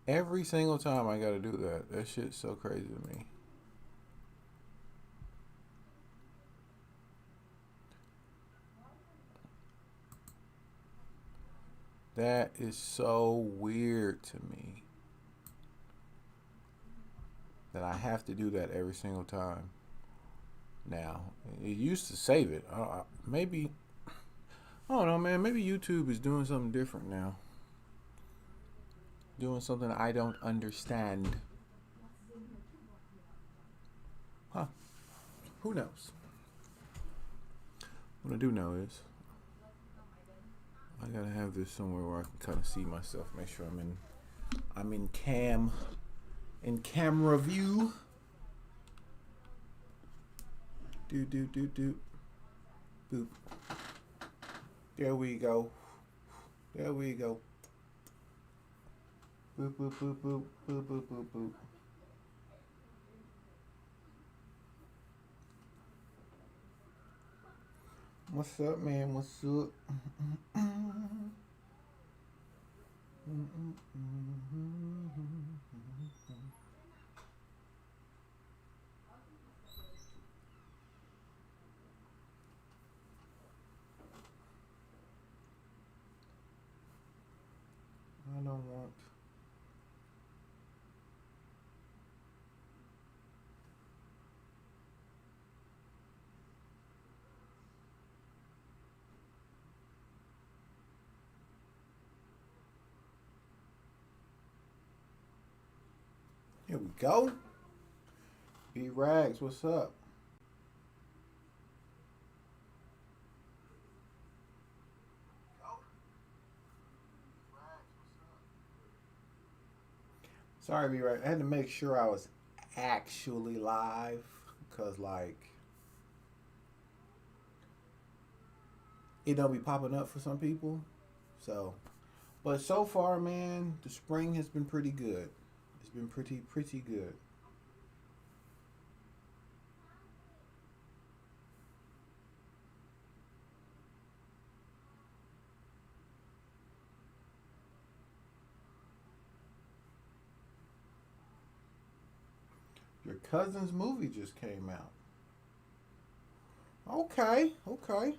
Every single time I gotta do that. That shit's so crazy to me. That is so weird to me that I have to do that every single time. Now, it used to save it. Maybe, I don't know, man. Maybe YouTube is doing something different now. Doing something I don't understand. Huh. Who knows? What I do know is I gotta have this somewhere where I can kind of see myself, make sure I'm in camera view. Do. Boop. There we go. There we go. Boop boop boop boop boop boop boop boop. What's up, man? What's up? I don't want. Here we go. B Rags, what's up? Sorry, B Rags. I had to make sure I was actually live because, like, it don't be popping up for some people. So, but so far, man, the spring has been pretty good. It's been pretty good. Your cousin's movie just came out. Okay, okay.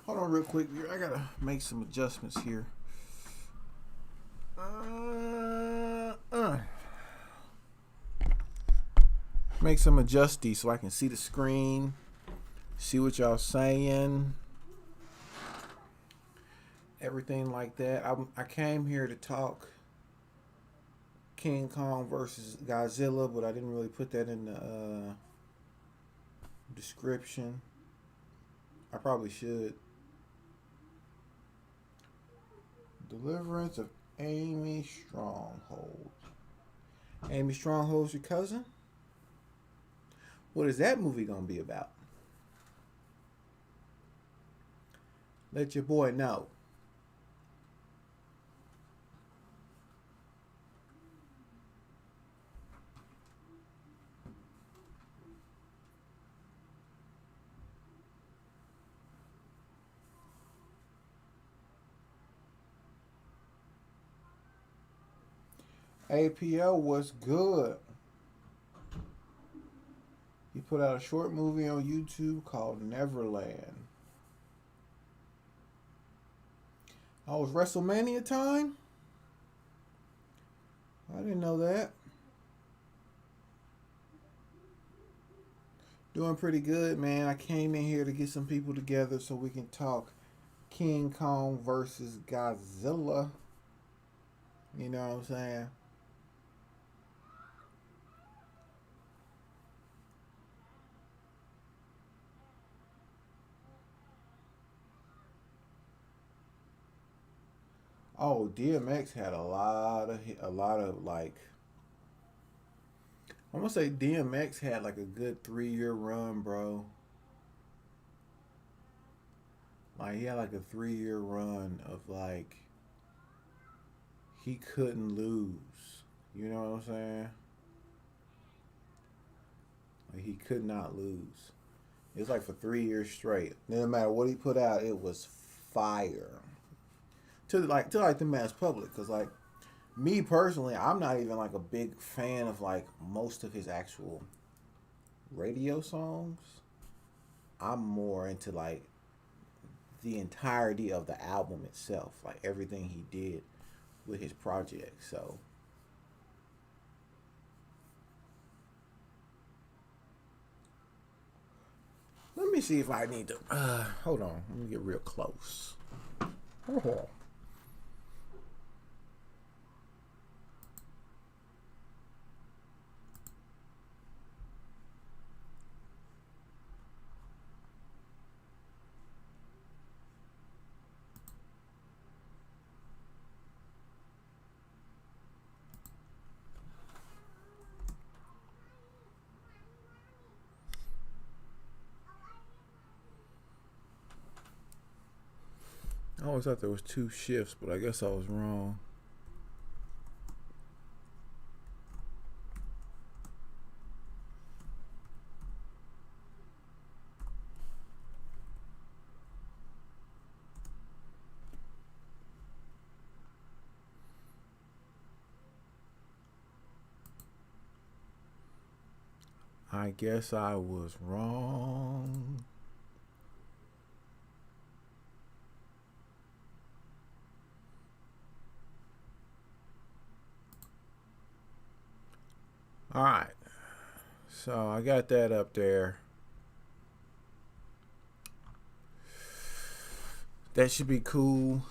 Hold on, real quick. I gotta make some adjustments here. Make some adjusties so I can see the screen, see what y'all saying, everything like that. I came here to talk King Kong versus Godzilla, but I didn't really put that in the description. I probably should. Deliverance of Amy Stronghold. Amy Stronghold's your cousin? What is that movie gonna be about? Let your boy know. APO was good. He put out a short movie on YouTube called Neverland. Oh, it was WrestleMania time? I didn't know that. Doing pretty good, man. I came in here to get some people together so we can talk King Kong versus Godzilla. You know what I'm saying? Oh, DMX had a lot of like. I'm gonna say DMX had like a good 3 year run, bro. Like he had like a 3 year run of like he couldn't lose. You know what I'm saying? Like he could not lose. It was like for 3 years straight. No matter what he put out, it was fire. To like the mass public, cause like Me personally, I'm not even like a big fan of like most of his actual radio songs. I'm more into like the entirety of the album itself, like everything he did with his project. So let me see if I need to. Hold on, let me get real close. Oh. I always thought there was two shifts, but I guess I was wrong. I guess I was wrong. All right. So I got that up there. That should be cool.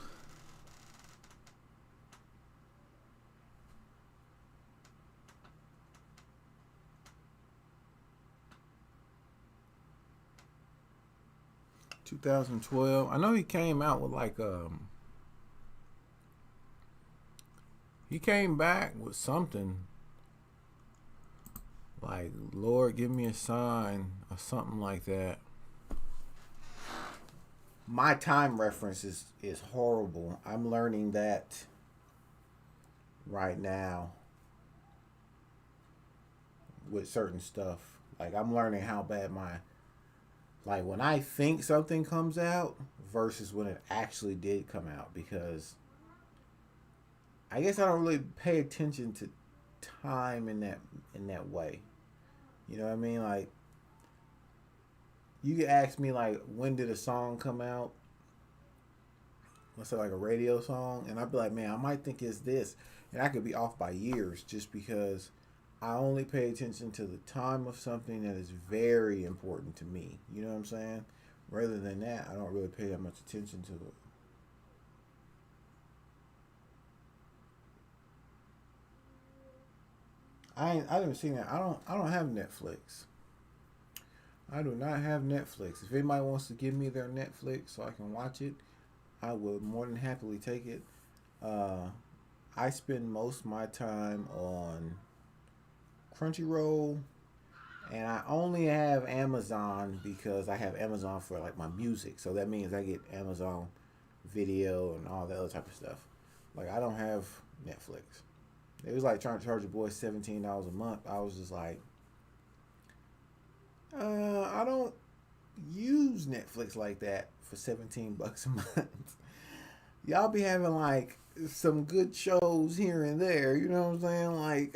(2012). I know he came out with like he came back with something like Lord give me a sign or something like that. My time reference is horrible. I'm learning that right now with certain stuff. Like I'm learning how bad my like when I think something comes out versus when it actually did come out, because I guess I don't really pay attention to time in that way. You know what I mean? Like you could ask me like when did a song come out? Let's say like a radio song, and I'd be like, man, I might think it's this, and I could be off by years just because I only pay attention to the time of something that is very important to me. You know what I'm saying? Rather than that, I don't really pay that much attention to it. I haven't seen that. I don't have Netflix. I do not have Netflix. If anybody wants to give me their Netflix so I can watch it, I would more than happily take it. Uh, I spend most of my time on Crunchyroll, and I only have Amazon because I have Amazon for like my music. So that means I get Amazon Video and all that other type of stuff. Like I don't have Netflix. It was like trying to charge a boy $17 a month. I was just like, I don't use Netflix like that for $17 a month. Y'all be having like some good shows here and there. You know what I'm saying? Like,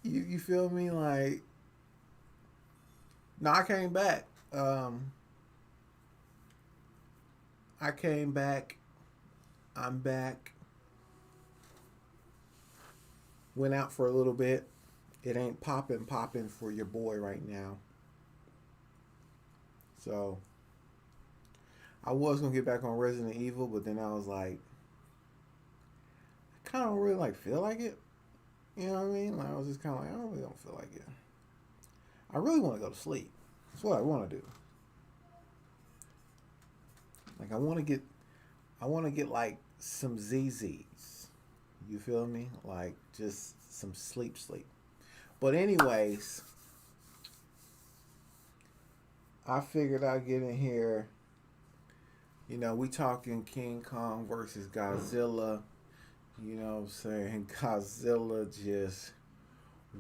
you feel me? Like, no, I came back. I came back. I'm back. Went out for a little bit. It ain't popping for your boy right now. So I was gonna get back on Resident Evil, but then I was like, I kind of really like feel like it. You know what I mean? Like I was just kind of like, I don't really don't feel like it. I really want to go to sleep. That's what I want to do. Like I want to get like some ZZs. You feel me? Like just some sleep. But anyways, I figured I'd get in here. You know, we talking King Kong versus Godzilla. You know what I'm saying? Godzilla just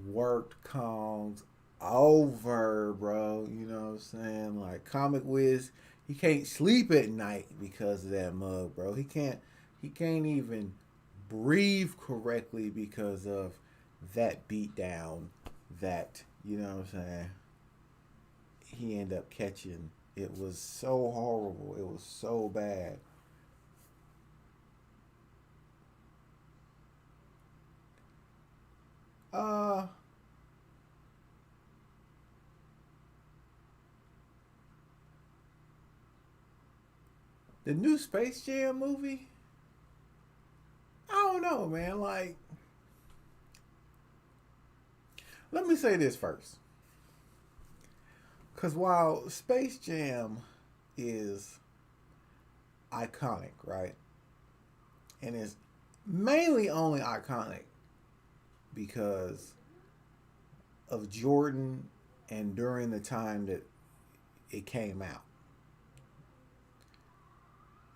worked Kong's over, bro. You know what I'm saying? Like Comic Wiz, he can't sleep at night because of that mug, bro. He can't even breathe correctly because of that beat down that, you know what I'm saying, he ended up catching. It was so horrible. It was so bad. Uh, the new Space Jam movie, I don't know, man. Like, let me say this first. Because while Space Jam is iconic, right? And is mainly only iconic because of Jordan and during the time that it came out.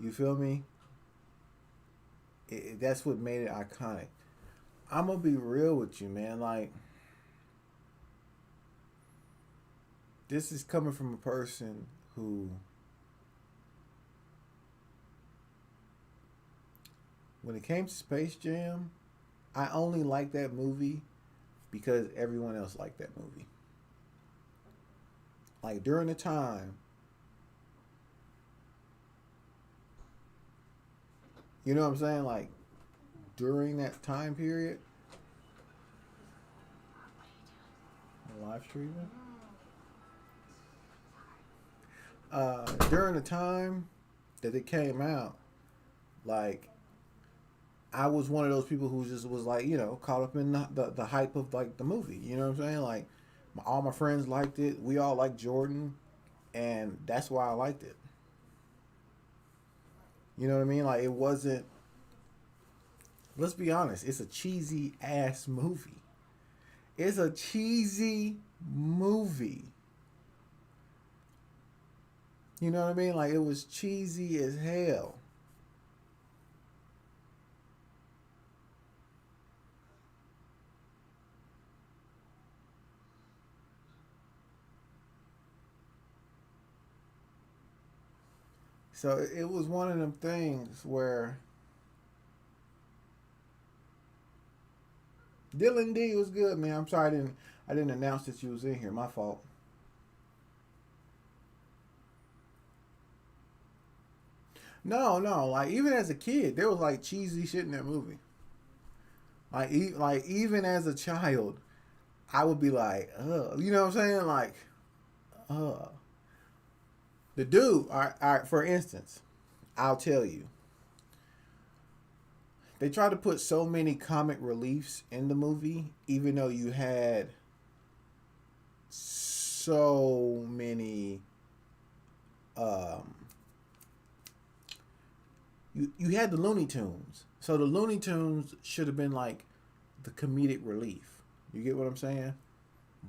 You feel me? That's what made it iconic. I'm gonna be real with you, man. Like, this is coming from a person who, when it came to Space Jam, I only liked that movie because everyone else liked that movie. Like, during the time, you know what I'm saying? Like, during that time period, live streaming. During the time that it came out, like, I was one of those people who just was like, caught up in the hype of like the movie. You know what I'm saying? Like, all my friends liked it. We all liked Jordan, and that's why I liked it. You know what I mean? Like, it wasn't. Let's be honest. It's a cheesy ass movie. It's a cheesy movie. You know what I mean? Like, it was cheesy as hell. So it was one of them things where Dylan D was good, man. I'm sorry I didn't announce that you was in here. My fault. No, no. Like, even as a kid, there was like cheesy shit in that movie. Like, even as a child, I would be like, you know what I'm saying? Like, uh, the dude. All right. For instance, I'll tell you, they tried to put so many comic reliefs in the movie, even though you had so many. Um, you had the Looney Tunes, so the Looney Tunes should have been like the comedic relief. You get what I'm saying?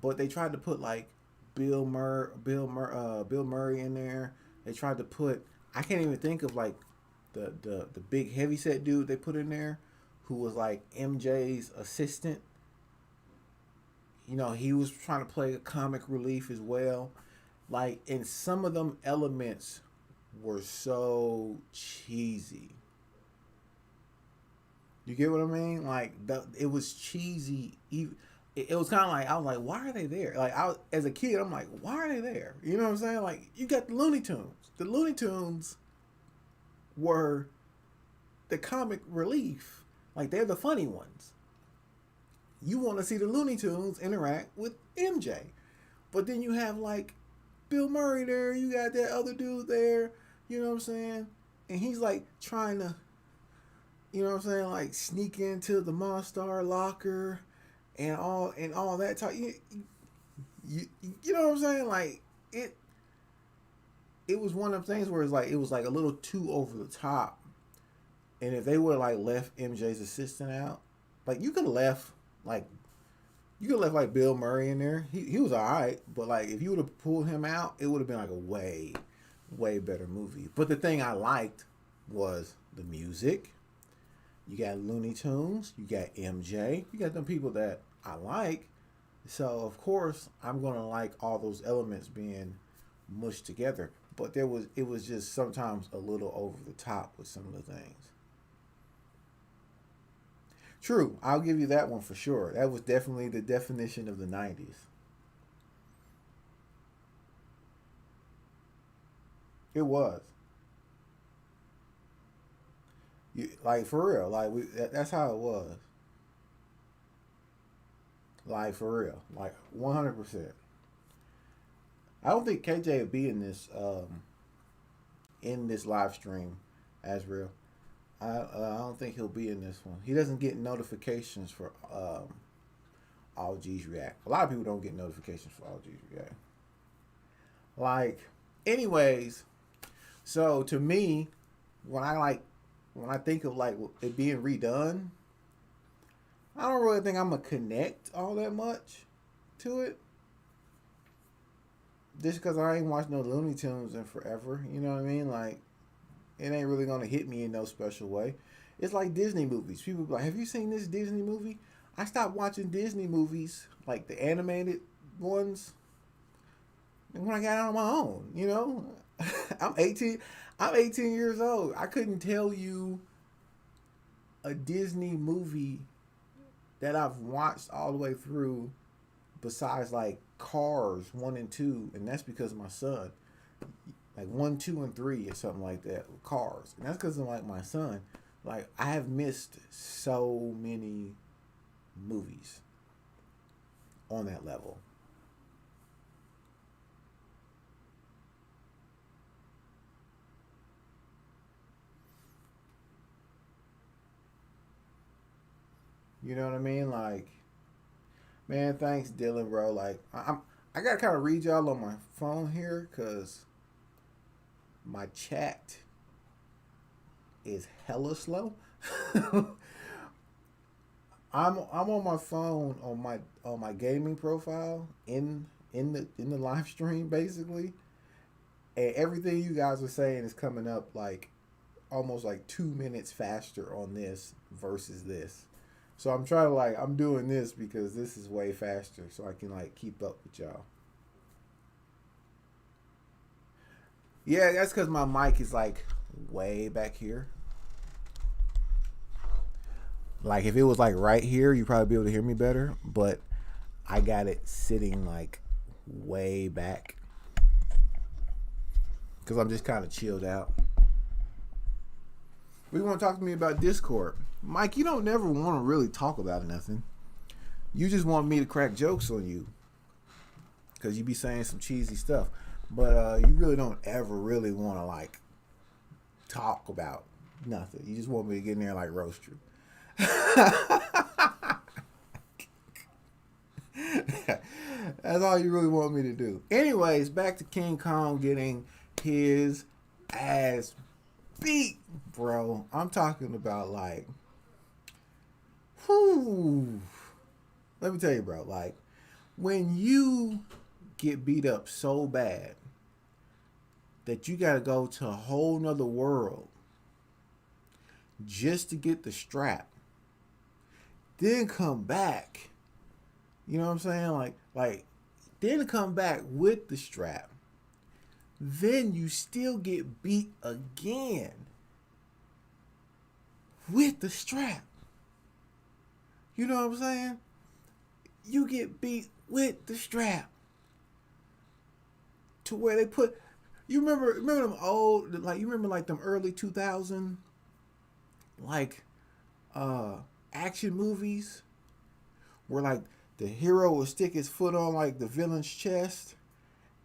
But they tried to put like Bill Murray in there. They tried to put, I can't even think of like the big heavyset dude they put in there, who was like MJ's assistant. He was trying to play a comic relief as well. Like, and some of them elements were so cheesy. You get what I mean? Like, it was cheesy. Even it was kind of like, I was like, why are they there? Like, as a kid, I'm like, why are they there? You know what I'm saying? Like, you got the Looney Tunes. The Looney Tunes were the comic relief. Like, they're the funny ones. You want to see the Looney Tunes interact with MJ. But then you have like Bill Murray there, you got that other dude there, you know what I'm saying? And he's like trying to, you know what I'm saying, like sneak into the Monstar locker and all that type. You know what I'm saying? Like, it was one of them things where it was like a little too over the top. And if they would have like left MJ's assistant out, like like you could have left like Bill Murray in there. He was alright, but like if you would have pulled him out, it would have been like a way better movie. But the thing I liked was the music. You got Looney Tunes, you got MJ, you got them people that I like. So of course I'm gonna like all those elements being mushed together. But it was just sometimes a little over the top with some of the things. True, I'll give you that one for sure. That was definitely the definition of the '90s. It was. Like for real, like that's how it was. Like for real, like 100%. I don't think KJ would be in this live stream as real. I don't think he'll be in this one. He doesn't get notifications for AllG'sReact. A lot of people don't get notifications for AllG'sReact. Like, anyways, so to me, when I like when I think of like it being redone, I don't really think I'm gonna connect all that much to it. Just because I ain't watched no Looney Tunes in forever, you know what I mean? Like, it ain't really gonna hit me in no special way. It's like Disney movies. People be like, "Have you seen this Disney movie?" I stopped watching Disney movies, like the animated ones, when I got out on my own. You know, I'm 18. I'm 18 years old. I couldn't tell you a Disney movie that I've watched all the way through, besides like Cars 1 and 2, and that's because of my son. Like 1, 2, and 3 or something like that. Cars, and that's because of like my son. Like I have missed so many movies on that level. You know what I mean? Like, man, thanks, Dylan, bro. Like, I gotta kind of read y'all on my phone here because my chat is hella slow. I'm on my phone on my gaming profile in the live stream basically, and everything you guys are saying is coming up like almost like 2 minutes faster on this versus this. So I'm trying to like I'm doing this because this is way faster, so I can like keep up with y'all. Yeah, that's because my mic is like way back here. Like if it was like right here, you'd probably be able to hear me better. But I got it sitting like way back because I'm just kind of chilled out. We want to talk to me about Discord, Mike. You don't never want to really talk about nothing. You just want me to crack jokes on you because you be saying some cheesy stuff, but you really don't ever really want to like talk about nothing. You just want me to get in there and like roast you. That's all you really want me to do. Anyways, back to King Kong getting his ass beat, bro. I'm talking about like, whoo. Let me tell you, bro. Like, when you get beat up so bad that you gotta go to a whole nother world just to get the strap, then come back. You know what I'm saying? Like then come back with the strap. Then you still get beat again with the strap. You know what I'm saying? You get beat with the strap to where they put. You remember them old, like you remember like them early 2000 like uh action movies where like the hero would stick his foot on like the villain's chest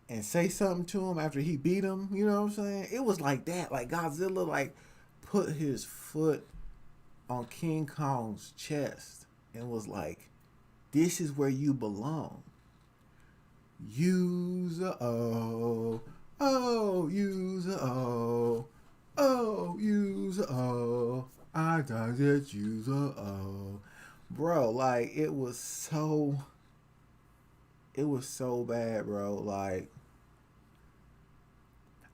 and say something to him after he beat him. You know what I'm saying? It was like that. Like Godzilla like put his foot on King Kong's chest and was like, "This is where you belong. Use a use a use a I got it, use a bro." Like it was so bad, bro. Like,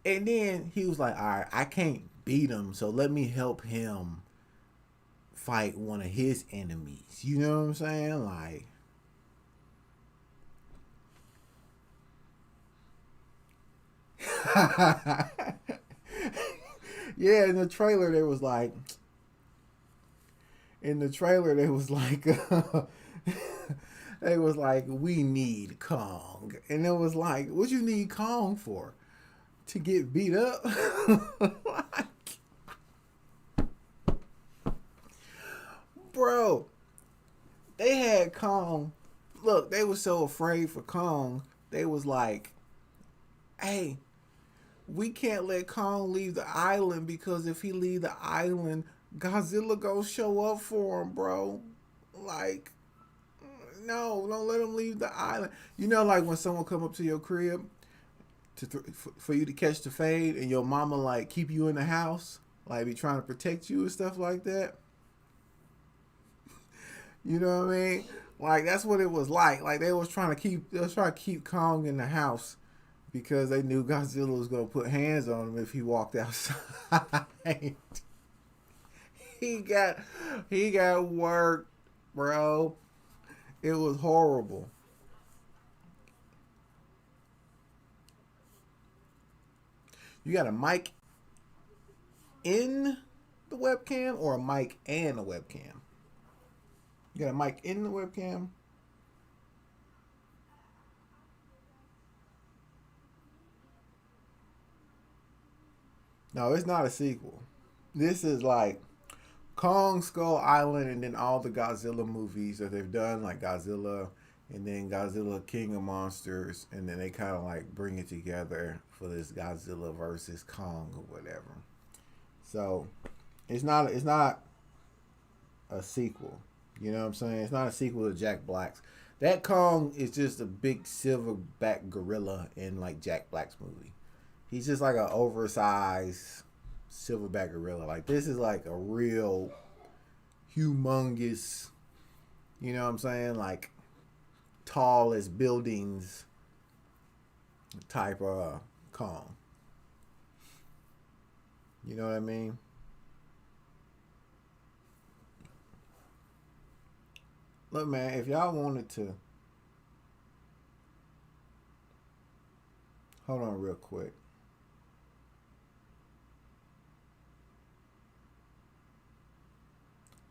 and then he was like, "All right, I can't beat him, so let me help him fight one of his enemies." You know what I'm saying? Like, yeah, in the trailer there was like, in the trailer they was like they was like, we need Kong. And it was like, what you need Kong for? To get beat up? Like, bro, they had Kong. Look, they were so afraid for Kong. They was like, hey, we can't let Kong leave the island because if he leave the island, Godzilla gonna show up for him, bro. Like, no, don't let him leave the island. You know, like when someone come up to your crib for you to catch the fade, and your mama like keep you in the house, like be trying to protect you and stuff like that. You know what I mean? Like that's what it was like. Like they was trying to keep Kong in the house because they knew Godzilla was gonna put hands on him if he walked outside. he got worked, bro. It was horrible. You got a mic in the webcam or a mic and a webcam? You got a mic in the webcam? No, it's not a sequel. This is like Kong Skull Island and then all the Godzilla movies that they've done, like Godzilla and then Godzilla King of Monsters, and then they kind of like bring it together for this Godzilla versus Kong or whatever. So it's not a sequel. You know what I'm saying? It's not a sequel to Jack Black's. That Kong is just a big silverback gorilla in like Jack Black's movie. He's just like an oversized silverback gorilla. Like this is like a real humongous, you know what I'm saying? Like tall as buildings type of Kong. You know what I mean? Look, man, if y'all wanted to, hold on real quick.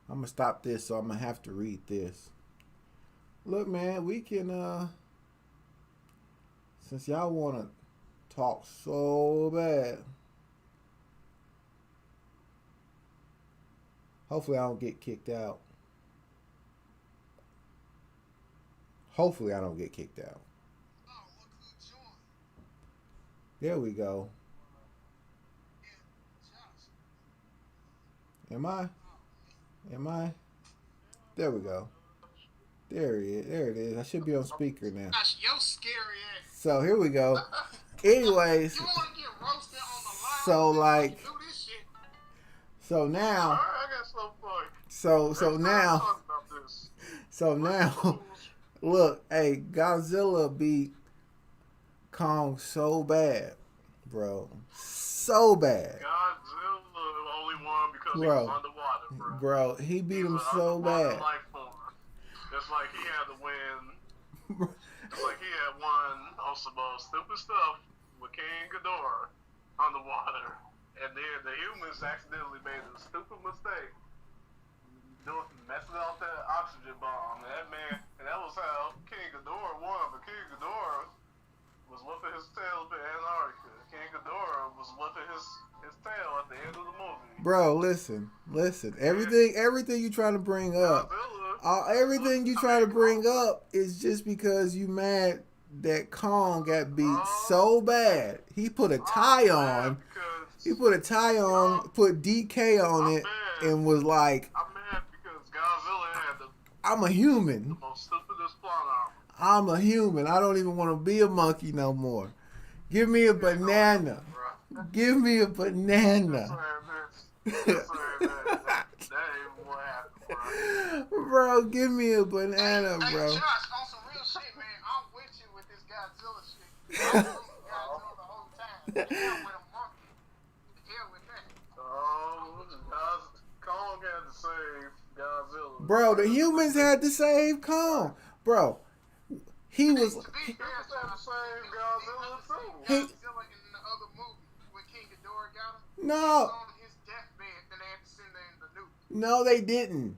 I'm gonna stop this, so I'm gonna have to read this. Look, man, we can since y'all wanna talk so bad, hopefully I don't get kicked out. Hopefully I don't get kicked out. There we go. Am I? Am I? There we go. There he is. There it is. I should be on speaker now. Gosh, yo scary ass. So here we go. Anyways, You wanna get roasted on the line? so like, Do this shit. so now, Alright, I got something for you. so now, Talk about this. so now, look, hey, Godzilla beat Kong so bad, bro, so bad, Godzilla only won because he bro, was underwater, bro. bro. He beat him was an so underwater bad. life form. Just like he had to win. Just like he had won on some stupid stuff with King Ghidorah underwater. And then the humans accidentally made a stupid mistake. Messing off that oxygen bomb. And that man, and that was how King Ghidorah won. But King Ghidorah was whipping his tail up in Antarctica. King Ghidorah was whipping his tail at the end of the movie. Bro, listen. Everything you trying to bring up, everything you trying to bring up is just because you mad that Kong got beat so bad. He put a tie on. He put a tie on, put DK on it, and was like, I'm mad because Godzilla had the I'm a human. most stupidest plot armor. I'm a human. I don't even want to be a monkey no more. Give me a banana. Give me a banana. Yes, sir, man. That ain't what happened, bro. Bro, give me a banana, Hey, bro. Josh, on some real shit, man. I'm with you with this Godzilla shit. I'm with Godzilla the whole time. Hell with a monkey. Hell with that. Kong had to save Godzilla. Bro, the humans had to save Kong. Bro, he was. He was had to save Godzilla too. He, Godzilla in the other movie when King Ghidorah got him. no, On his deathbed, then they had to send in the nuke. no, they didn't.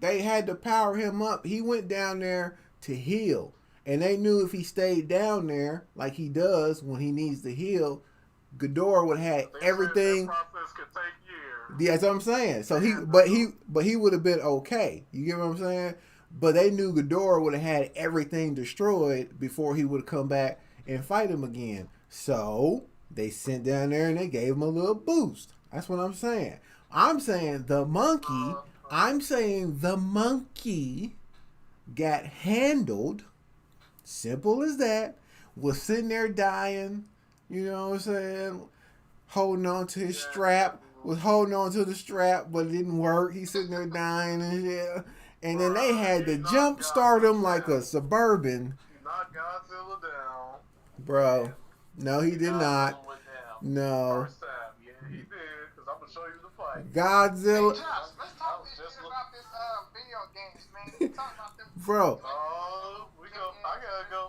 They had to power him up. He went down there to heal. And they knew if he stayed down there like he does when he needs to heal, Ghidorah would have They everything. said that process could take years. Yeah, that's what I'm saying. So he would have been okay. You get what I'm saying? But they knew Ghidorah would have had everything destroyed before he would have come back and fight him again. So they sent down there and they gave him a little boost. That's what I'm saying. I'm saying the monkey. I'm saying the monkey got handled. Simple as that. Was sitting there dying. You know what I'm saying? Holding on to his strap. Was holding on to the strap, but it didn't work. He's sitting there dying and shit. And then they had to jump start him like a Suburban. He knocked Godzilla down. Bro. No, he did not. No. First time. Yeah, he did. Because I'm going to show you the fight. Godzilla. Hey, Josh, let's talk this shit about this video games, man. Talk about them. Bro. I gotta go.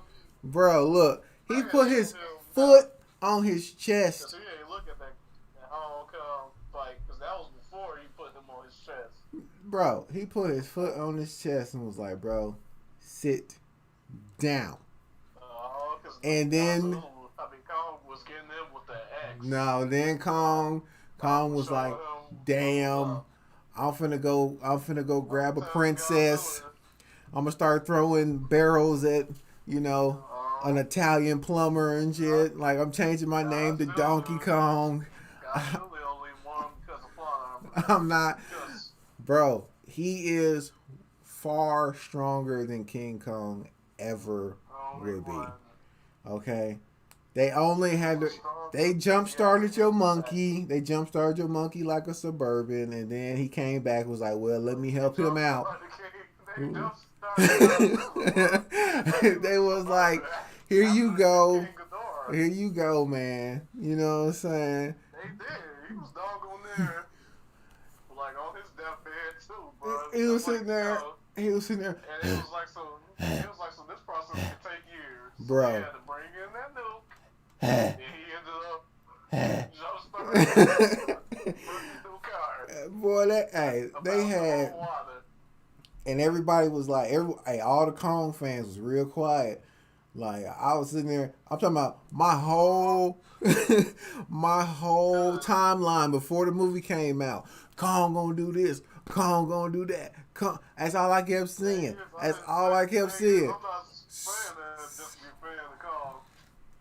Bro, look. He put his foot on his chest. Because he ain't look at that Hong Kong fight. Because that was before he put him on his chest. Bro, he put his foot on his chest and was like, bro, sit down. And then Kong was getting in with the axe. No, then Kong was like, damn, I'm finna go grab a princess. I'm gonna start throwing barrels at, an Italian plumber and shit. Like, I'm changing my name to Donkey Kong. Only won because of fun. I'm not. Bro, he is far stronger than King Kong ever would be. Okay? They only had to... They jump-started your monkey. They jump-started your monkey like a Suburban, and then he came back and was like, well, let me help him out. They was like, here you go. Here you go, man. You know what I'm saying? They did. He was doggone there. Like on his deathbed too, bro. He was sitting there. He was sitting there. And it was like so this process could take years. Bro. So he had to bring in that nuke. And he ended up Boy, they had, and everybody was like, all the Kong fans was real quiet. Like, I was sitting there, I'm talking about my whole timeline before the movie came out. Kong gonna do this, Kong gonna do that. That's all I kept seeing. That's all I kept seeing. I'm not saying that just to be fan of Kong.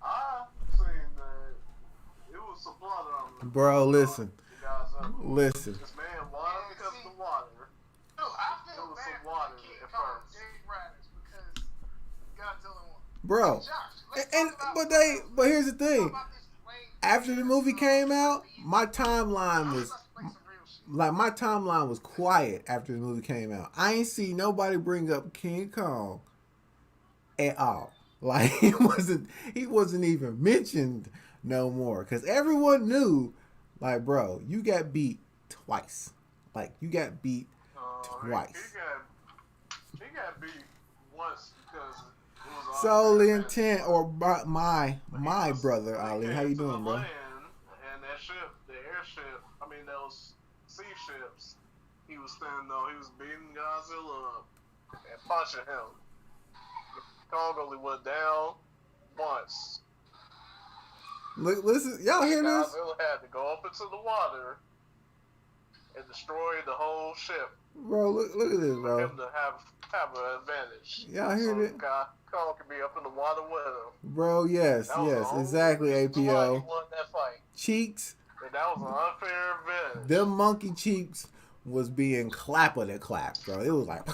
I seen that it was some blood on him. Bro, listen. Listen. This man, why? Because of the water. No, I feel was bad some water for King at Kong, first. Jay Riders, because Godzilla won. Bro. But here's the thing. After the movie came out, my timeline was quiet after the movie came out. I ain't see nobody bring up King Kong at all. Like, he wasn't even mentioned no more, because everyone knew, like, bro, you got beat twice. Like, you got beat twice. He got beat once because it was Solely intent, or my brother Ali. How you doing, bro? And that ship, the airship, those sea ships, he was beating Godzilla up and punching him. Kong only went down once. Look, listen, y'all hear this? Godzilla had to go up into the water and destroy the whole ship. Bro, look at this, bro. For him to have an advantage. Y'all hear it? Kong can be up in the water with him. Bro, yes, exactly, APO. He won that fight. Cheeks. And that was an unfair advantage. Them monkey cheeks was being clapper to clap, bro. It was like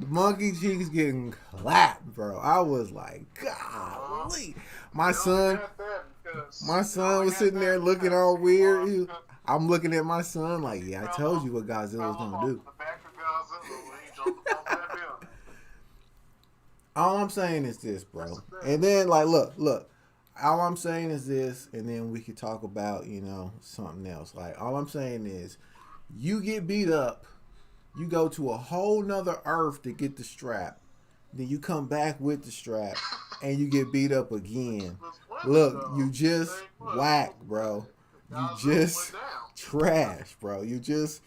monkey cheeks getting clapped, bro. I was like, golly. My son was sitting there looking all weird. I'm looking at my son like, yeah, I told you what Godzilla was gonna do. All I'm saying is this, bro. And then, like, look. All I'm saying is this, and then we could talk about, something else. Like, all I'm saying is, you get beat up, you go to a whole nother earth to get the strap, then you come back with the strap, and you get beat up again. Look, you just whack, bro. You Godzilla just went down. trash, bro. You just,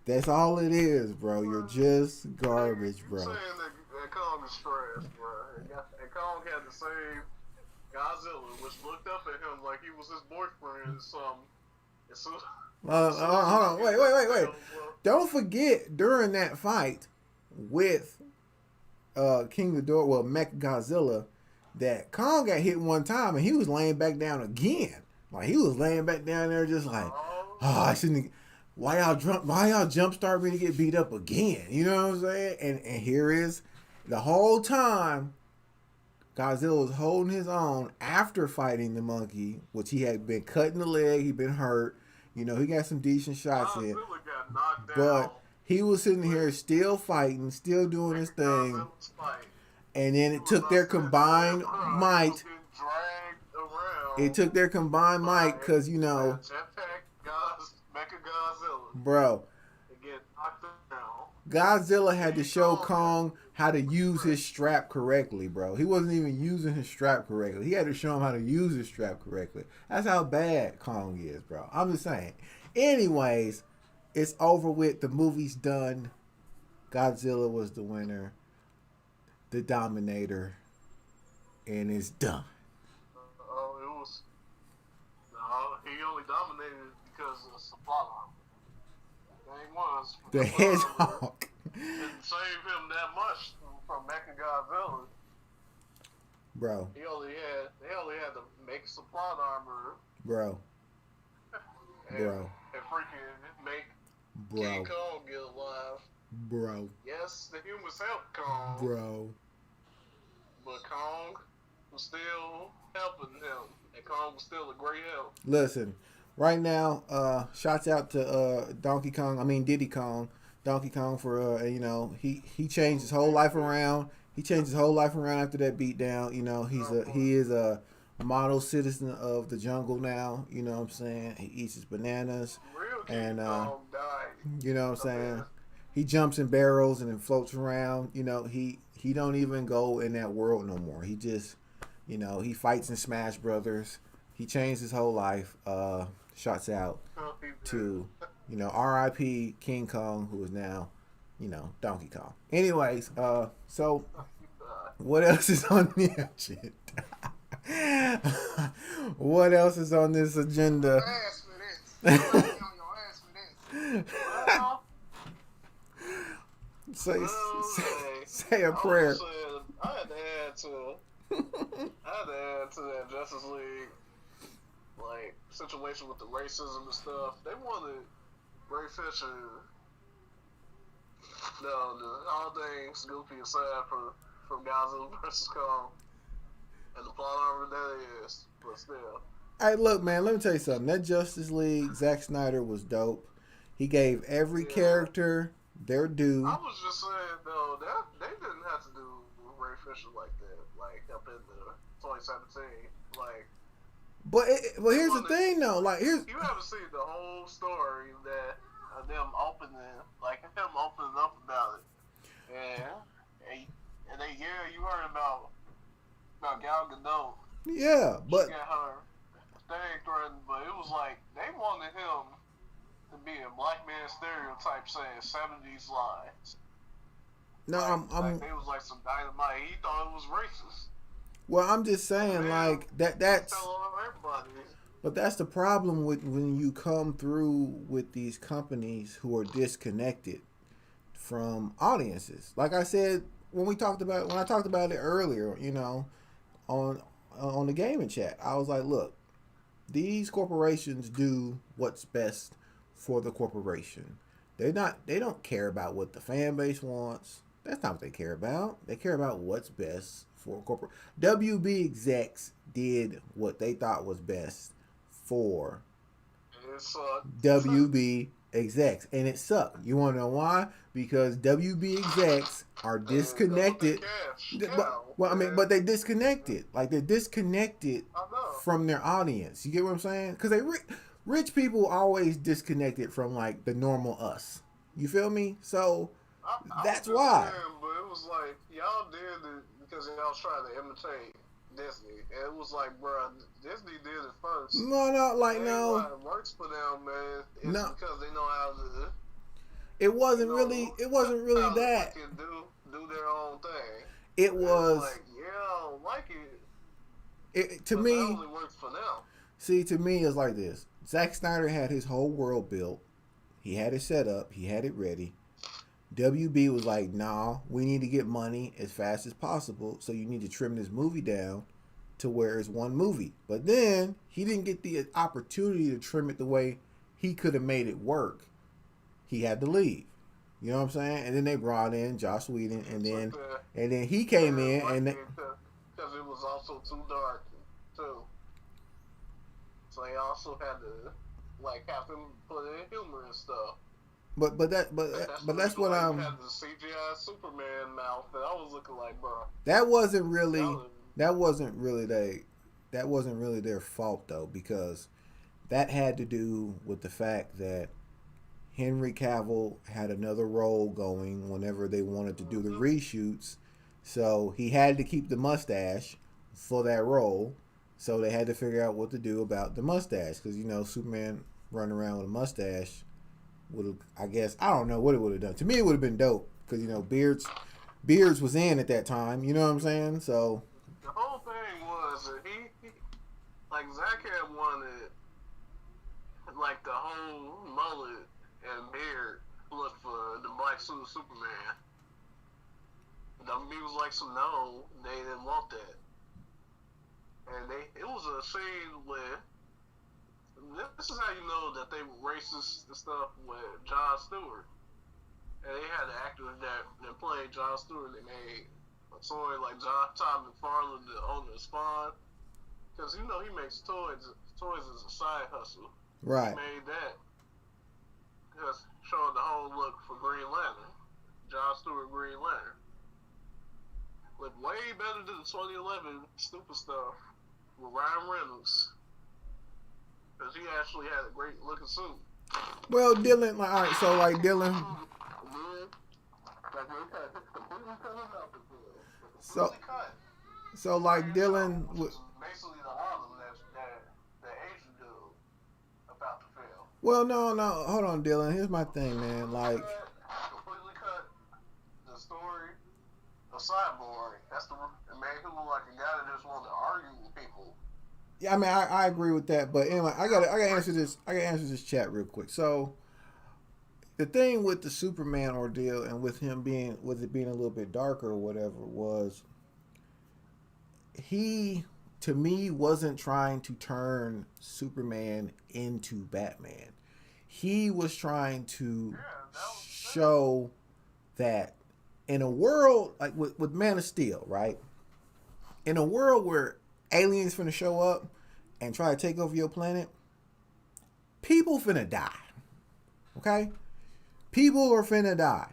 that's all it is, bro. You're just garbage, You bro. saying that Kong is trash, bro. And Kong had to save Godzilla, which looked up at him like he was his boyfriend or something. And so, Hold on. Wait. Don't forget, during that fight with King Ghidorah, well, Mech Godzilla, that Kong got hit one time and he was laying back down again. Like, he was laying back down there just like, I shouldn't. Why y'all jump start me to get beat up again? You know what I'm saying? And here is the whole time Godzilla was holding his own after fighting the monkey, which he had been cut in the leg, he'd been hurt. You know, he got some decent shots in. got knocked down. But he was sitting here still fighting, still doing his thing. And then it took their combined might. It took their combined might because, you know, bro, Godzilla had to show Kong how to use his strap correctly, bro. He wasn't even using his strap correctly. He had to show him how to use his strap correctly. That's how bad Kong is, bro. I'm just saying. Anyways, it's over with. The movie's done. Godzilla was the winner, the dominator, and it's done. He only dominated because of supply line. The hedgehog didn't save him that much from Mechagodzilla. Bro. They only had to make supply armor. Bro. And freaking make King Kong get alive. Bro. Yes, the humans helped Kong. Bro. But Kong was still helping him. And Kong was still a great help. Listen, right now, shouts out to Diddy Kong. Donkey Kong for, you know, he changed his whole life around. He changed his whole life around after that beatdown. You know, he is a model citizen of the jungle now. You know what I'm saying? He eats his bananas. Real King Kong died. You know what I'm saying? He jumps in barrels and then floats around. You know, he don't even go in that world no more. He just, you know, he fights in Smash Brothers. He changed his whole life. Shouts out to, you know, R.I.P. King Kong, who is now, you know, Donkey Kong. Anyways, so what else is on the agenda? What else is on this agenda? Say a prayer. I had to add to that Justice League situation with the racism and stuff. They wanted Ray Fisher. The all things goofy aside from Godzilla versus Kong and the plot armor that is, but still. Hey, look, man. Let me tell you something. That Justice League, Zack Snyder was dope. He gave every character their due. I was just saying though that they didn't have to do Ray Fisher like that, like up in the 2017, like. But here's the thing though, like you haven't seen the whole story that them opening up about it, and then you heard about Gal Gadot. Yeah, but she got her thing threatened, but it was like they wanted him to be a black man stereotype saying 70s lines. No, it was like some dynamite. He thought it was racist. Well, I'm just saying, like that's. But that's the problem with when you come through with these companies who are disconnected from audiences. Like I said when I talked about it earlier, you know, on the gaming chat, I was like, look, these corporations do what's best for the corporation. They don't care about what the fan base wants. That's not what they care about. They care about what's best for corporate. WB execs did what they thought was best for WB execs, and it sucked. You want to know why? Because WB execs are disconnected. But they disconnected. Like they're disconnected from their audience. You get what I'm saying? Because rich people always disconnected from like the normal us. You feel me? So that's why. But it was like y'all did it because y'all was trying to imitate Disney. And it was like, bro, Disney did it first. No, like And no, why it works for them, man, is no. because they know how to. It wasn't You really. know, It wasn't really how to that. fucking do their own thing. It And it's was. like, yeah, I don't like it, To but that me, only works for them. see, to me, it's like this. Zack Snyder had his whole world built. He had it set up. He had it ready. WB was like, nah, we need to get money as fast as possible, so you need to trim this movie down to where it's one movie. But then he didn't get the opportunity to trim it the way he could have made it work. He had to leave. You know what I'm saying? And then they brought in Joss Whedon, and then he came in, and because it was also too dark too. So they also had to like have him put in humor and stuff. but that's what like, I'm. Had the CGI Superman mouth that I was looking like, bro. That wasn't really that wasn't really their fault though, because that had to do with the fact that Henry Cavill had another role going whenever they wanted to do the reshoots, so he had to keep the mustache for that role. So they had to figure out what to do about the mustache, because Superman running around with a mustache would have, I guess, I don't know what it would have done. To me, it would have been dope because Beards was in at that time. You know what I'm saying? So the whole thing was that he like Zach had wanted like the whole mullet and beard look for the black suit Superman. He was like, "So no, they didn't want that." And it was a scene where this is how you know that they were racist and stuff with Jon Stewart. And they had the actors that played Jon Stewart. They made a toy like Todd McFarlane, the owner of Spawn, because he makes toys. Toys is a side hustle. right. He made that because showing the whole look for Green Lantern, Jon Stewart Green Lantern. Look way better than the 2011 stupid stuff with Ryan Reynolds, because he actually had a great looking suit. Well, Dylan, like, all right, so like Dylan, so like Dylan, Basically the Harlem that Asian dude about to fail. well, no, hold on, Dylan. Here's my thing, man. Like, Completely cut the story of Cyborg. That's the man who looked like a guy that just wanted to argue with people. yeah, I mean, I agree with that, but anyway, I gotta answer this. I gotta answer this chat real quick. So, the thing with the Superman ordeal and with it being a little bit darker or whatever was, he to me wasn't trying to turn Superman into Batman. He was trying to show that in a world like with Man of Steel, right? In a world where aliens finna show up and try to take over your planet, people finna die. Okay? People are finna die.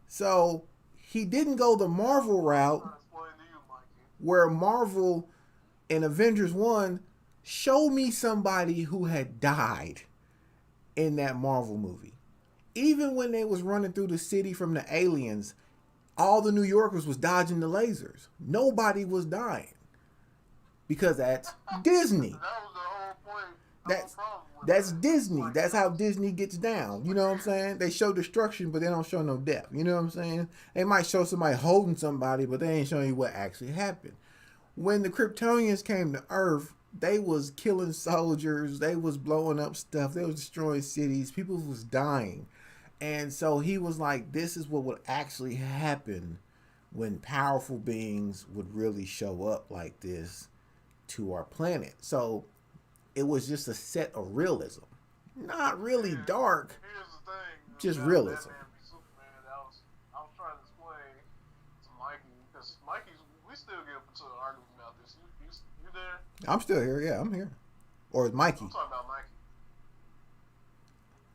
So he didn't go the Marvel route where Marvel in Avengers 1 showed me somebody who had died in that Marvel movie. Even when they was running through the city from the aliens, all the New Yorkers was dodging the lasers. Nobody was dying. Because that's Disney. That was the whole point. That's Disney. That's how Disney gets down. You know what I'm saying? They show destruction, but they don't show no death. You know what I'm saying? They might show somebody holding somebody, but they ain't showing you what actually happened. When the Kryptonians came to Earth, they was killing soldiers. They was blowing up stuff. They was destroying cities. People was dying. And so he was like, this is what would actually happen when powerful beings would really show up like this to our planet. So it was just a set of realism. Not really dark, Here's the thing. just about realism. Batman v Superman, I was trying to explain to Mikey, because we still get into an argument about this. You there? I'm still here. Yeah, I'm here. Or is Mikey? I'm talking about Mikey.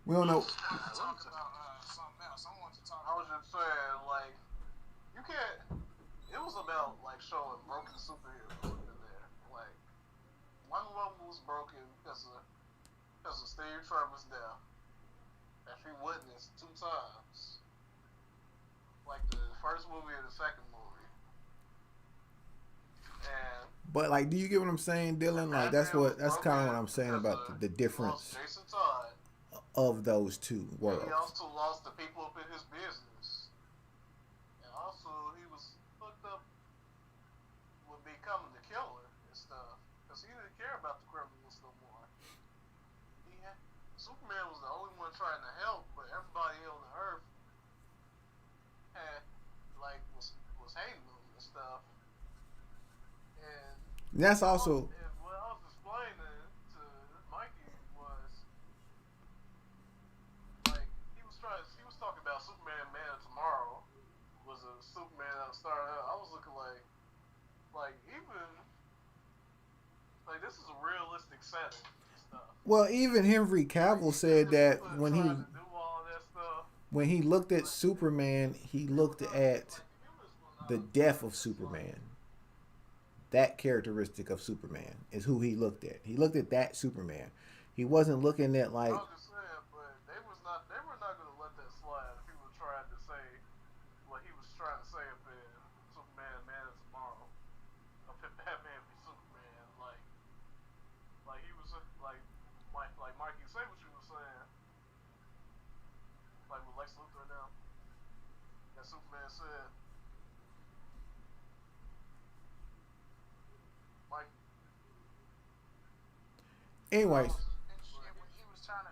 We don't know. Talking about something else. I want to talk. I was just saying, like, you can't. It was about like showing broken superheroes in there. Like, one of them was broken because of Steve Trevor's death that she witnessed 2 times, like the first movie and the second movie. And But like, do you get what I'm saying, Dylan? Like, that's Batman was kind of what broken I'm saying because about the he lost difference Jason Todd, of those two and he worlds. also lost the people up in his business, and also he was hooked up with becoming the killer and stuff because he didn't care about the criminals no more. Superman was the only one trying to help, but everybody on the earth had was hating him and stuff. And That's also what I was explaining to Mikey was like he was talking about Superman Man of Tomorrow was a Superman that started out. I was looking like even like this is a realistic setting and stuff. well, even Henry Cavill said that when Trying to do all that stuff. he looked at Superman, he looked at the death of Superman. That characteristic of Superman is who he looked at. He looked at that Superman. He wasn't looking at like. I was just saying, but they were not going to let that slide if he was trying to say what he was trying to say up in Superman Man of Tomorrow. Up in Batman v Superman, like he was like Mikey say what you were saying. Like with Lex Luthor now. That Superman said. Mike. Anyways, When he was talking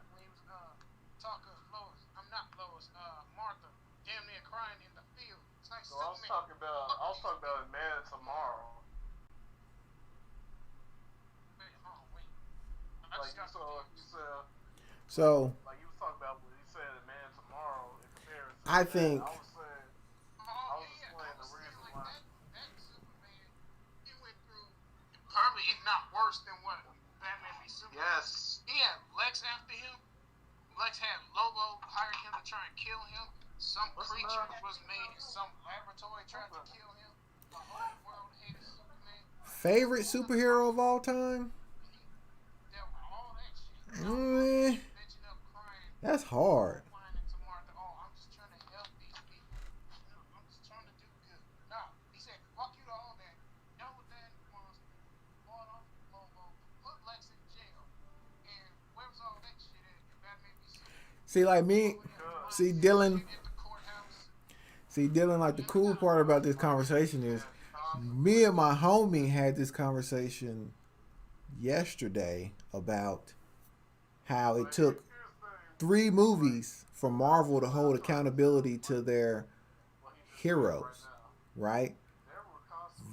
to Lois, I'm not Lois, Martha, damn near crying in the field. It's like So I was talking about a Man of Tomorrow. Wait. Like you said, so like you was talking about what he said in Man of Tomorrow in comparison. I think I was saying, I was explaining the reason why. That Superman, he went through probably if not worse than what Batman v Superman. Yes. He had Lex after him. Lex had Lobo hired him to try and kill him. Some creature was made in some laboratory tried to kill him. The whole world hated Superman. favorite superhero of all time. He dealt with all that shit. Mm, Bitching up, crying. that's hard. Whining to Martha, oh, I'm just trying to help these people. I'm just trying to do good. No, he said, fuck you to all that. Know what that was. Bought off Lobo, put Lex in jail. And where was all that shit at? If that made me See, like me, see Dylan. at the courthouse. See, Dylan, like the cool part about this conversation is me and my homie had this conversation yesterday about how it took 3 movies for Marvel to hold accountability to their heroes, right?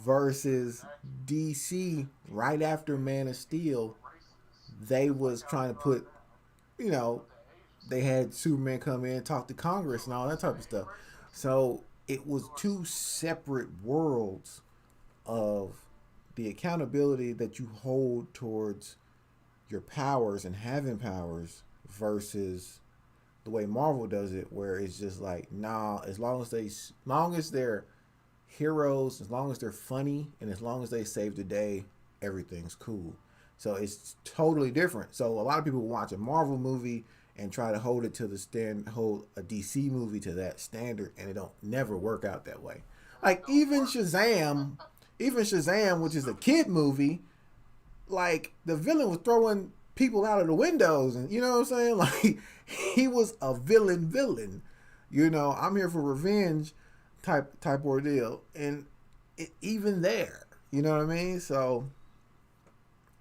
Versus DC right after Man of Steel, they was trying to put, you know, they had Superman come in, talk to Congress and all that type of stuff. So it was 2 separate worlds of the accountability that you hold towards your powers and having powers versus the way Marvel does it, where it's just like, nah, as long as they're heroes, as long as they're funny, and as long as they save the day, everything's cool. So it's totally different. So a lot of people watch a Marvel movie and try to hold it to hold a DC movie to that standard, and it don't never work out that way. Like even Shazam, which is a kid movie, like the villain was throwing people out of the windows, and you know what I'm saying? Like he was a villain. You know, I'm here for revenge type ordeal, and even there, you know what I mean? So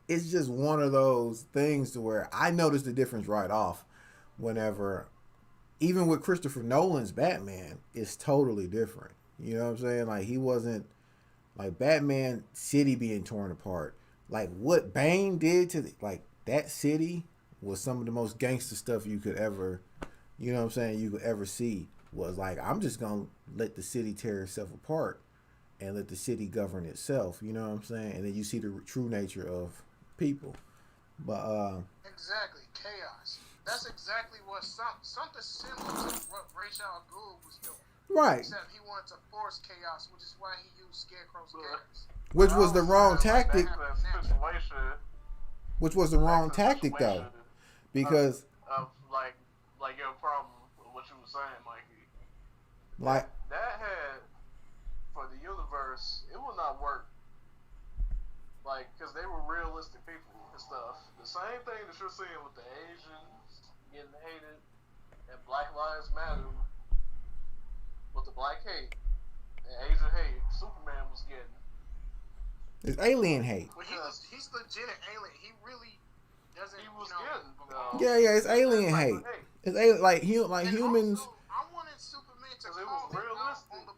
it's just one of those things to where I noticed the difference right off. Whenever, even with Christopher Nolan's Batman, it's totally different. You know what I'm saying? Like he wasn't like Batman city being torn apart. Like what Bane did to like that city was some of the most gangster stuff you could ever, you know what I'm saying, you could ever see. Was like, I'm just gonna let the city tear itself apart and let the city govern itself. You know what I'm saying? And then you see the true nature of people. But Exactly, chaos. That's exactly what something similar to what Ra's al Ghul was doing. right, Except he wanted to force chaos, which is why he used Scarecrow's gas. which was the wrong tactic. That situation. Which was the wrong tactic though, because like your problem with what you were saying, Mikey. like That had for the universe, it will not work like, because they were realistic people and stuff. The same thing that you're seeing with the Asians getting hated and Black Lives Matter with the black hate and Asian hate, Superman was getting. It's alien hate. But he's legit an alien. He really doesn't. He was getting. getting. Yeah, it's alien hate. It's like and humans. Also, I wanted Superman to call them out on the.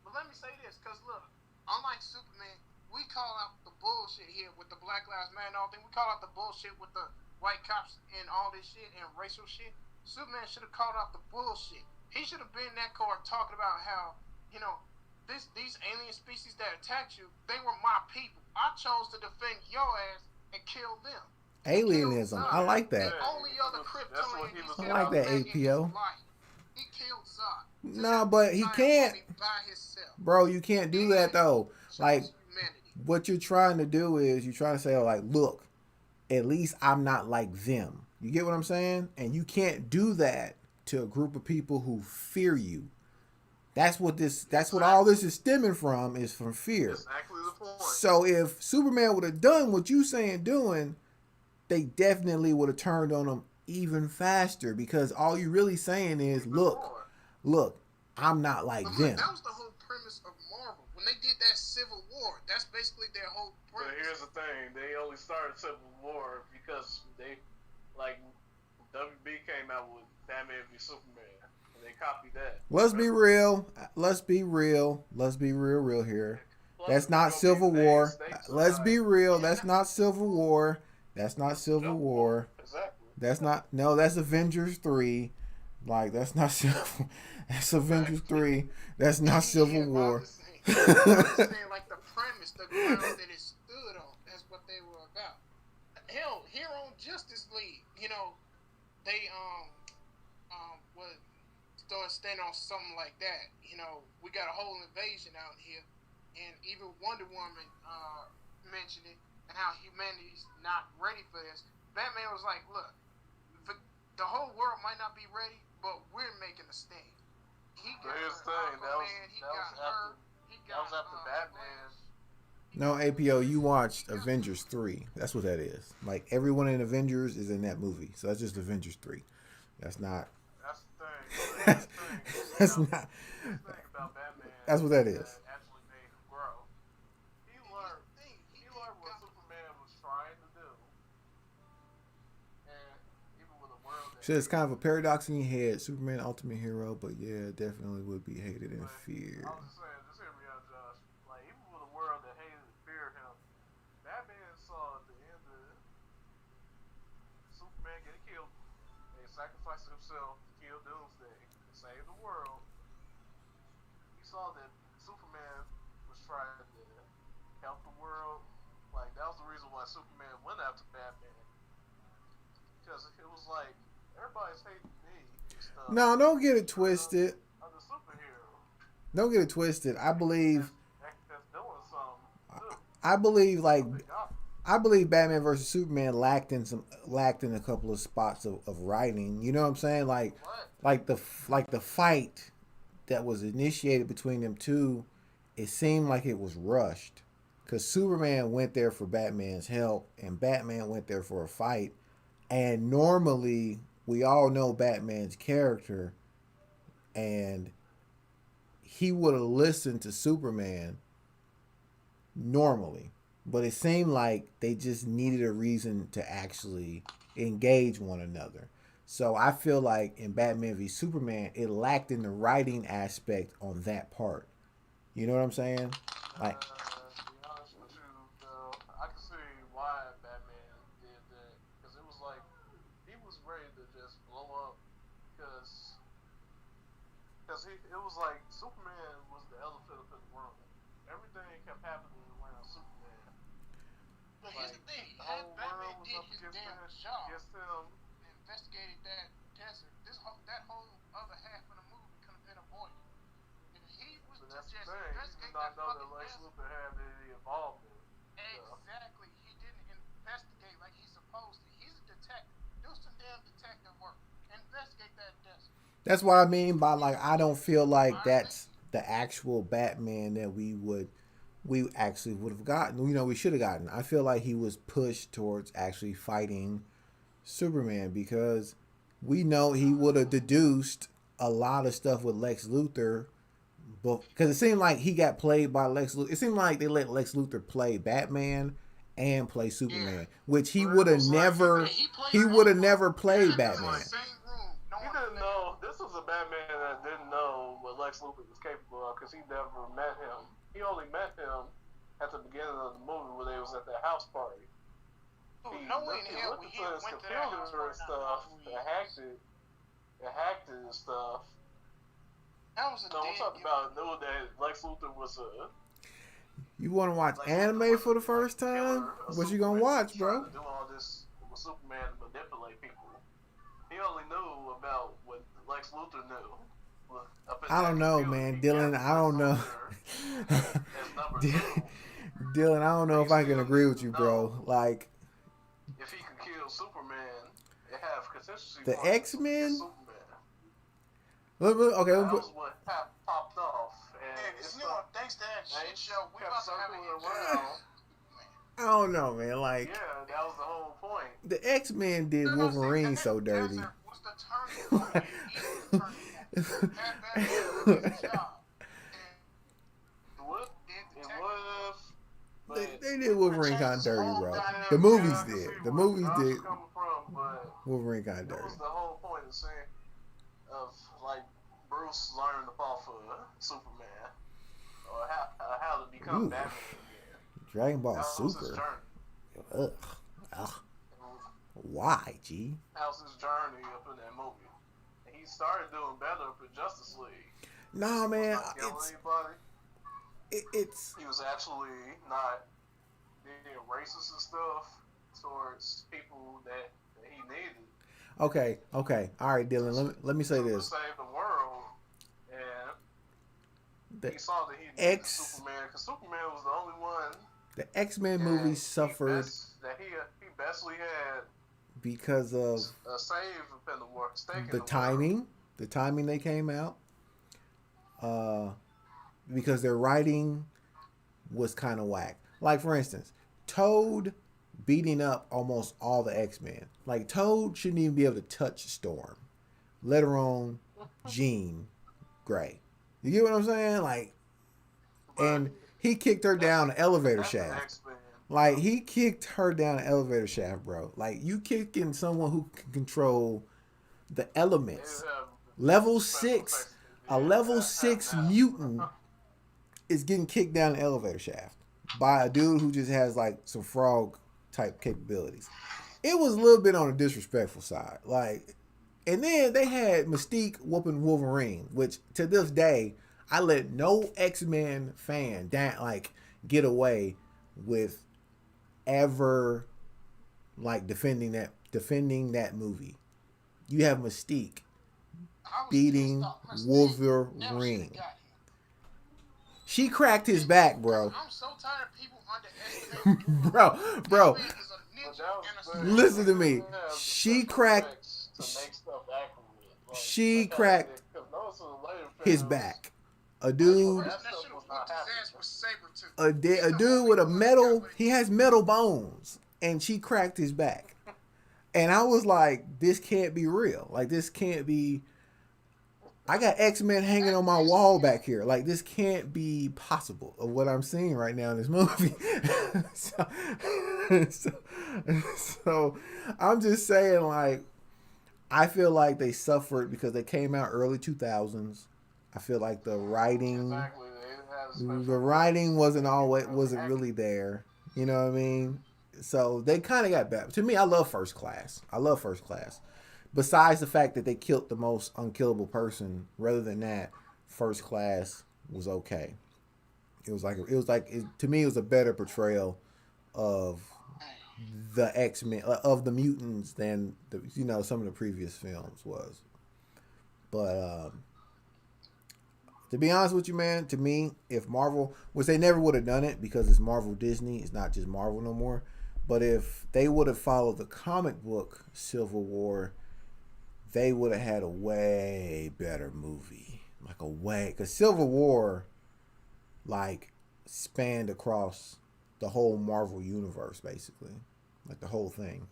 But let me say this, because look, unlike Superman, we call out the bullshit here with the Black Lives Matter and all thing. We call out the bullshit with the white cops and all this shit and racial shit. Superman should have called out the bullshit. He should have been in that court talking about how, these alien species that attacked you, they were my people. I chose to defend your ass and kill them. Alienism. I like that. The only other Kryptonian I like that, APO. He killed Zod. No, but he can't. Bro, you can't do that though. Like, what you're trying to do is you're trying to say, like, look, at least I'm not like them. You get what I'm saying? And you can't do that to a group of people who fear you. That's what all this is stemming from, is from fear. Exactly the point. So if Superman would have done what you saying doing, they definitely would have turned on him even faster, because all you really saying is, look, I'm not like them. That was the whole premise of Marvel. When they did that Civil War, that's basically their whole premise. But here's the thing. They only started Civil War because WB came out with Batman v Superman. And they copied that. Let's be real. Let's be real here. That's not Civil War. Let's be real. That's not Civil War. That's not Civil War. Exactly. That's Avengers 3. Like, that's not Civil. That's Avengers 3. That's not Civil War. I'm saying, like, the premise, the ground that it stood on, that's what they were about. Hell, here on Justice League, they would stand on something like that. We got a whole invasion out here, and even Wonder Woman mentioned it, and how humanity's not ready for this. Batman was like, look, the whole world might not be ready, but we're making a stand. Here's the thing, that was after Batman. No, APO, you watched Avengers 3. That's what that is. Like, everyone in Avengers is in that movie. So that's just Avengers 3. That's not. That's the thing. That's not. The thing about Batman. That's what that is. That actually made him grow. He learned what Superman was trying to do. And even with a world that. So it's kind of a paradox in your head. Superman, ultimate hero, but yeah, definitely would be hated and feared. I was just saying, just hear me out, Josh. Like, even with a world that hated and feared him, Batman saw at the end of Superman getting killed, and he sacrificed himself to kill Doomsday and save the world. He saw that Superman was trying to help the world. Like, that was the reason why Superman went after Batman. Because it was like, everybody's hating me and stuff. No, don't get it twisted. I'm the superhero. Don't get it twisted. I believe. That's doing something too. I believe Batman versus Superman lacked in a couple of spots of writing. You know what I'm saying? Like the fight that was initiated between them two, it seemed like it was rushed. Because Superman went there for Batman's help, and Batman went there for a fight. And normally, we all know Batman's character, and he would have listened to Superman normally. But it seemed like they just needed a reason to actually engage one another. So I feel like in Batman v Superman, it lacked in the writing aspect on that part. You know what I'm saying? Like, to be honest with you, though, I can see why Batman did that. Because it was like, he was ready to just blow up. Because it was like, Superman was the elephant in the room. Everything kept happening around Superman. But here's the thing, had Batman did his damn job, against him, investigated that desert, that whole other half of the movie could have been avoided. If he was to just investigate that fucking desert, Luthor had any involvement. exactly, he didn't investigate like he's supposed to. He's a detective. Do some damn detective work. Investigate that desert. that's what I mean by, like, I don't feel like that's the actual Batman that we would we actually would have gotten. We should have gotten. I feel like he was pushed towards actually fighting Superman because we know he would have deduced a lot of stuff with Lex Luthor. Because it seemed like he got played by Lex Luthor. It seemed like they let Lex Luthor play Batman and play Superman, which he would have never. He would have never played Batman. He didn't know. This was a Batman that didn't know what Lex Luthor was capable of because he never met him. He only met him at the beginning of the movie where they was at their house party. He looked into his computer and stuff, and hacked it and stuff. That was a I'm talking about knew that Lex Luthor was a. You want to watch anime for the first time? What you gonna watch, bro? To do all this with Superman to manipulate people. He only knew about what Lex Luthor knew. I don't know, man, Dylan. I don't know. Dylan, I don't know if I can agree with you, bro. Like, if he could kill Superman, it have contingency. The X-Men. Okay, that was what popped off. And thanks to that shit show, we about to have around. I don't know, man. Like, yeah, that was the whole point. The X-Men did Wolverine so dirty. What's the turning point? They did Wolverine kind of dirty, bro. The movies did. The movies did Wolverine kind of dirty. That was the whole point of saying, like, Bruce learned to fall for Superman, or how to become Batman again. Dragon Ball Super. Ugh. Why, G? That was his journey up in that movie. And he started doing better for Justice League. Nah, man. It's he was actually not being racist and stuff towards people that he needed. Okay. All right, Dylan. Let me say this. To save the world, and he saw that he needed Superman because Superman was the only one. The X-Men movie suffered that he bestly had because of a save in the war, the timing. The timing they came out. Because their writing was kind of whack. Like, for instance, Toad beating up almost all the X-Men. Like, Toad shouldn't even be able to touch Storm, let alone Jean Grey. You get what I'm saying? Like, and he kicked her down an elevator shaft. Like, he kicked her down an elevator shaft, bro. Like, you kicking someone who can control the elements. Level 6, a level 6 mutant is getting kicked down an elevator shaft by a dude who just has, like, some frog type capabilities. It was a little bit on the disrespectful side. Like, and then they had Mystique whooping Wolverine, which to this day, I let no X-Men fan get away with ever like defending that movie. You have Mystique beating Wolverine. She cracked his back, bro. I'm so tired of people underestimating. bro. Listen to me. She cracked his back. A dude with a metal, he has metal bones, and she cracked his back. And I was like, this can't be real. Like, this can't be. I got X-Men hanging on my wall back here. Like, this can't be possible of what I'm seeing right now in this movie. so I'm just saying, like, I feel like they suffered because they came out early 2000s. I feel like the writing wasn't really there. You know what I mean? So they kind of got bad. To me, I love First Class. Besides the fact that they killed the most unkillable person, rather than that, First Class was okay. To me, it was a better portrayal of the X-Men, of the mutants than some of the previous films was. But to be honest with you, man, to me, if Marvel, which they never would have done it because it's Marvel Disney, it's not just Marvel no more. But if they would have followed the comic book Civil War, they would have had a way better movie. Because Civil War, like, spanned across the whole Marvel universe, basically, like the whole thing.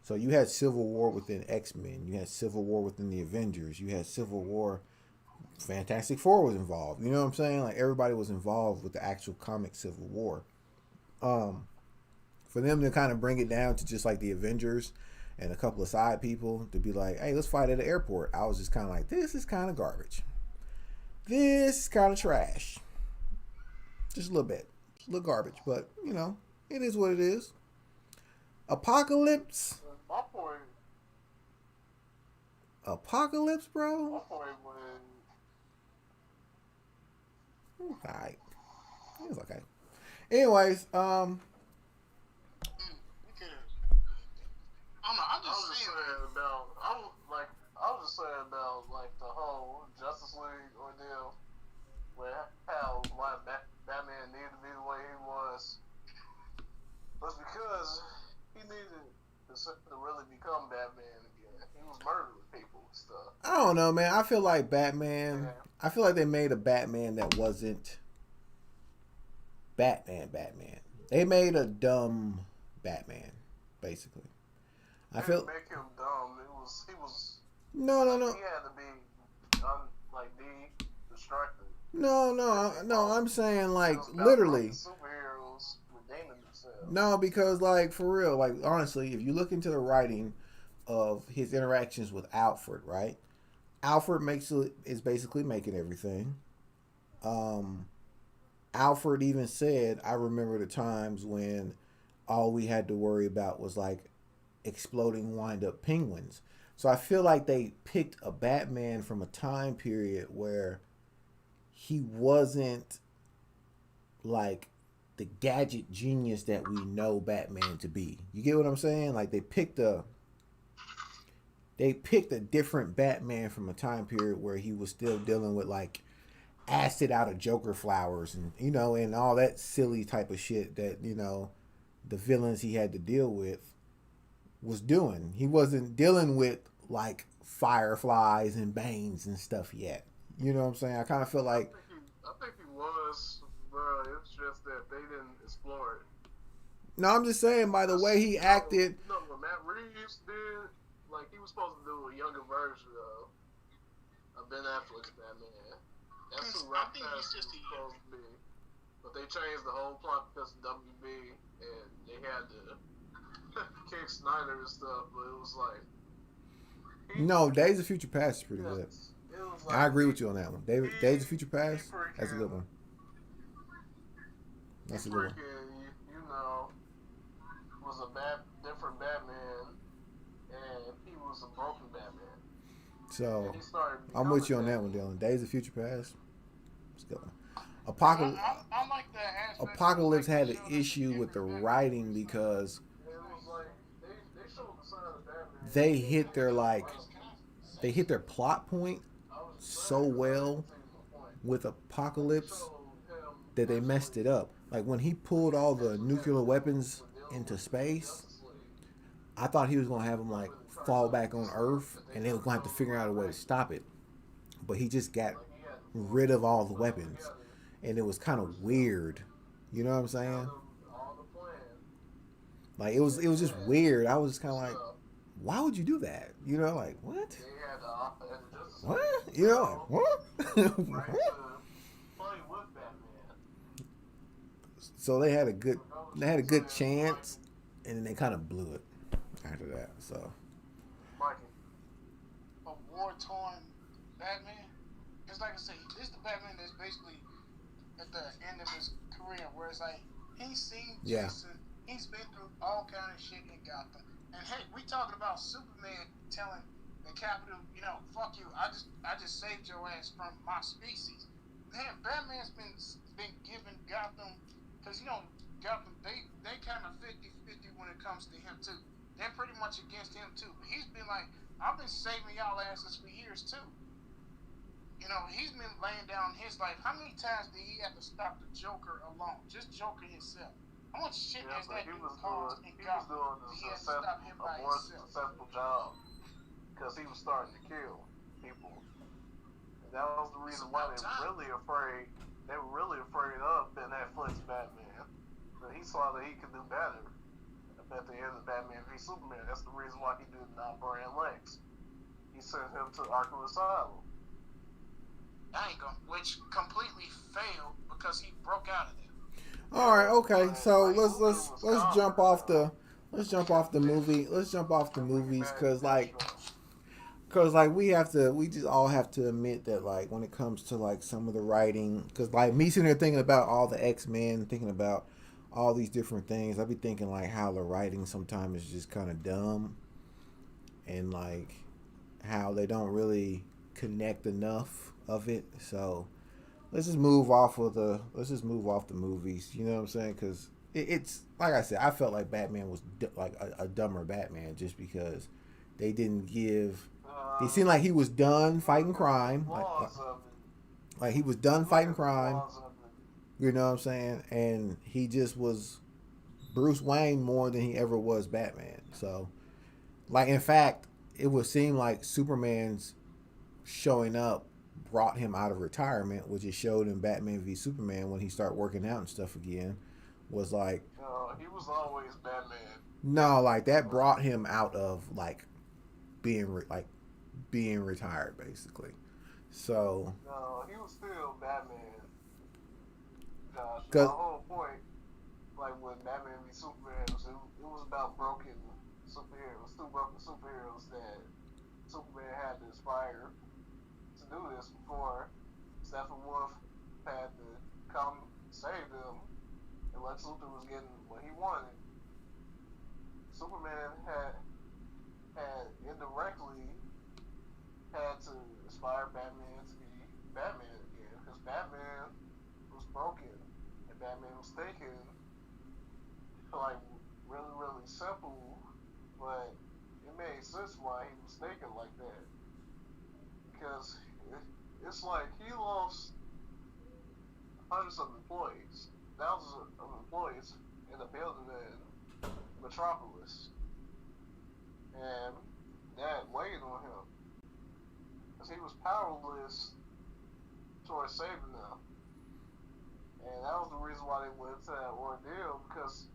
So you had Civil War within X-Men, you had Civil War within the Avengers, you had Civil War. Fantastic Four was involved. You know what I'm saying? Like everybody was involved with the actual comic Civil War. Um, for them to kind of bring it down to just like the Avengers and a couple of side people to be like, hey, let's fight at the airport. I was just kind of like, this is kind of garbage. This is kind of trash. Just a little bit. Just a little garbage. But, you know, it is what it is. Apocalypse. My point. Apocalypse, My bro? point was. Alright. It was okay. Anyways, I don't know. I'm I just was just saying. saying about. I was just saying about like the whole Justice League ordeal, where how why Batman needed to be the way he was because he needed to really become Batman again. He was murdering people and stuff. I don't know, man. I feel like Batman. Yeah. I feel like they made a Batman that wasn't Batman. They made a dumb Batman, basically. I feel Make him dumb. He was. no. He had to be be distracted. No. I'm saying like It was about, literally. like, superheroes redeeming themselves. No, because like for real, like honestly, if you look into the writing of his interactions with Alfred, right? Alfred is basically making everything. Alfred even said, "I remember the times when all we had to worry about was like exploding wind-up penguins." So I feel like they picked a Batman from a time period where he wasn't like the gadget genius that we know Batman to be. You get what I'm saying? Like they picked a different Batman from a time period where he was still dealing with like acid out of Joker flowers and and all that silly type of shit that the villains he had to deal with was doing. He wasn't dealing with like fireflies and banes and stuff yet. You know what I'm saying? I kind of feel like I think he was, bro. It's just that they didn't explore it. no, I'm just saying by the way he acted. No, what Matt Reeves did, like he was supposed to do a younger version of Ben Affleck's Batman. That's who I Rock think he's Patterson just was a supposed to be. But they changed the whole plot because of WB, and they had to kick Snyder and stuff. But it was like No, Days of Future Past is pretty good. It was like I agree with you on that one. Days of Future Past, that's a good one. That's a good one. You know, was a different Batman, and he was a broken Batman. So And he started I'm with you on becoming that one, Dylan. Days of Future Past, it's a good one. Apocalypse. I like that aspect. Apocalypse Like, had they an showed us issue with the different writing because It was like they showed the side of Batman. they hit their plot point so well with Apocalypse that they messed it up. Like when he pulled all the nuclear weapons into space, I thought he was gonna have them like fall back on Earth, and they were gonna have to figure out a way to stop it. But he just got rid of all the weapons, and it was kind of weird. You know what I'm saying? Like it was just weird. I was just kind of like, why would you do that? Like what? What? Like what? So they had a good chance, and then they kind of blew it after that. So a war-torn Batman. Because like I say, this is the Batman that's basically at the end of his career, where it's like he's seen Jason, he's been through all kind of shit in Gotham, and hey, we talking about Superman telling the Capitol, fuck you, I just saved your ass from my species. Man, Batman's been giving Gotham, because Gotham, they kind of 50-50 when it comes to him too. They're pretty much against him too. But he's been like, I've been saving y'all asses for years too. He's been laying down his life. How many times did he have to stop the Joker alone? Just Joker himself. How much shit has that dude caused in Gotham? He had to stop him by more himself. successful job because he was starting to kill people. And that was the reason why they were really afraid. They were really afraid of Ben Affleck Superman. That's the reason why he did not brand Lex. He sent him to Arkham Asylum. Which completely failed because he broke out of there. All right, okay. So Like, let's Luthor was let's jump off calm. the movie. Let's jump off the movies because like we just all have to admit that like when it comes to like some of the writing, because like me sitting there thinking about all the X-Men, thinking about all these different things, I be thinking like how the writing sometimes is just kind of dumb, and like how they don't really connect enough of it. So let's just move off the movies. You know what I'm saying? Because it's like I said, I felt like Batman was like a dumber Batman just because they didn't give. It seemed like he was done fighting crime. Like he was done fighting crime. You know what I'm saying? And he just was Bruce Wayne more than he ever was Batman. So, like, in fact, it would seem like Superman's showing up brought him out of retirement, which is showed in Batman v Superman when he started working out and stuff again. Was like, he was always Batman. No, like that brought him out of like being retired, basically. So no, he was still Batman. Josh, the whole point, like when Batman v Superman, it was about broken superheroes, two broken superheroes that Superman had to inspire to do this before Steppenwolf had to come save them, and Lex Luthor was getting what he wanted. Superman had indirectly had to inspire Batman to be Batman again, because Batman was broken and Batman was thinking like really, really simple, but it made sense why he was thinking like that, because it's like he lost hundreds of employees, thousands of employees in a building in Metropolis, and that weighed on him because he was powerless towards saving them, and that was the reason why they went into that ordeal, because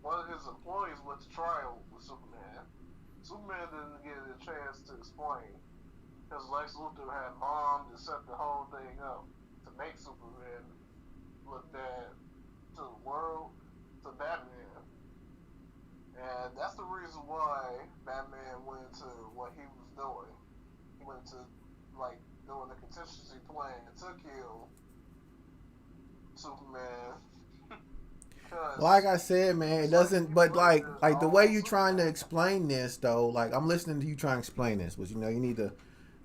one of his employees went to trial with Superman. Superman didn't get a chance to explain because Lex Luthor had bombed and set the whole thing up to make Superman look bad to the world, to Batman. And that's the reason why Batman went into what he was doing. He went into like doing the contingency plan to kill Superman. Like I said, man, it doesn't. But like the way you're trying to explain this, though, like I'm listening to you trying to explain this, which you need to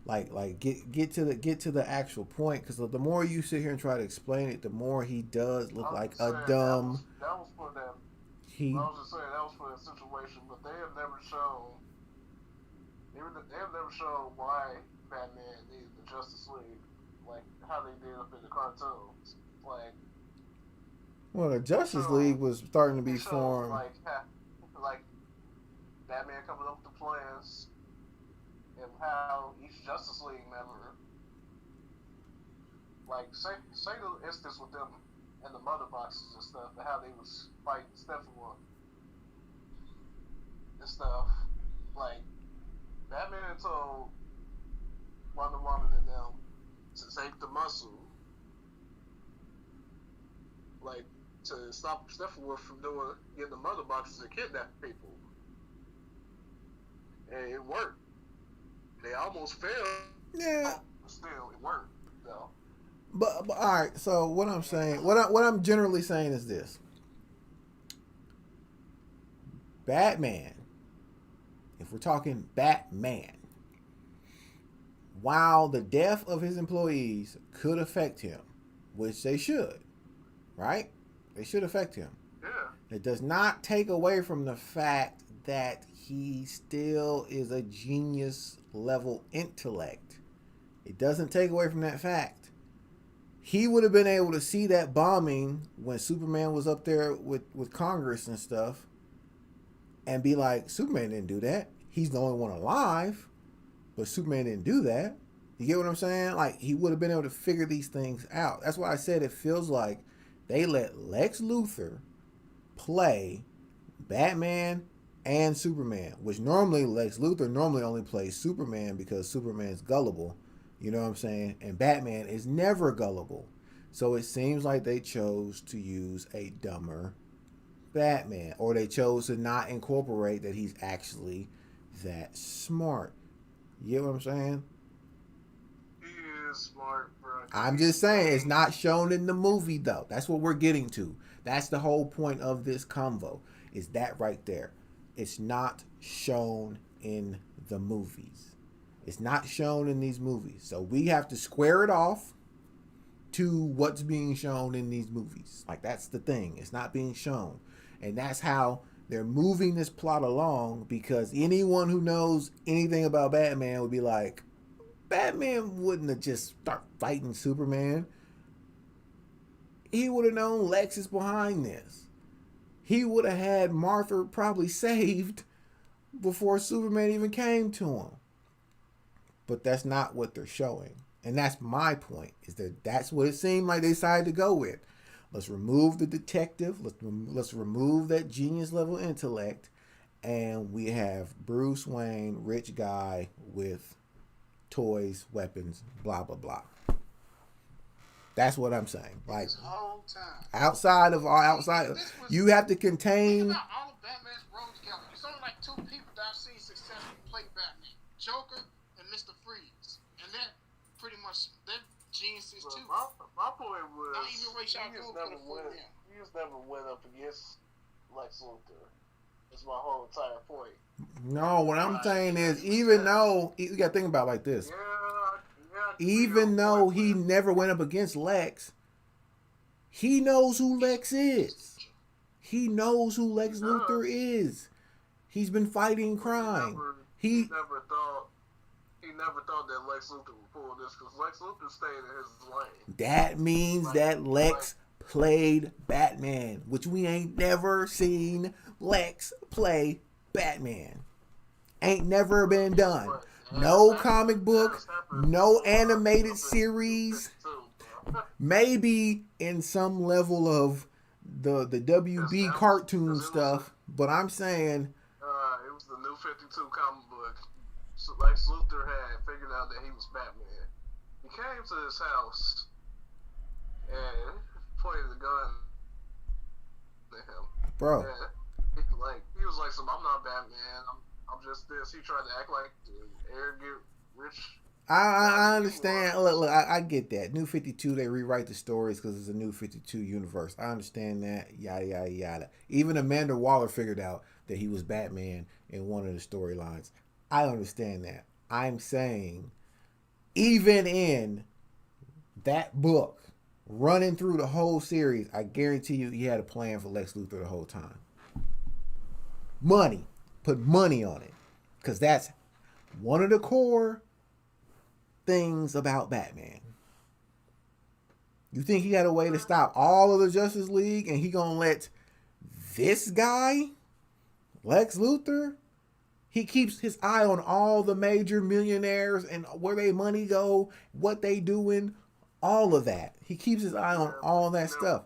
like get to the actual point, because the more you sit here and try to explain it, the more he does look like a dumb. That was for them. I was just saying that was for that situation, but they have never shown. They have never shown why Batman needed the Justice League, like how they did up in the cartoons, like. Well, the Justice League was starting to be formed. Like Batman coming up with the plans and how each Justice League member, like say the instance with them and the mother boxes and stuff, and how they was fighting Steppenwolf and stuff. Like Batman told Wonder Woman and them to take the muscle, like, to stop Steppenwolf from getting the mother boxes and kidnapping people. And it worked. They almost failed. Yeah. But still, it worked, though. But all right. So what I'm saying, what I'm generally saying is this: Batman. If we're talking Batman, while the death of his employees could affect him, which they should, right? They should affect him. Yeah. It does not take away from the fact that he still is a genius level intellect. It doesn't take away from that fact. He would have been able to see that bombing when Superman was up there with Congress and stuff and be like, Superman didn't do that. He's the only one alive, but Superman didn't do that. You get what I'm saying? Like, he would have been able to figure these things out. That's why I said it feels like they let Lex Luthor play Batman and Superman, which normally Lex Luthor normally only plays Superman because Superman's gullible. You know what I'm saying? And Batman is never gullible. So it seems like they chose to use a dumber Batman, or they chose to not incorporate that he's actually that smart. You get what I'm saying? He is smart, bro. I'm just saying it's not shown in the movie though. That's what we're getting to. That's the whole point of this convo. Is that right there? It's not shown in the movies. It's not shown in these movies. So we have to square it off to what's being shown in these movies. Like, that's the thing. It's not being shown. And that's how they're moving this plot along, because anyone who knows anything about Batman would be like, Batman wouldn't have just start fighting Superman. He would have known Lex is behind this. He would have had Martha probably saved before Superman even came to him. But that's not what they're showing. And that's my point, is that that's what it seemed like they decided to go with. Let's remove the detective. Let's remove that genius level intellect. And we have Bruce Wayne, rich guy with toys, weapons, blah, blah, blah. That's what I'm saying. Like, This whole time. outside, you have to Think contain. about all of Batman's roles together. There's only like 2 people that I've seen successfully play Batman: Joker and Mr. Freeze. And that pretty much, they're geniuses too. My point was, Not even Ra's al Ghul could have fooled them. he just never went up against Lex Luthor. That's my whole entire point. No, what I'm saying is, even though you got to think about it like this, even though he never went up against Lex, he knows who Lex is. He knows who Lex Luthor is. He's been fighting crime. He never thought that Lex Luthor would pull this, because Lex Luthor stayed in his lane. That means that Lex played Batman, which we ain't never seen Lex play Batman. Ain't never been done. No comic book, no animated series. Maybe in some level of the WB cartoon stuff, but I'm saying it was the New 52 comic book. So Lex Luthor had figured out that he was Batman. He came to his house and pointed the gun at him. bro, And he was like, I'm not Batman. I'm just this. He tried to act like the arrogant, rich. I understand. Look, I get that. New 52, they rewrite the stories because it's a New 52 universe. I understand that. Yada, yada, yada. Even Amanda Waller figured out that he was Batman in one of the storylines. I understand that. I'm saying, even in that book, running through the whole series, I guarantee you he had a plan for Lex Luthor the whole time. Money. Put money on it. Because that's one of the core things about Batman. You think he had a way to stop all of the Justice League, and he gonna let this guy, Lex Luthor, he keeps his eye on all the major millionaires and where their money go, what they doing, all of that. He keeps his eye on all that stuff.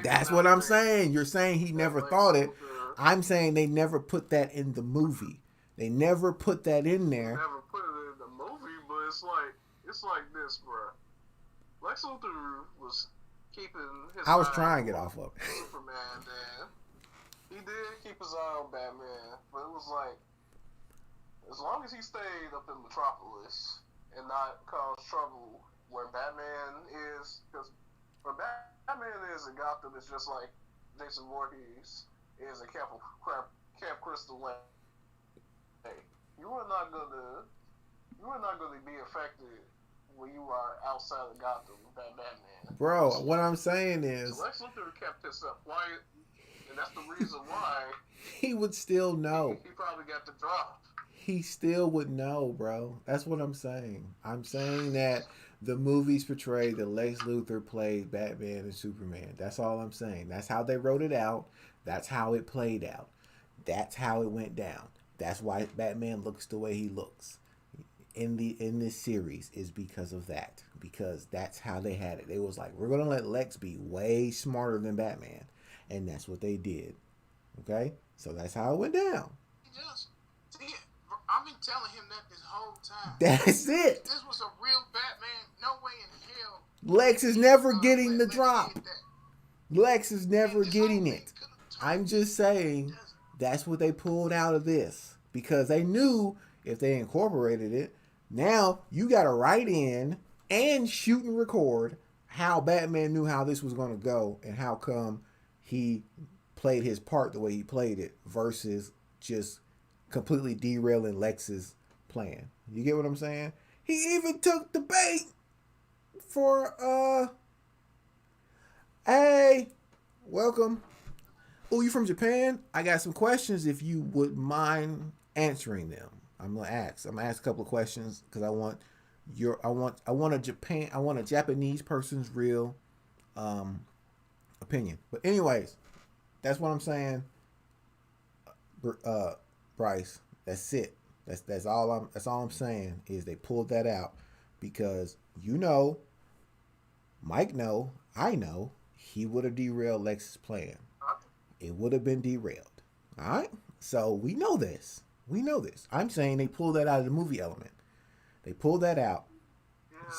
That's what I'm saying. You're saying he never thought it. I'm saying they never put that in the movie. They never put that in there. Never put it in the movie, but it's like this, bro. Lex Luthor was keeping his I was eye trying to get on off of it. Superman, man. He did keep his eye on Batman, but it was like, as long as he stayed up in Metropolis and not cause trouble where Batman is, because where Batman is in Gotham is just like Jason Voorhees is a Camp Crystal Lake. You are not gonna be affected when you are outside of Gotham with that Batman. Bro, what I'm saying is, so Lex Luthor kept himself quiet, and that's the reason why he would still know. He probably got the drop. He still would know, bro. That's what I'm saying. I'm saying that the movies portrayed that Lex Luthor played Batman and Superman. That's all I'm saying. That's how they wrote it out. That's how it played out. That's how it went down. That's why Batman looks the way he looks in this series, is because of that. Because that's how they had it. It was like, we're gonna let Lex be way smarter than Batman, And that's what they did. Okay? So that's how it went down. He just see, I've been telling him that this whole time. That's it. If this was a real Batman, no way in hell. Lex is never getting the Lex drop. did that. Lex is never Man, this getting whole it. thing could've I'm just saying that's what they pulled out of this because they knew if they incorporated it, now you got to write in and shoot and record how Batman knew how this was going to go and how come he played his part the way he played it versus just completely derailing Lex's plan. You get what I'm saying? He even took the bait for hey, welcome. Oh, you from Japan? I got some questions if you would mind answering them. I'm gonna ask a couple of questions because I want a Japanese person's real opinion. But anyways, that's what I'm saying. Bryce, that's it. That's all I'm saying is they pulled that out because Mike I know he would have derailed Lex's plan. It would have been derailed. All right? So we know this. I'm saying they pulled that out of the movie element. They pulled that out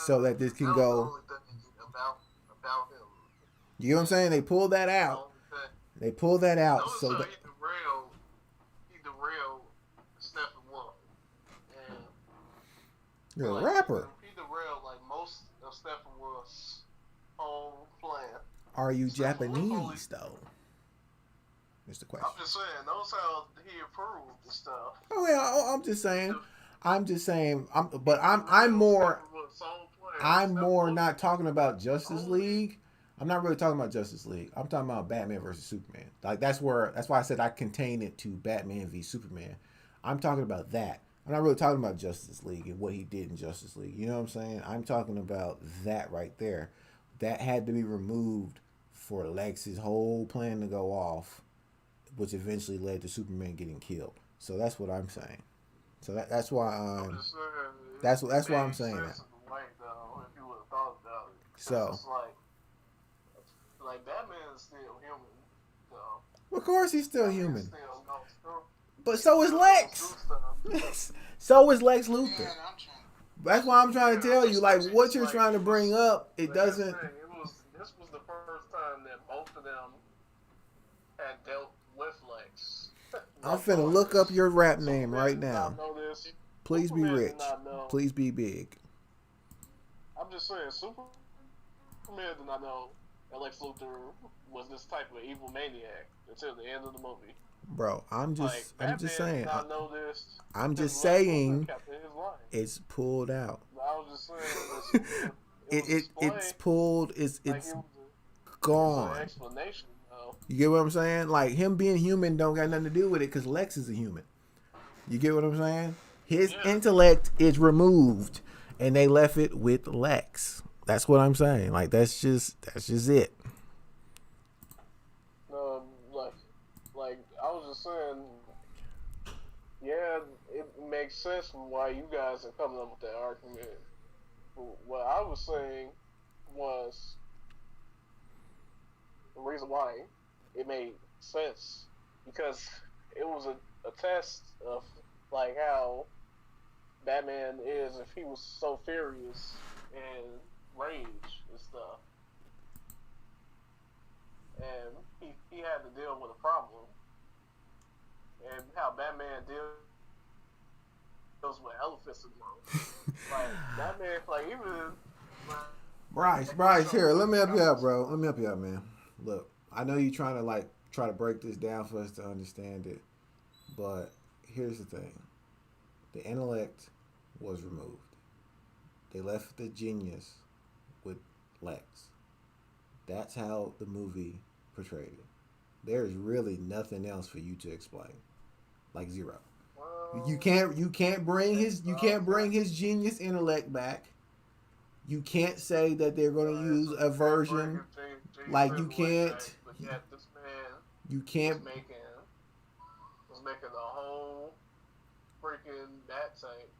so that this can go. About him. You know what I'm saying? They pulled that out. They pulled that out so that. He derailed Steppenwolf. And You're a rapper. He derailed like most of Steppenwolf's whole plan. Are you Japanese though? Is the question. I'm just saying, those how he approved the stuff. Oh yeah, I'm just saying. I'm more not talking about Justice League. I'm not really talking about Justice League. I'm talking about Batman versus Superman. Like that's why I said I contain it to Batman v Superman. I'm talking about that. I'm not really talking about Justice League and what he did in Justice League. You know what I'm saying? I'm talking about that right there. That had to be removed for Lex's whole plan to go off, which eventually led to Superman getting killed. So that's what I'm saying. So that's why that's why I'm saying that. So like Batman is still human. So of course he's still human. But so is Lex. So is Lex Luthor. That's why I'm trying to tell you, like what you're trying to bring up, it doesn't. This was the first time that both of them had dealt with Lex. I'm finna look up your rap name right now. Please be rich. Please be big. I'm just saying, Superman did not know that Lex Luthor was this type of evil maniac until the end of the movie. Bro, I'm just saying. I'm just saying it's pulled out. I was just saying it's pulled. It's gone. Explanation. You get what I'm saying? Like him being human don't got nothing to do with it because Lex is a human. You get what I'm saying? His intellect is removed, and they left it with Lex. That's what I'm saying. Like that's just it. Like I was just saying, yeah, it makes sense why you guys are coming up with that argument. But what I was saying was the reason why it made sense because it was a test of like how Batman is if he was so furious and rage and stuff, and he had to deal with a problem, and how Batman deals with elephants in the room. Like Batman, like even Bryce, here, let me help you out, bro. Let me help you out, man. Look, I know you're trying to try to break this down for us to understand it, but here's the thing: the intellect was removed. They left the genius with Lex. That's how the movie portrayed it. There's really nothing else for you to explain. Like zero. You can't bring his genius intellect back. You can't say that they're going to use a version like you can't. This man You can't. Was making a whole freaking bat tank.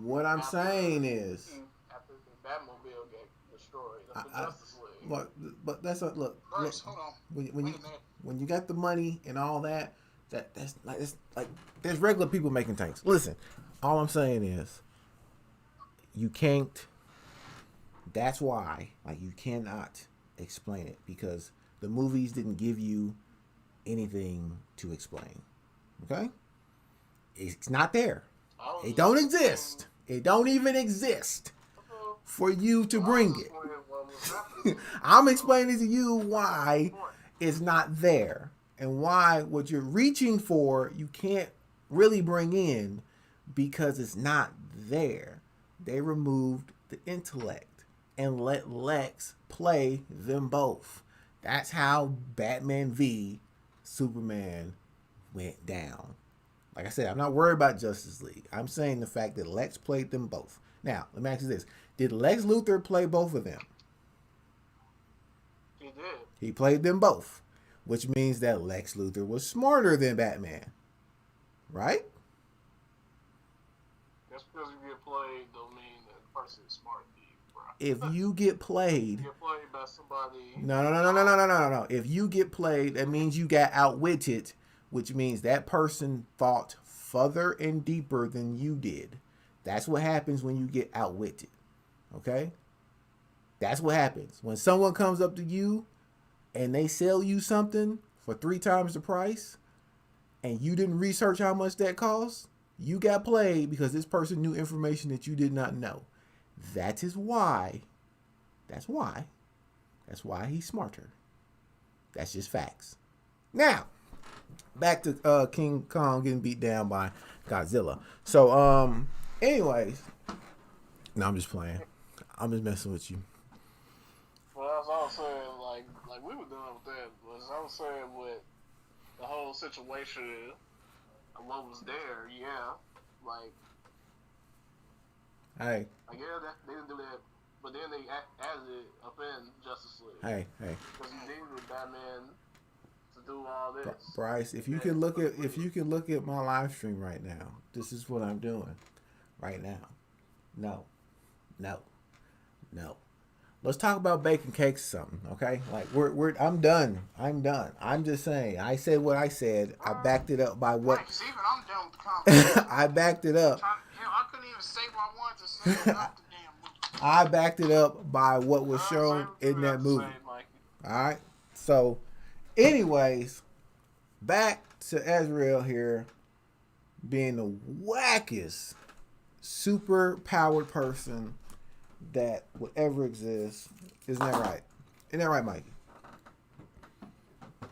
What I'm saying is, After the Batmobile got destroyed. story. That's the Justice League. But that's a look. Bryce, hold on. Wait a minute. When you got the money and all that, that's like there's regular people making tanks. Listen, all I'm saying is you can't. That's why, like, you cannot explain it because the movies didn't give you anything to explain. Okay, it's not there. It don't exist. It don't even exist for you to bring it. I'm explaining to you why it's not there and why what you're reaching for you can't really bring in because it's not there. They removed the intellect and let Lex play them both. That's how Batman v Superman went down. Like I said, I'm not worried about Justice League. I'm saying the fact that Lex played them both. Now, let me ask you this. Did Lex Luthor play both of them? He did. He played them both, which means that Lex Luthor was smarter than Batman. Right? Just because you get played don't mean that the person is smart to you, bro. If you get played... You get played by somebody... No. If you get played, that means you got outwitted, which means that person thought further and deeper than you did. That's what happens when you get outwitted. Okay? That's what happens. When someone comes up to you and they sell you something for 3 times the price and you didn't research how much that costs, you got played because this person knew information that you did not know. That is why. That's why he's smarter. That's just facts. Now, back to King Kong getting beat down by Godzilla. So, anyways, no, I'm just playing. I'm just messing with you. Well, that's all I was saying. Like we were done with that. But I was saying with the whole situation and what was there, yeah, like. Hey. Like, yeah, they didn't do that, but then they added it up in Justice League. Hey. Because you needed Batman to do all this. Bryce, if you can look at my live stream right now, this is what I'm doing right now. No. Let's talk about baking cakes or something, okay? Like I'm done. I'm just saying. I said what I said. I backed it up by what. Right, even I'm done with the conversation. I backed it up. Hell, I couldn't even say what I wanted to say about the damn movie. I backed it up by what was shown in that movie. All right. So, anyways, back to Azrael here being the wackest, super powered person that would ever exist. Isn't that right? Isn't that right, Mikey? I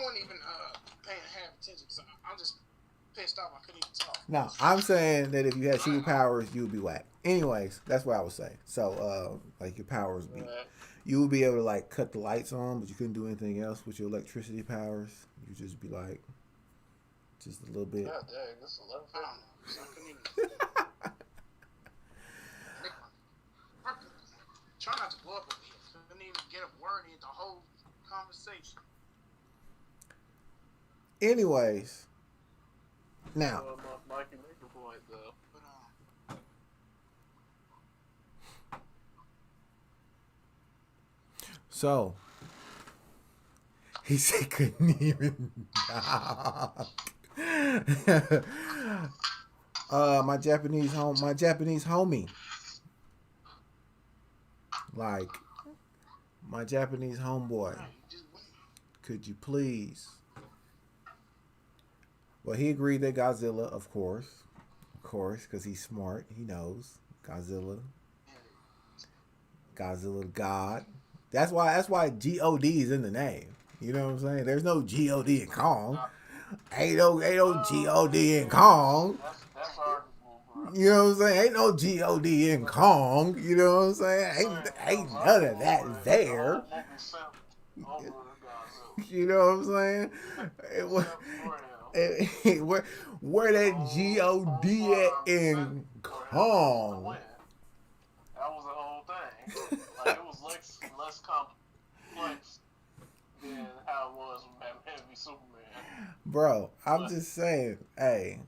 wasn't even paying half attention because I'm just pissed off. I couldn't even talk. No, I'm saying that if you had superpowers, you would be whack. Anyways, that's what I would say. So, like your powers would be, you would be able to like cut the lights on, but you couldn't do anything else with your electricity powers. You just be like, just a little bit. God dang, this is 11. I don't know. So I couldn't even. Try not to blow up with me. Couldn't even get a word in the whole conversation. Anyways, now. Mikey, make a point though. So, he said couldn't even talk. My Japanese homie. Like, my Japanese homeboy. Could you please? Well, he agreed that Godzilla, of course, because he's smart. He knows Godzilla God. That's why G-O-D is in the name. You know what I'm saying? There's no G-O-D in Kong. Ain't no G-O-D in Kong. That's arguable, bro. You know what I'm saying? Ain't no G-O-D in Kong. You know what I'm saying? Ain't none of that there. You know what I'm saying? Where that G-O-D at in Kong? That was the whole thing. Like, it was less complex than how it was with Batman v Superman. Bro, I'm just saying, hey,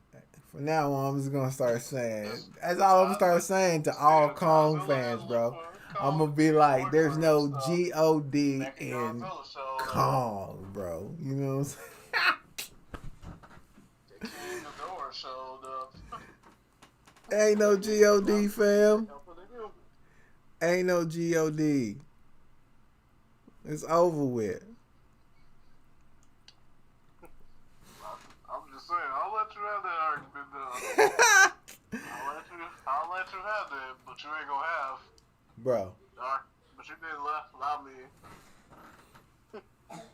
from now on, I'm just going to start saying, that's all I'm going to start saying to all Kong fans, bro. I'm gonna be like, there's no stuff. G-O-D Back in in Godzilla showed up. Kong, bro. You know what I'm saying? The King Ghidorah showed up. Ain't no G-O-D, fam. Helping the humans. Ain't no G-O-D. It's over with. I'm just saying, I'll let you have that argument though. I'll let you have that, but you ain't gonna have. Bro. But you didn't allow me.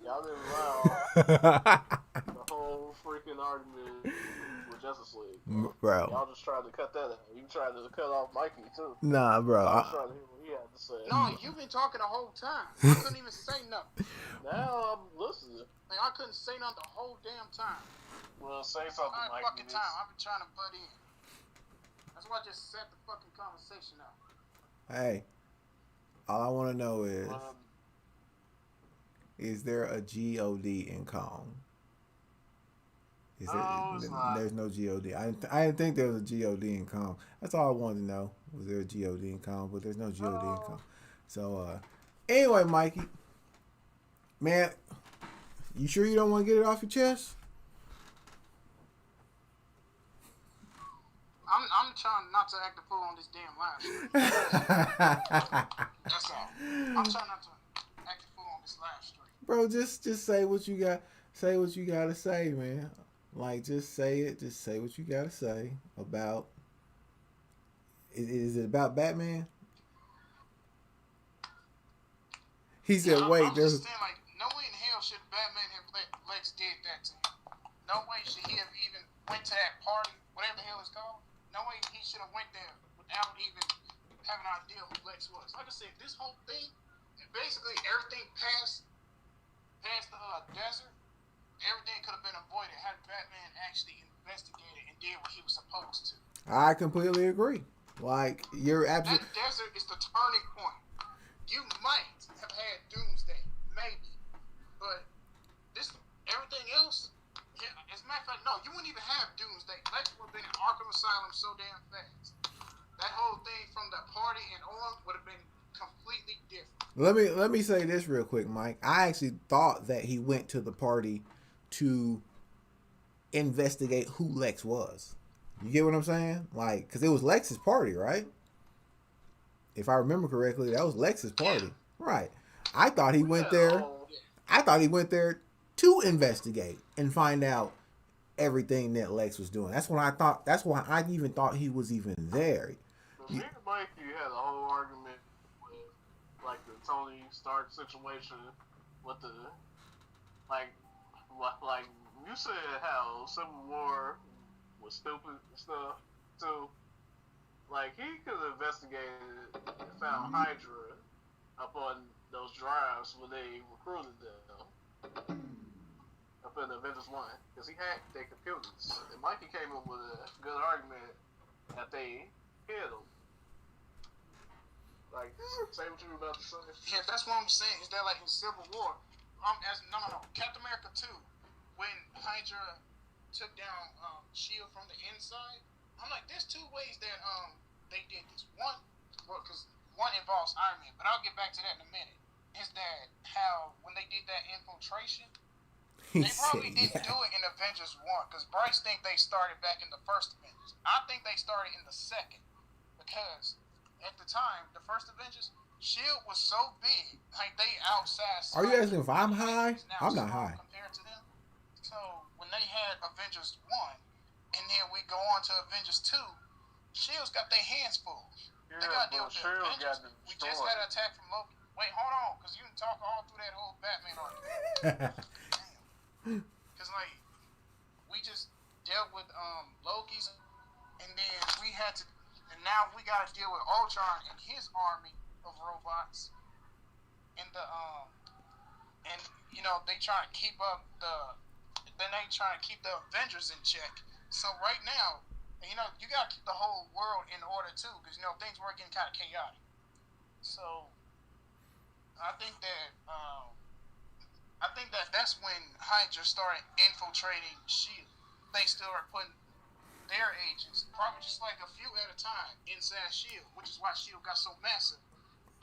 Y'all didn't allow the whole freaking argument with Justice League. Bro. Y'all just tried to cut that out. You tried to cut off Mikey too. Nah, bro. I was trying to hear what he had to say. No, you've been talking the whole time. I couldn't even say nothing. Now I'm listening. Like, I couldn't say nothing the whole damn time. Well, say something, All right, Mikey. fucking time. I've been trying to butt in. That's why I just set the fucking conversation up. Hey, all I want to know is there a G-O-D in Kong? Is there's no G-O-D. I didn't think there was a G-O-D in Kong. That's all I wanted to know. Was there a G-O-D in Kong? But there's no G-O-D in Kong. So, anyway, Mikey. Man, you sure you don't want to get it off your chest? I'm trying not to act a fool on this damn live stream. That's all. I'm trying not to act a fool on this live stream. Bro, just say what you got. Say what you gotta say, man. Like, just say it. Just say what you gotta say about. Is it about Batman? He said, yeah, "Wait, I'm there's." just saying, like, no way in hell should Batman have let Lex did that to him. No way should he have even went to that party, whatever the hell it's called. No way he should have went there without even having an idea who Lex was. Like I said, this whole thing, basically everything past the desert, everything could have been avoided had Batman actually investigated and did what he was supposed to. I completely agree. Like, you're absolutely. That desert is the turning point. You might have had Doomsday, maybe, but this everything else. Yeah, as a matter of fact, no, you wouldn't even have Doomsday. Lex would have been in Arkham Asylum so damn fast. That whole thing from the party and on would have been completely different. Let me say this real quick, Mike. I actually thought that he went to the party to investigate who Lex was. You get what I'm saying? Like, because it was Lex's party, right? If I remember correctly, that was Lex's party, right? I thought he went there. I thought he went there to investigate and find out everything that Lex was doing. That's when I thought. That's why I even thought he was even there. Me and Mikey had a whole argument with, like, the Tony Stark situation with the, like you said how Civil War was stupid and stuff too. Like, he could have investigated and found Hydra up on those drives when they recruited them up in Avengers 1, because he hacked their computers. And Mikey came up with a good argument that they hid them. Like, say what you were about to say. Yeah, that's what I'm saying. Is that like in Civil War? No. Captain America 2, when Hydra took down Shield from the inside. I'm like, there's two ways that they did this. One, because one involves Iron Man, but I'll get back to that in a minute. Is that how when they did that infiltration? They probably didn't do it in Avengers 1, because Bryce think they started back in the first Avengers. I think they started in the second, because at the time, the first Avengers, Shield was so big, like they outsized. Are you asking if I'm high? I'm not high. Compared to them. So when they had Avengers 1, and then we go on to Avengers 2, Shield's got their hands full. Yeah, they got to deal with the Shield Avengers. We just had an attack from Loki. Wait, hold on, because you can talk all through that whole Batman argument. Damn. Because, like, we just dealt with Loki's, and then we had to, and now we got to deal with Ultron and his army of robots. And and, you know, they trying to keep up then they trying to keep the Avengers in check. So right now, you know, you got to keep the whole world in order, too, because, you know, things were getting kind of chaotic. So I think that that's when Hydra started infiltrating S.H.I.E.L.D. They started putting their agents, probably just like a few at a time, inside S.H.I.E.L.D., which is why S.H.I.E.L.D. got so massive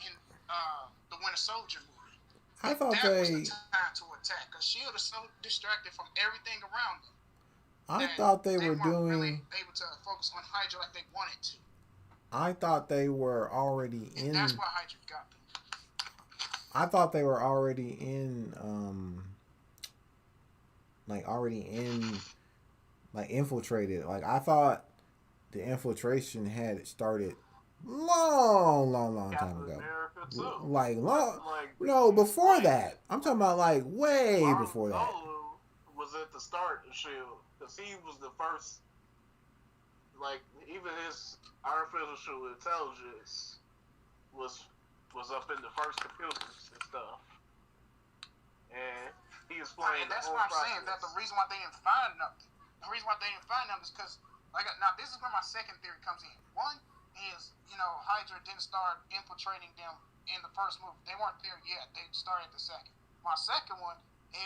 in the Winter Soldier movie. I thought That was the they. time to attack, because Shield is so distracted from everything around them I that thought they they were weren't doing. really able to focus on Hydra like they wanted to, I thought they were already and that's in. why Hydra got them. I thought they were already in. Like already in. Like infiltrated. Like I thought the infiltration had started long time Captain ago. America too. Like long. Like No, before like, that. I'm talking about like way Mark before that. Zolu was at the start of Shield because he was the first. Like even his artificial intelligence was up in the first computers and stuff, and he explained And that's the whole why I'm process. saying that the reason why they didn't find them, is because now this is where my second theory comes in. One is Hydra didn't start infiltrating them in the first movie. They weren't there yet. They started the second. My second one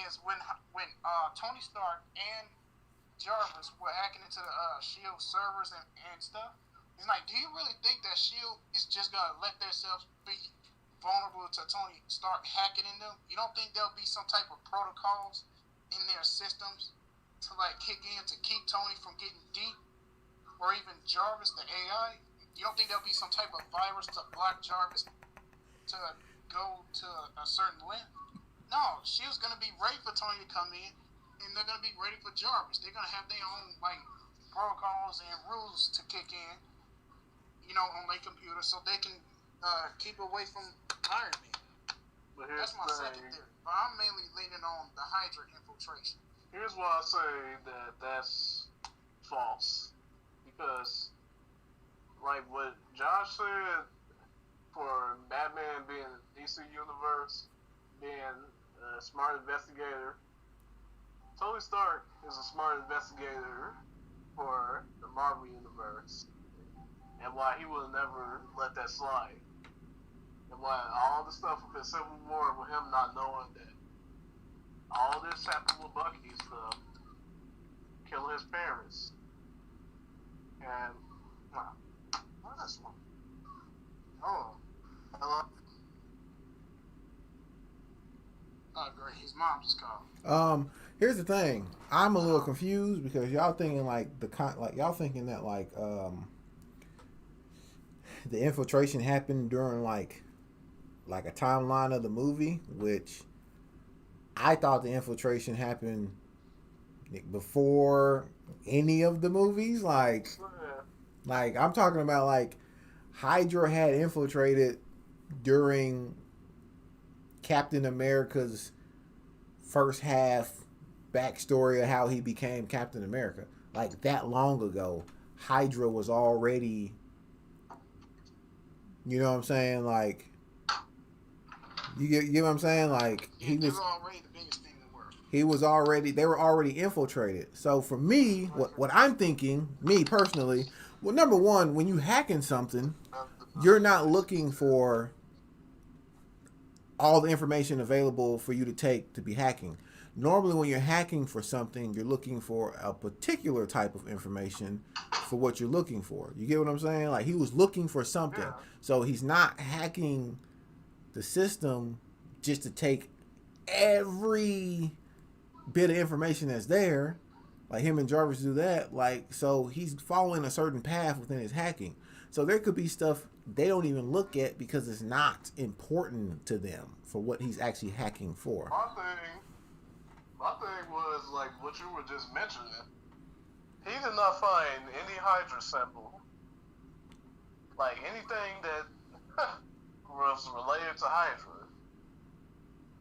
is when Tony Stark and Jarvis were hacking into the Shield servers and stuff. It's like, do you really think that Shield is just gonna let themselves be vulnerable to Tony Stark hacking in them? You don't think there'll be some type of protocols in their systems to like kick in to keep Tony from getting deep, or even Jarvis, the AI? You don't think there'll be some type of virus to block Jarvis to go to a certain length? No, Shield's gonna be ready for Tony to come in, and they're gonna be ready for Jarvis. They're gonna have their own like protocols and rules to kick in, on their computer, so they can keep away from Iron Man. But That's my second theory. But I'm mainly leaning on the Hydra infiltration. Here's why I say that that's false. Because, like what Josh said, for Batman being DC Universe, being a smart investigator, Tony Stark is a smart investigator for the Marvel Universe. And why he would never let that slide. And why all the stuff with the Civil War, with him not knowing that all this happened with Bucky stuff, killing his parents. And, What is one? Oh, hello. Oh, great. His mom just called. Here's the thing. I'm a little confused because y'all thinking y'all thinking that the infiltration happened during like a timeline of the movie, which I thought the infiltration happened before any of the movies. Like I'm talking about like Hydra had infiltrated during Captain America's first half backstory of how he became Captain America. Like that long ago, Hydra was already, you know what I'm saying? Like, you get what I'm saying? Like They were already the biggest thing in the world. They were already infiltrated. So for me, what I'm thinking, me personally, well, number one, when you hacking something, you're not looking for all the information available for you to take to be hacking. Normally, when you're hacking for something, you're looking for a particular type of information for what you're looking for. You get what I'm saying? Like, he was looking for something. Yeah. So he's not hacking the system just to take every bit of information that's there. Like him and Jarvis do that. Like, so he's following a certain path within his hacking. So there could be stuff they don't even look at because it's not important to them for what he's actually hacking for. My thing was like what you were just mentioning. He did not find any Hydra symbol, like anything that was related to Hydra,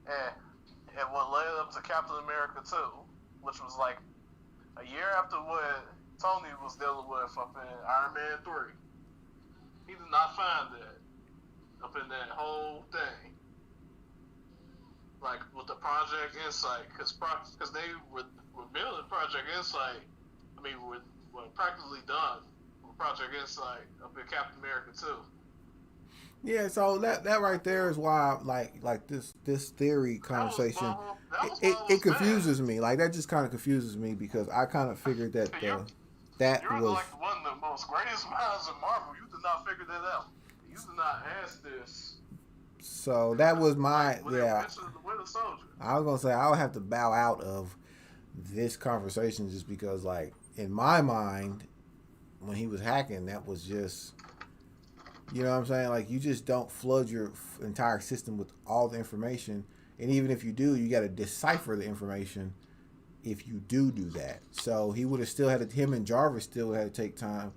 and what led up to Captain America 2, which was like a year after what Tony was dealing with up in Iron Man 3. He did not find that up in that whole thing. Like with the Project Insight, because they were building Project Insight. I mean, were practically done with Project Insight up in Captain America 2. Yeah, so that right there is why like this theory conversation it confuses me. Like that just kind of confuses me because I kind of figured that You're was like one of the most greatest minds in Marvel. You did not figure that out. You did not ask this So that was my yeah. The Winter Soldier. I was gonna say I would have to bow out of this conversation just because, like, in my mind, when he was hacking, that was just, you know what I'm saying? Like, you just don't flood your entire system with all the information, and even if you do, you got to decipher the information. If you do that, so he would have still had to, him and Jarvis still had to take time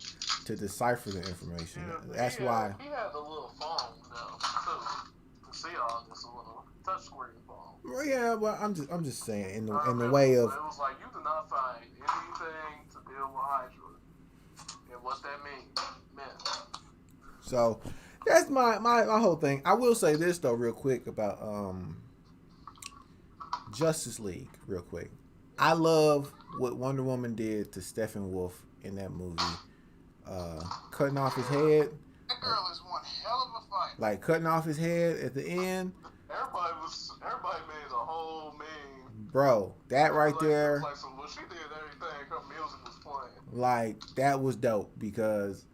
to decipher the information. Yeah, That's why. He had the little phone though too. To see all this little touchscreen phone. Well, yeah, but I'm just saying in the way of. It was like you did not find anything to deal with Hydra, and what that meant. So that's my whole thing. I will say this though, real quick about Justice League, real quick. I love what Wonder Woman did to Steppenwolf in that movie, cutting off his head. That girl is one hell of a fight. Like cutting off his head at the end. Everybody made a whole meme. Bro, that right there. Like she did everything. Her music was playing. Like that was dope because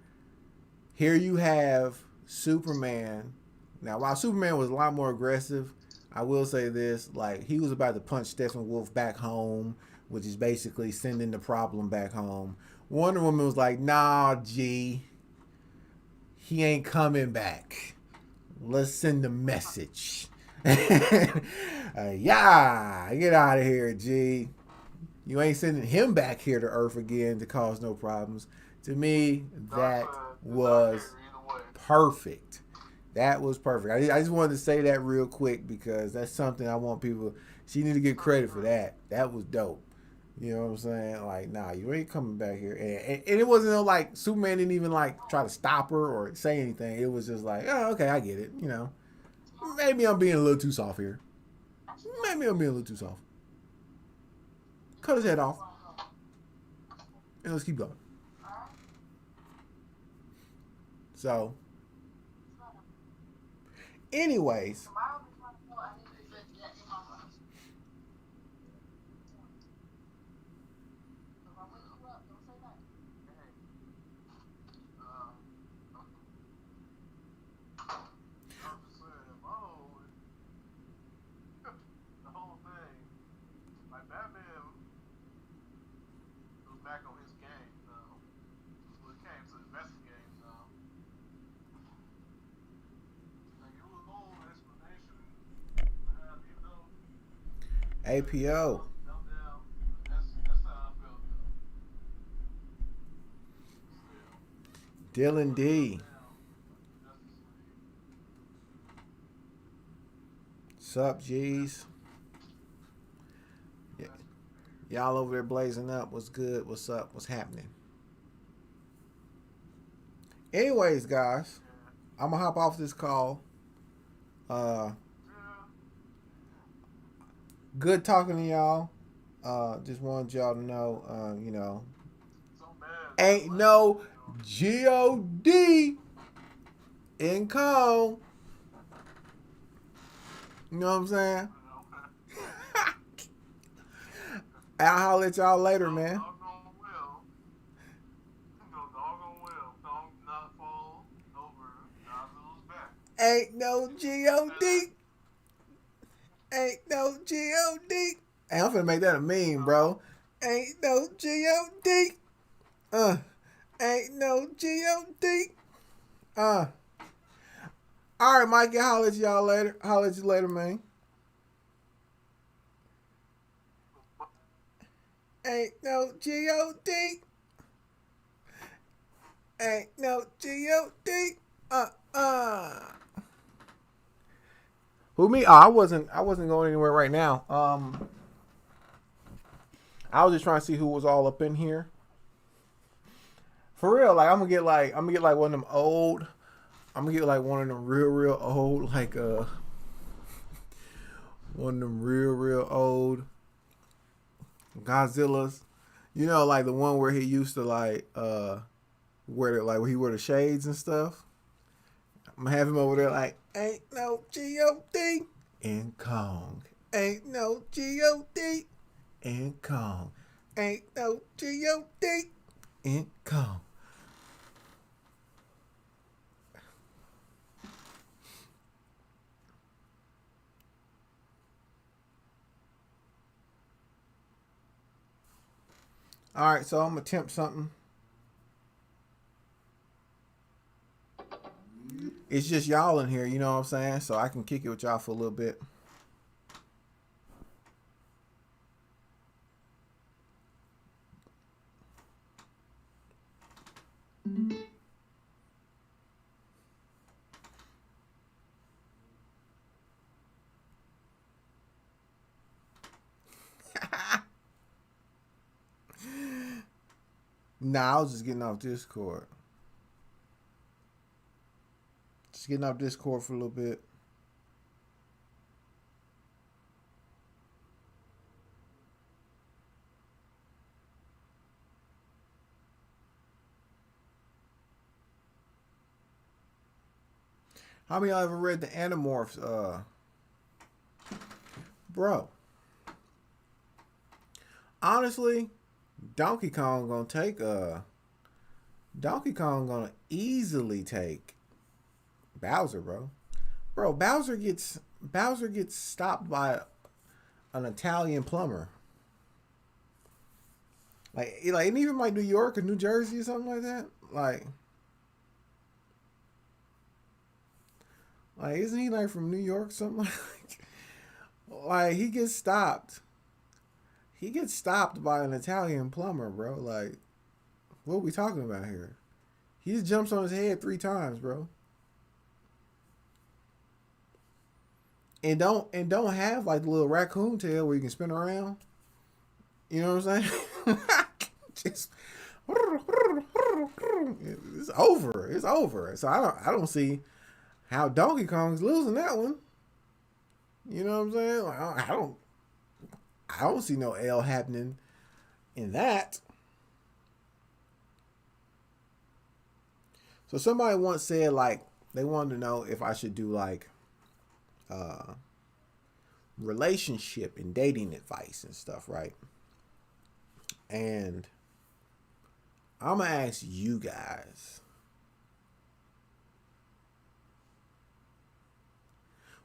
here you have Superman. Now, while Superman was a lot more aggressive, I will say this, like, he was about to punch Steppenwolf back home, which is basically sending the problem back home. Wonder Woman was like, nah, G, he ain't coming back. Let's send a message. Yeah, get out of here, G. You ain't sending him back here to Earth again to cause no problems. To me, that was perfect. That was perfect. I just wanted to say that real quick because that's something I want people. She need to get credit for that. That was dope. You know what I'm saying? Like, nah, you ain't coming back here. And it wasn't like Superman didn't even like try to stop her or say anything. It was just like, oh, okay, I get it. You know, maybe I'm being a little too soft here. Maybe I'm being a little too soft. Cut his head off, and let's keep going. So. Anyways, the whole thing, like Batman was back on his game now. When it came to investigating now. APO. Dylan D. Sup, G's? Yeah. Y'all over there blazing up. What's good? What's up? What's happening? Anyways, guys, I'm gonna hop off this call. Good talking to y'all. Just wanted y'all to know, you know, ain't no God in Kong. You know what I'm saying? I'll holler at y'all later, man. Ain't no God. Ain't no God. Hey, I'm finna make that a meme, bro. Ain't no God. Ain't no God. All right, Mikey. Holler at y'all later. Holler at you later, man. Ain't no God. Ain't no God. Who me? Oh, I wasn't going anywhere right now. I was just trying to see who was all up in here. For real, like I'm gonna get like one of them old. I'm gonna get like one of them real old, like one of them real old Godzillas. You know, like the one where he used to like where he wore the shades and stuff. I'm gonna have him over there like, ain't no God in Kong. Ain't no God in Kong. Ain't no God in Kong. All right, so I'm gonna attempt something. It's just y'all in here, you know what I'm saying? So I can kick it with y'all for a little bit. Nah, I was just getting off Discord. Just getting off Discord for a little bit. How many of y'all ever read the Animorphs? Bro, honestly, Donkey Kong gonna take Donkey Kong gonna easily take Bowser, bro. Bro, Bowser gets stopped by an Italian plumber. Like and even like New York or New Jersey or something like that. Like isn't he like from New York or something like he gets stopped. He gets stopped by an Italian plumber, bro. Like, what are we talking about here? He just jumps on his head 3 times, bro. And don't have like the little raccoon tail where you can spin around. You know what I'm saying? Just it's over. It's over. So I don't see how Donkey Kong's losing that one. You know what I'm saying? Like, I don't see no L happening in that. So somebody once said like they wanted to know if I should do like relationship and dating advice and stuff, right? And I'm gonna ask you guys,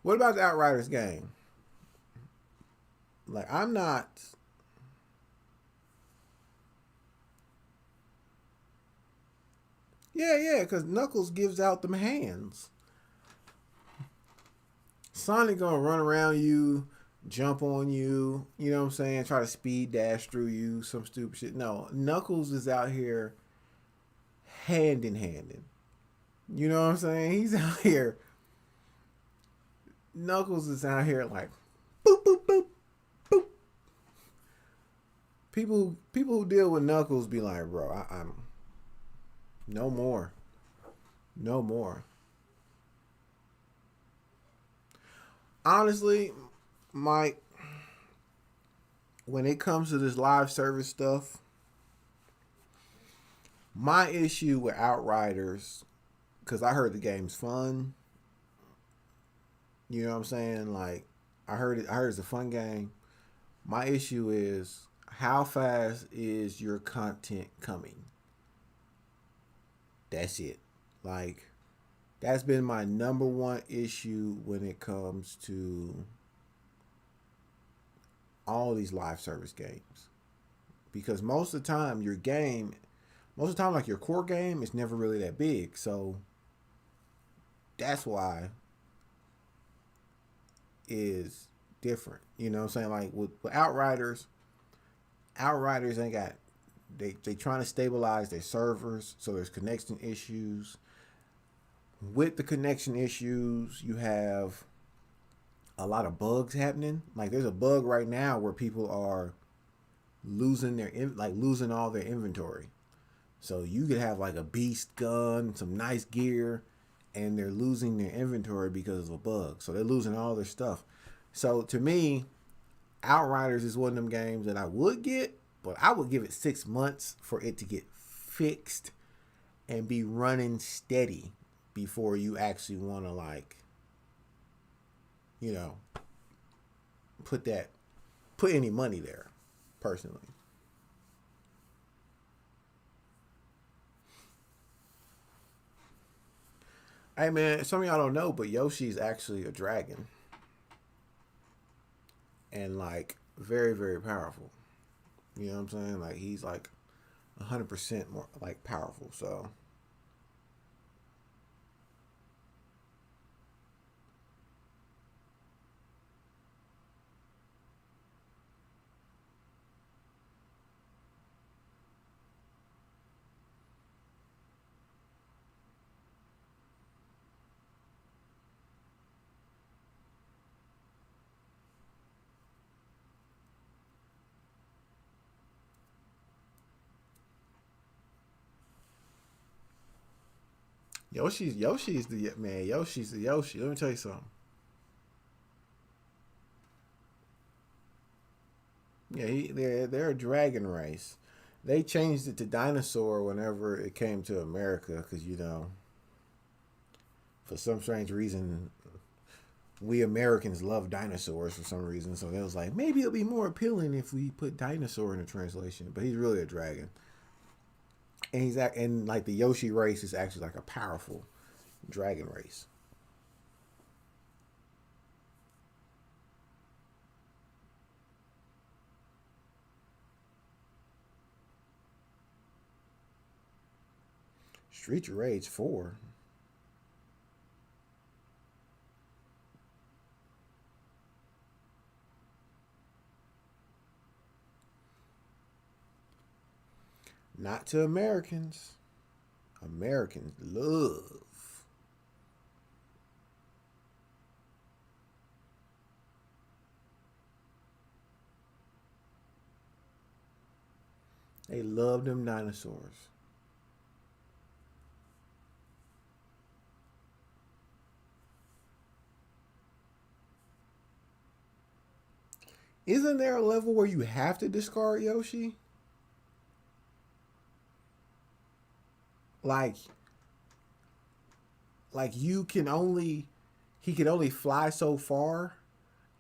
what about the Outriders game? Like, I'm not. Yeah, because Knuckles gives out them hands. Sonic gonna run around you, jump on you, you know what I'm saying? Try to speed dash through you, some stupid shit. No, Knuckles is out here hand in hand. You know what I'm saying? He's out here. Knuckles is out here like boop boop boop boop. People who deal with Knuckles be like, bro, I'm no more. No more. Honestly, Mike, when it comes to this live service stuff, my issue with Outriders, because I heard the game's fun. You know what I'm saying? Like, I heard it's a fun game. My issue is how fast is your content coming? That's it. Like, that's been my number one issue when it comes to all these live service games. Because most of the time, like your core game is never really that big. So that's why is different. You know what I'm saying? Like with Outriders ain't got, they trying to stabilize their servers, so there's connection issues. With the connection issues, you have a lot of bugs happening. Like there's a bug right now where people are losing all their inventory. So you could have like a beast gun, some nice gear, and they're losing their inventory because of a bug. So they're losing all their stuff. So to me, Outriders is one of them games that I would get, but I would give it 6 months for it to get fixed and be running steady before you actually want to, like, you know, put any money there, personally. Hey man, some of y'all don't know, but Yoshi's actually a dragon. And like very, very powerful. You know what I'm saying? Like he's like 100% more like powerful. So Yoshi's the man. Yoshi's the Yoshi. Let me tell you something. Yeah, they're a dragon race. They changed it to dinosaur whenever it came to America because for some strange reason we Americans love dinosaurs for some reason. So it was like maybe it'll be more appealing if we put dinosaur in the translation. But he's really a dragon, and and like the Yoshi race is actually like a powerful dragon race. Street of Rage 4. Not to Americans. Americans love. They love them dinosaurs. Isn't there a level where you have to discard Yoshi? Like you can only he can only fly so far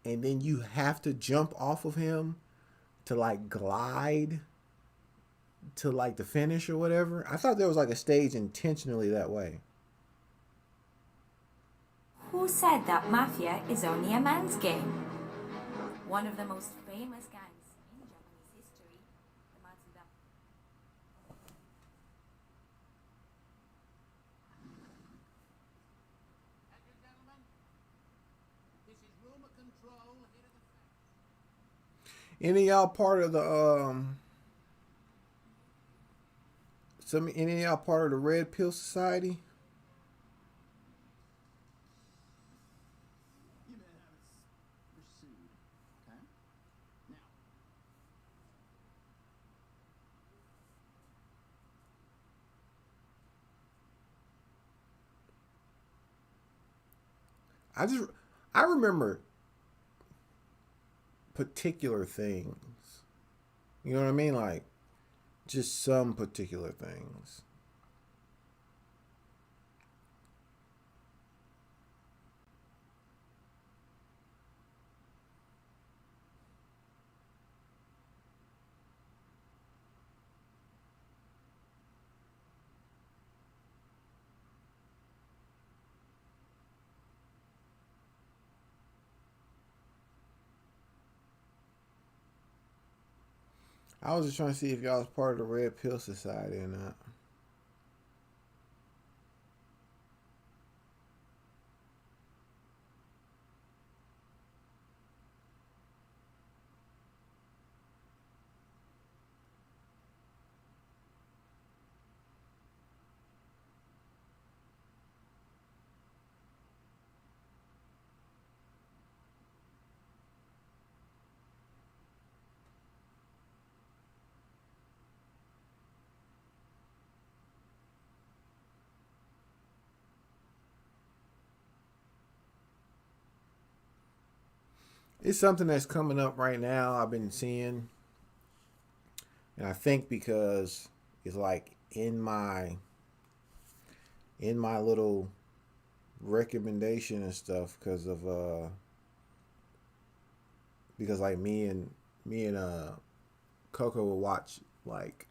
and then you have to jump off of him to like glide to like the finish or whatever. I thought there was like a stage intentionally that way. Who said that Mafia is only a man's game? One of the most famous gangs in Japanese history, the Matsuda. Thank you, gentlemen. This is rumor control. Here are the facts. Any of y'all part of the any of y'all part of the Red Pill Society? You may have it pursued. Okay? Now, I just I remember particular things. You know what I mean? Like just some particular things. I was just trying to see if y'all was part of the Red Pill Society or not. It's something that's coming up right now. I've been seeing, and I think because it's like in my little recommendation and stuff because like me and Coco will watch like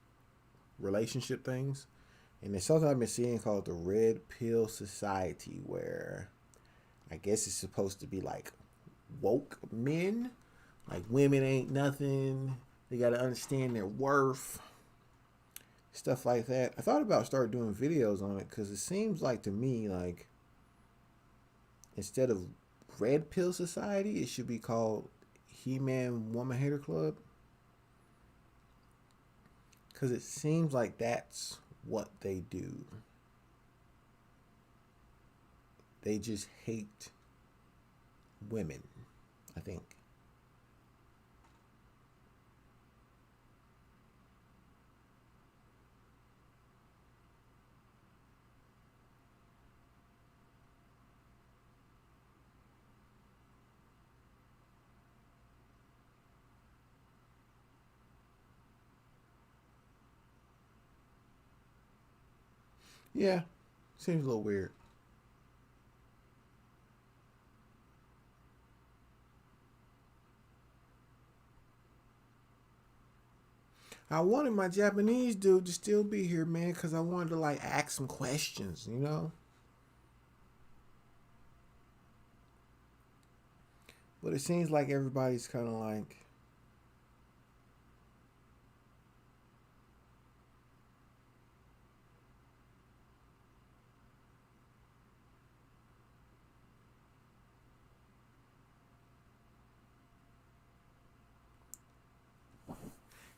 relationship things, and there's something I've been seeing called the Red Pill Society, where I guess it's supposed to be like woke men, like women ain't nothing. They got to understand their worth. stuff like that. I thought about start doing videos on it because it seems like to me like instead of Red Pill Society, it should be called He-Man Woman Hater Club. Because it seems like that's what they do. They just hate women, I think. Yeah, seems a little weird. I wanted my Japanese dude to still be here, man, because I wanted to like ask some questions, you know? But it seems like everybody's kind of like,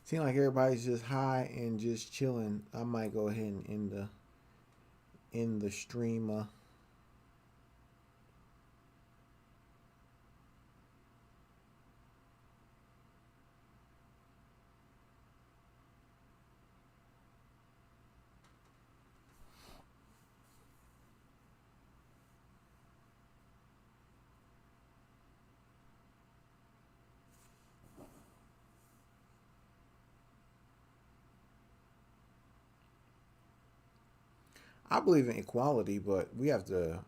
seem like everybody's just high and just chilling. I might go ahead and end the stream. I believe in equality, but we have to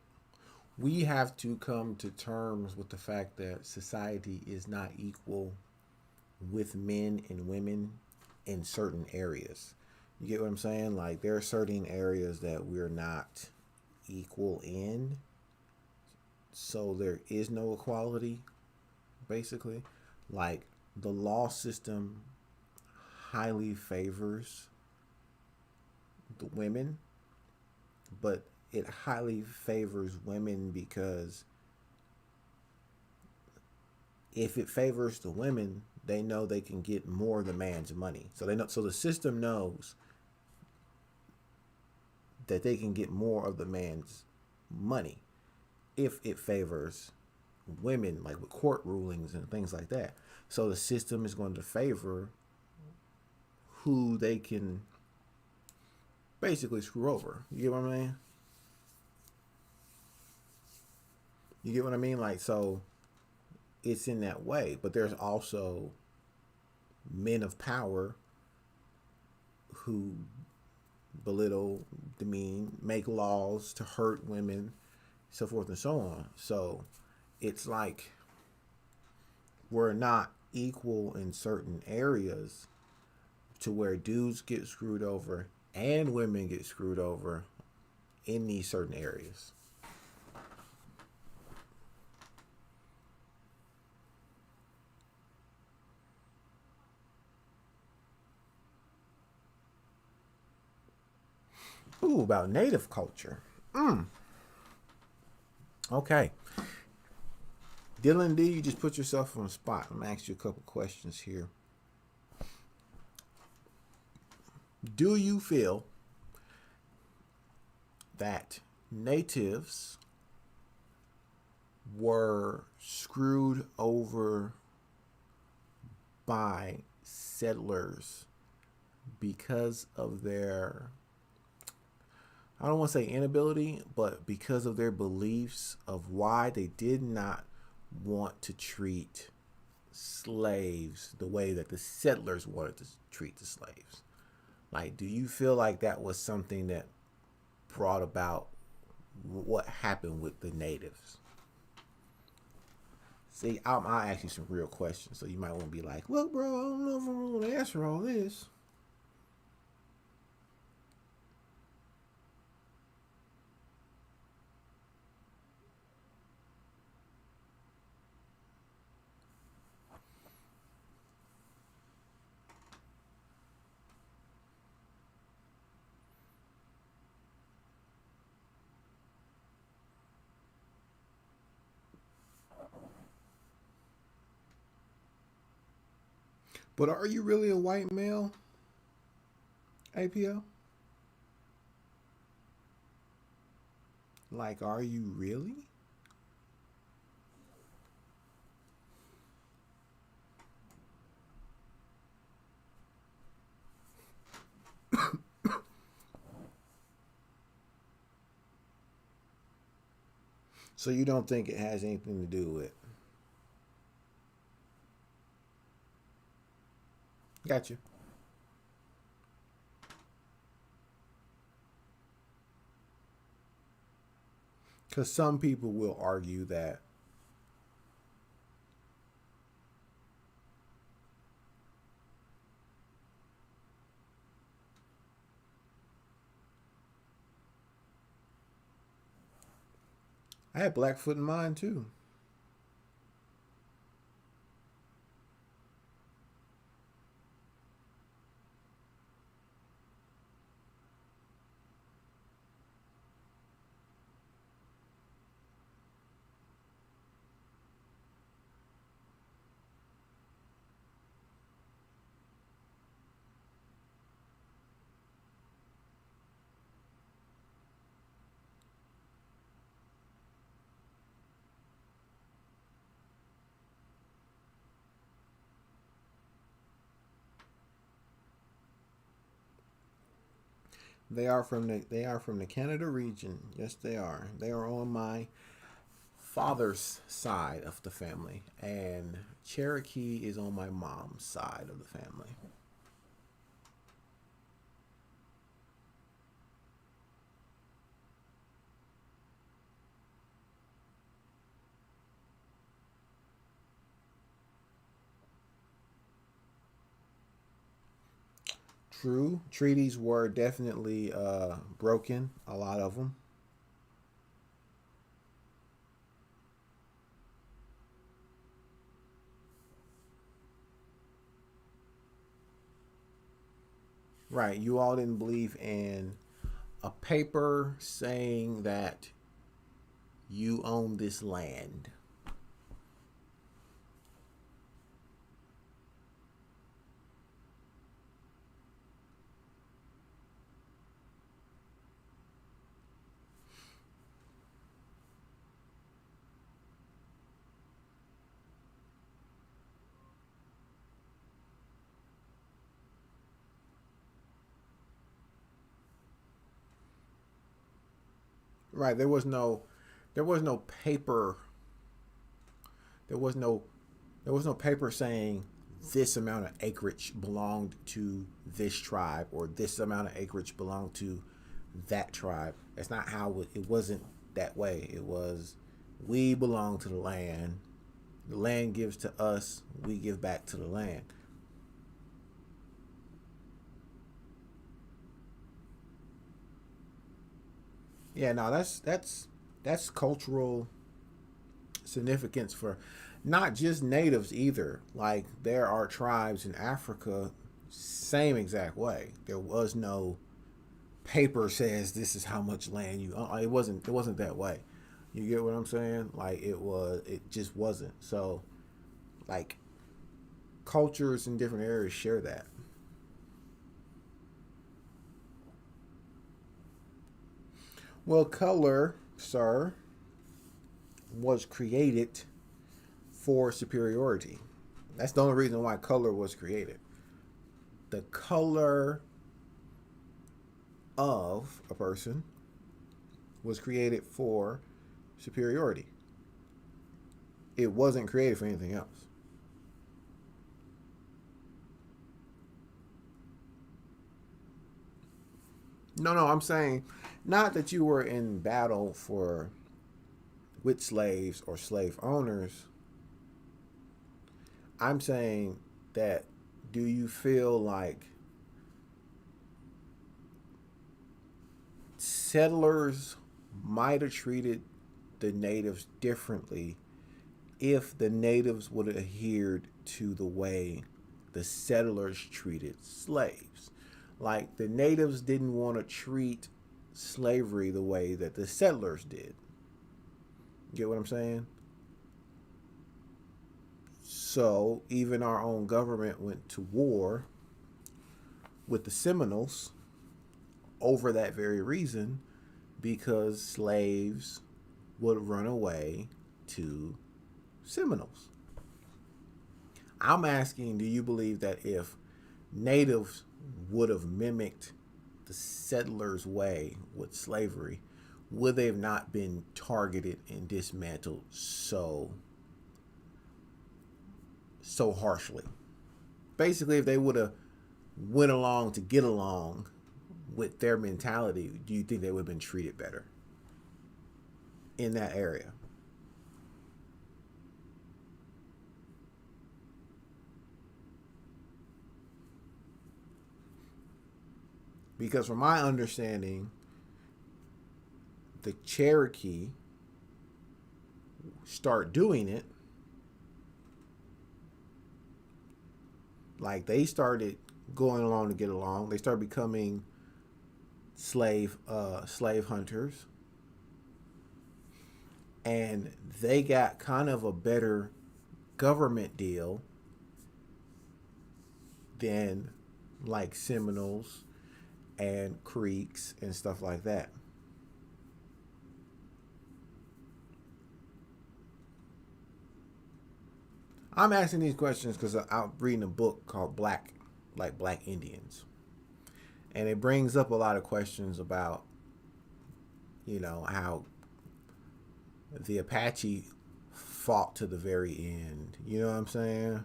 come to terms with the fact that society is not equal with men and women in certain areas. You get what I'm saying? Like there are certain areas that we're not equal in. So there is no equality basically. Like the law system highly favors the women, but it highly favors women because if it favors the women, they know they can get more of the man's money. So they know, so the system knows that they can get more of the man's money if it favors women, like with court rulings and things like that. So the system is going to favor who they can basically screw over. You get what I mean? You get what I mean? Like, so it's in that way. But there's also men of power who belittle, demean, make laws to hurt women, so forth and so on. So it's like we're not equal in certain areas to where dudes get screwed over and women get screwed over in these certain areas. Ooh, about native culture. Okay. Dylan D, you just put yourself on the spot. I'm gonna ask you a couple questions here. Do you feel that natives were screwed over by settlers because of their, I don't want to say inability, but because of their beliefs of why they did not want to treat slaves the way that the settlers wanted to treat the slaves? Like, do you feel like that was something that brought about what happened with the natives? See, I'll ask you some real questions, so you might want to be like, look, bro, I don't know if I'm going to answer all this. But are you really a white male, APO? Like, are you really? So you don't think it has anything to do with? Gotcha. Because some people will argue that I had Blackfoot in mind too. They are from the Canada region. Yes, they are. They are on my father's side of the family, and Cherokee is on my mom's side of the family. True, treaties were definitely broken. A lot of them. Right. You all didn't believe in a paper saying that you own this land. Right. There was no paper. There was no there was no paper saying this amount of acreage belonged to this tribe or this amount of acreage belonged to that tribe. That's not how it wasn't that way. It was we belong to the land. The land gives to us, we give back to the land. Yeah, no, that's cultural significance for not just natives either. Like there are tribes in Africa, same exact way. There was no paper says this is how much land you own. It wasn't that way. You get what I'm saying? Like it just wasn't. So like cultures in different areas share that. Well, color, sir, was created for superiority. That's the only reason why color was created. The color of a person was created for superiority. It wasn't created for anything else. No, no, I'm saying not that you were in battle for with slaves or slave owners. I'm saying that do you feel like settlers might have treated the natives differently if the natives would have adhered to the way the settlers treated slaves? Like the natives didn't want to treat slavery the way that the settlers did. Get what I'm saying? So even our own government went to war with the Seminoles over that very reason, because slaves would run away to Seminoles. I'm asking, do you believe that if natives would have mimicked the settlers' way with slavery, would they have not been targeted and dismantled so harshly? Basically, if they would have went along to get along with their mentality, do you think they would have been treated better in that area? Because from my understanding, the Cherokee start doing it. Like, they started going along to get along. They started becoming slave hunters. And they got kind of a better government deal than like Seminoles and Creeks and stuff like that. I'm asking these questions because I'm reading a book called Black Indians. And it brings up a lot of questions about, how the Apache fought to the very end. You know what I'm saying?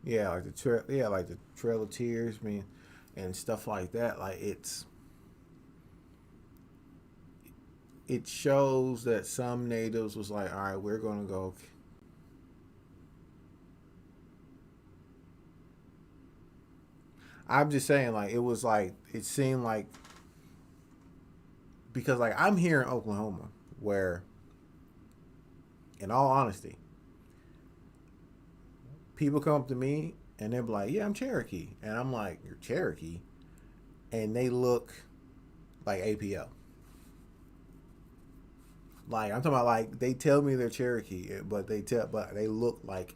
Yeah, like the Trail of Tears, and stuff like that. Like, it shows that some natives was like, all right, we're gonna go. I'm just saying, like, it was like, it seemed like, because like I'm here in Oklahoma, where, in all honesty, people come up to me and they're like, yeah, I'm Cherokee. And I'm like, you're Cherokee? And they look like APO. Like, I'm talking about, like, they tell me they're Cherokee, but they look like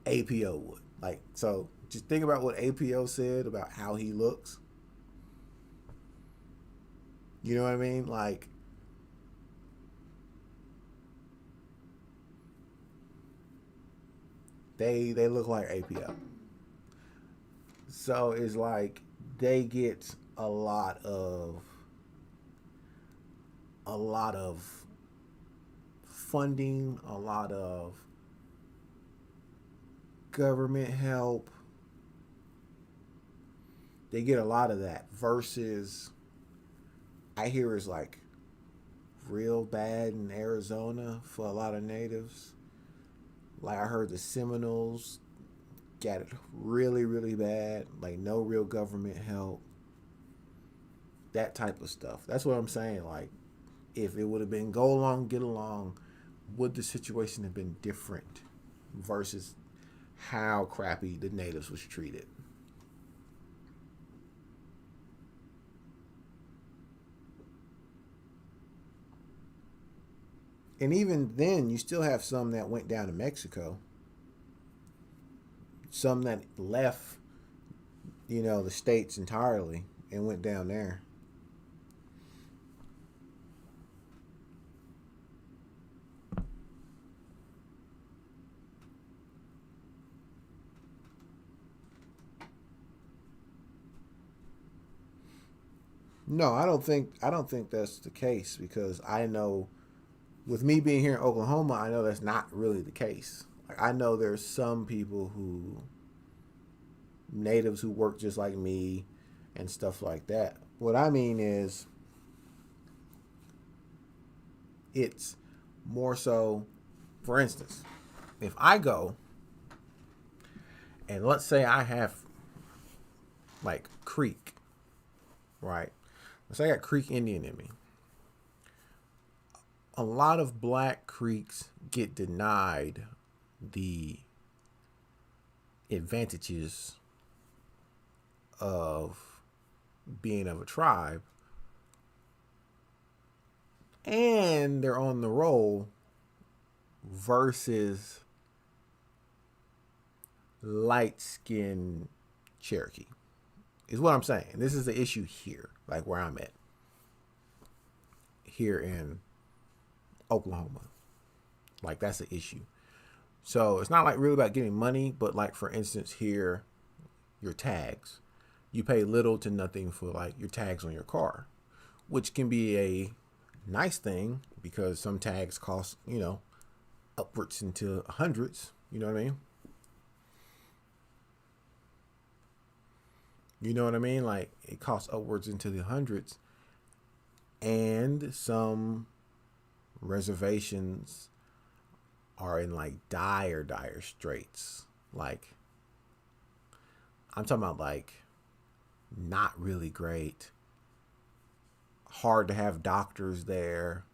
APO would. Like, so just think about what APO said about how he looks. You know what I mean? Like, they look like APO. So it's like they get a lot of funding, a lot of government help. They get a lot of that versus, I hear, is like real bad in Arizona for a lot of natives. Like, I heard the Seminoles got it really, really bad. Like, no real government help. That type of stuff. That's what I'm saying. Like, if it would have been go along, get along, would the situation have been different versus how crappy the natives was treated? And even then, you still have some that went down to Mexico. Some that left, the states entirely and went down there. No, I don't think that's the case, because I know, with me being here in Oklahoma, I know that's not really the case. Like, I know there's some people natives who work just like me and stuff like that. What I mean is, it's more so, for instance, if I go and let's say I have like Creek, right? Let's say I got Creek Indian in me. A lot of black Creeks get denied the advantages of being of a tribe, and they're on the roll versus light-skinned Cherokee. Is what I'm saying. This is the issue here, like where I'm at. Here in Oklahoma. Like, that's the issue. So it's not like really about getting money, but like, for instance, here, your tags. You pay little to nothing for like your tags on your car, which can be a nice thing because some tags cost, you know, upwards into hundreds. You know what I mean? You know what I mean? Like, it costs upwards into the hundreds. And some reservations are in like dire straits. Like, I'm talking about like not really great. Hard to have doctors there.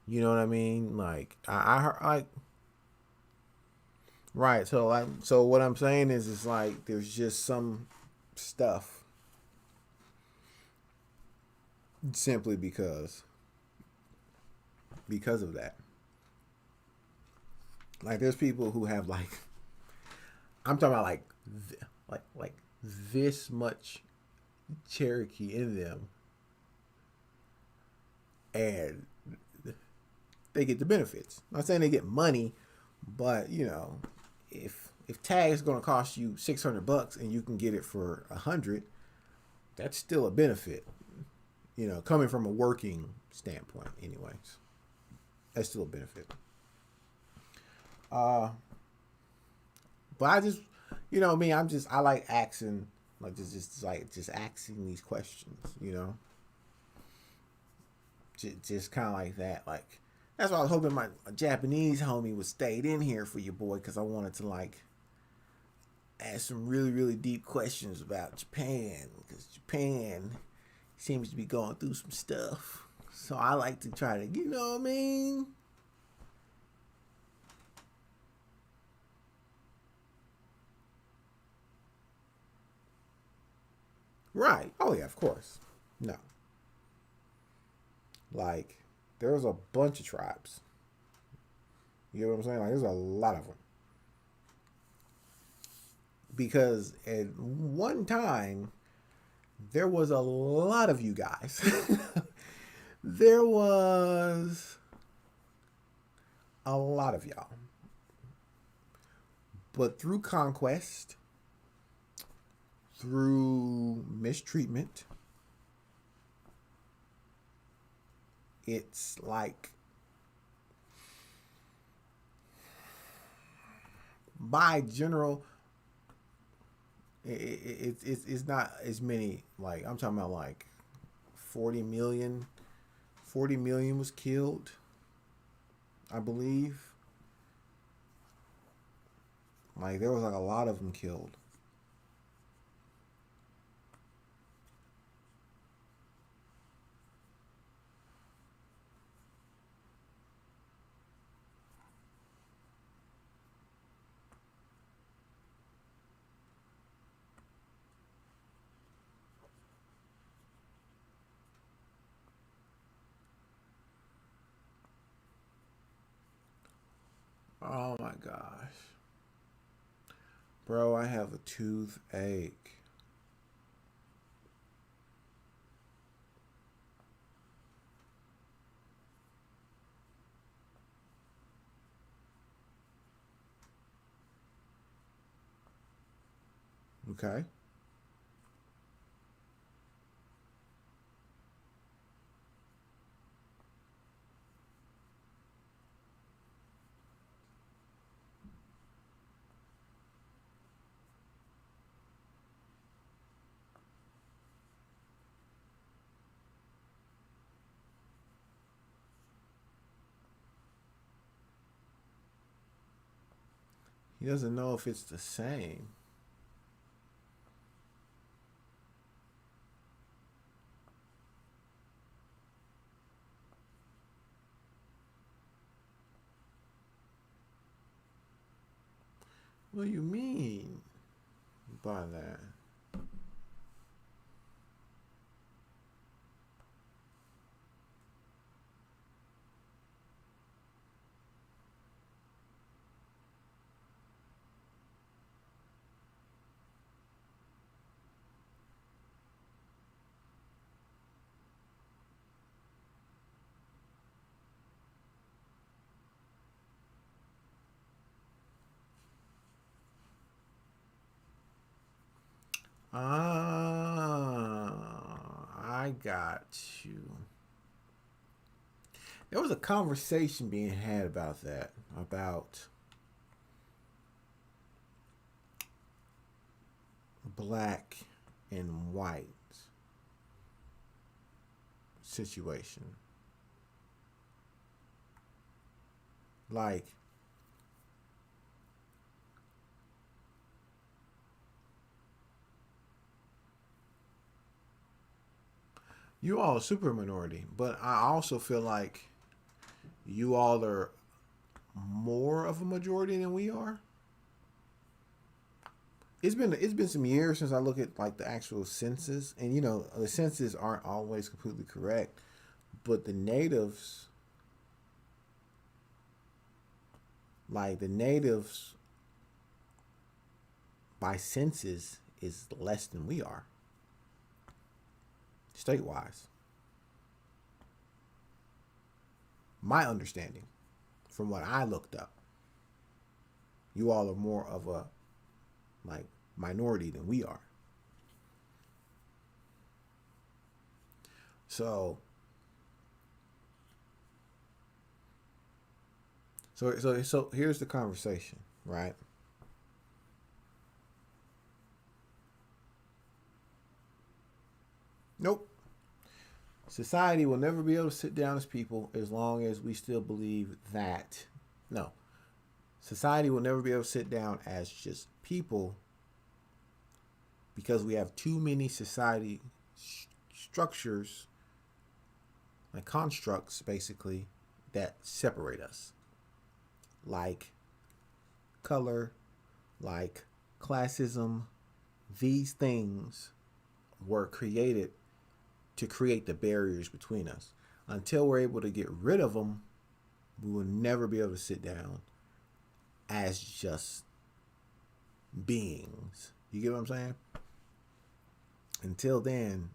You know what I mean? Like, I heard, like, right. So what I'm saying is, it's like there's just some stuff simply because of that. Like, there's people who have like, I'm talking about like this much Cherokee in them, and they get the benefits. I'm not saying they get money, but you know, if tag is going to cost you $600 and you can get it for $100, that's still a benefit. You know, coming from a working standpoint, anyways, that's still a benefit. But I just, you know me, I like asking, like, just asking these questions, you know, just kind of like that. Like, that's why I was hoping my Japanese homie would stayed in here for your boy, because I wanted to like ask some really deep questions about Japan, because Japan seems to be going through some stuff. So I like to try to, you know what I mean? Right. Oh, yeah, of course. No. Like, there's a bunch of tribes. You know what I'm saying? Like, there's a lot of them. Because at one time, there was a lot of you guys. There was a lot of y'all. But through conquest, through mistreatment, it's like, by general, it's not as many. Like, I'm talking about like 40 million was killed, I believe. Like, there was like a lot of them killed. Oh my gosh. Bro, I have a toothache. Okay. He doesn't know if it's the same. What do you mean by that? I got you. There was a conversation being had about that, about black and white situation. Like, you all are super minority, but I also feel like you all are more of a majority than we are. It's been some years since I look at like the actual census, and the census aren't always completely correct, but the natives, like the natives by census, is less than we are state-wise. My understanding, from what I looked up, you all are more of a like minority than we are. So here's the conversation, right? Nope. Society will never be able to sit down as people as long as we still believe that. No. Society will never be able to sit down as just people because we have too many society structures, like constructs, basically, that separate us. Like color, like classism. These things were created to create the barriers between us. Until we're able to get rid of them, we will never be able to sit down as just beings. You get what I'm saying? Until then,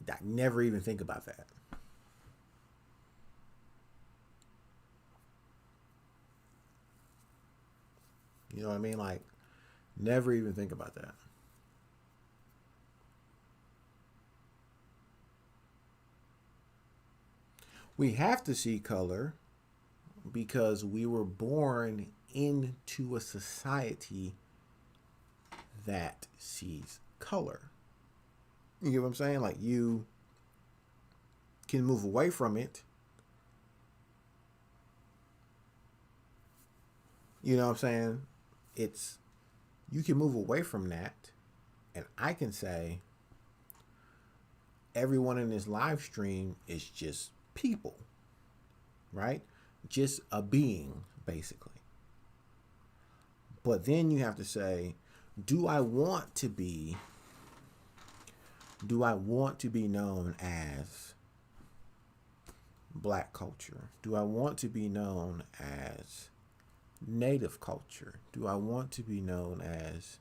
I never even think about that. You know what I mean? Like, never even think about that. We have to see color because we were born into a society that sees color. You get what I'm saying? Like, you can move away from it. You know what I'm saying? You can move away from that, and I can say everyone in this live stream is just people, right? Just a being, basically. But then you have to say, do I want to be known as black culture? Do I want to be known as native culture? Do I want to be known as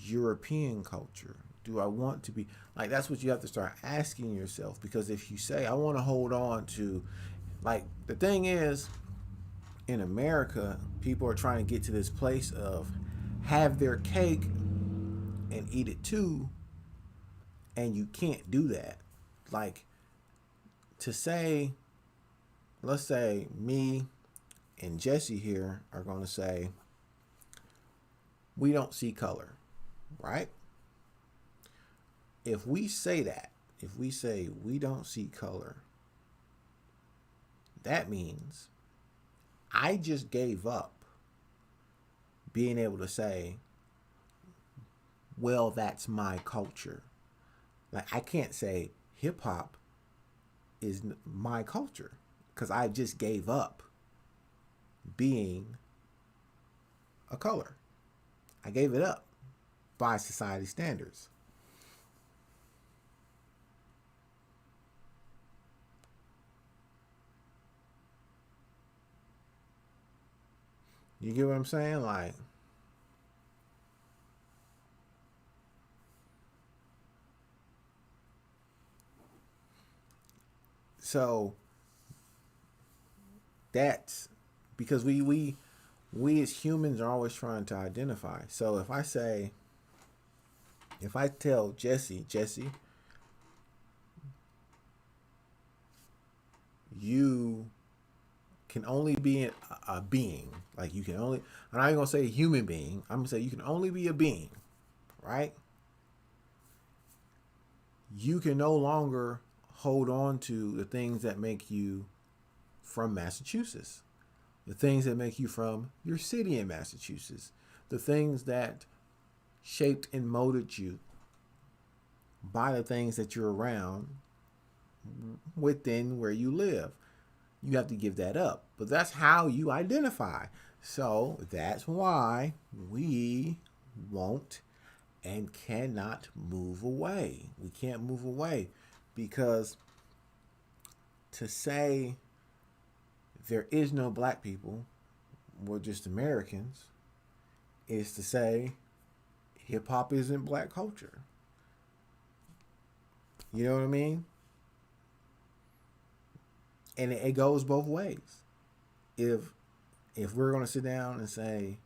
European culture? Do I want to be like, that's what you have to start asking yourself, because if you say I want to hold on to, like, the thing is, in America, people are trying to get to this place of have their cake and eat it too, and you can't do that. Like, to say, let's say me and Jesse here are going to say we don't see color, right? If we say that, if we say we don't see color, that means I just gave up being able to say, well, that's my culture. Like, I can't say hip hop is my culture because I just gave up being a color. I gave it up by society standards. You get what I'm saying? Like, so that's because we we as humans are always trying to identify. So if I tell Jesse, you can only be a being. Like you can only, I'm not even gonna say a human being. I'm gonna say you can only be a being, right? You can no longer hold on to the things that make you from Massachusetts, the things that make you from your city in Massachusetts, the things that shaped and molded you by the things that you're around within where you live. You have to give that up. But that's how you identify. So that's why we won't and cannot move away. We can't move away because to say there is no black people, we're just Americans, is to say hip hop isn't black culture. You know what I mean? And it goes both ways. If we're going to sit down and say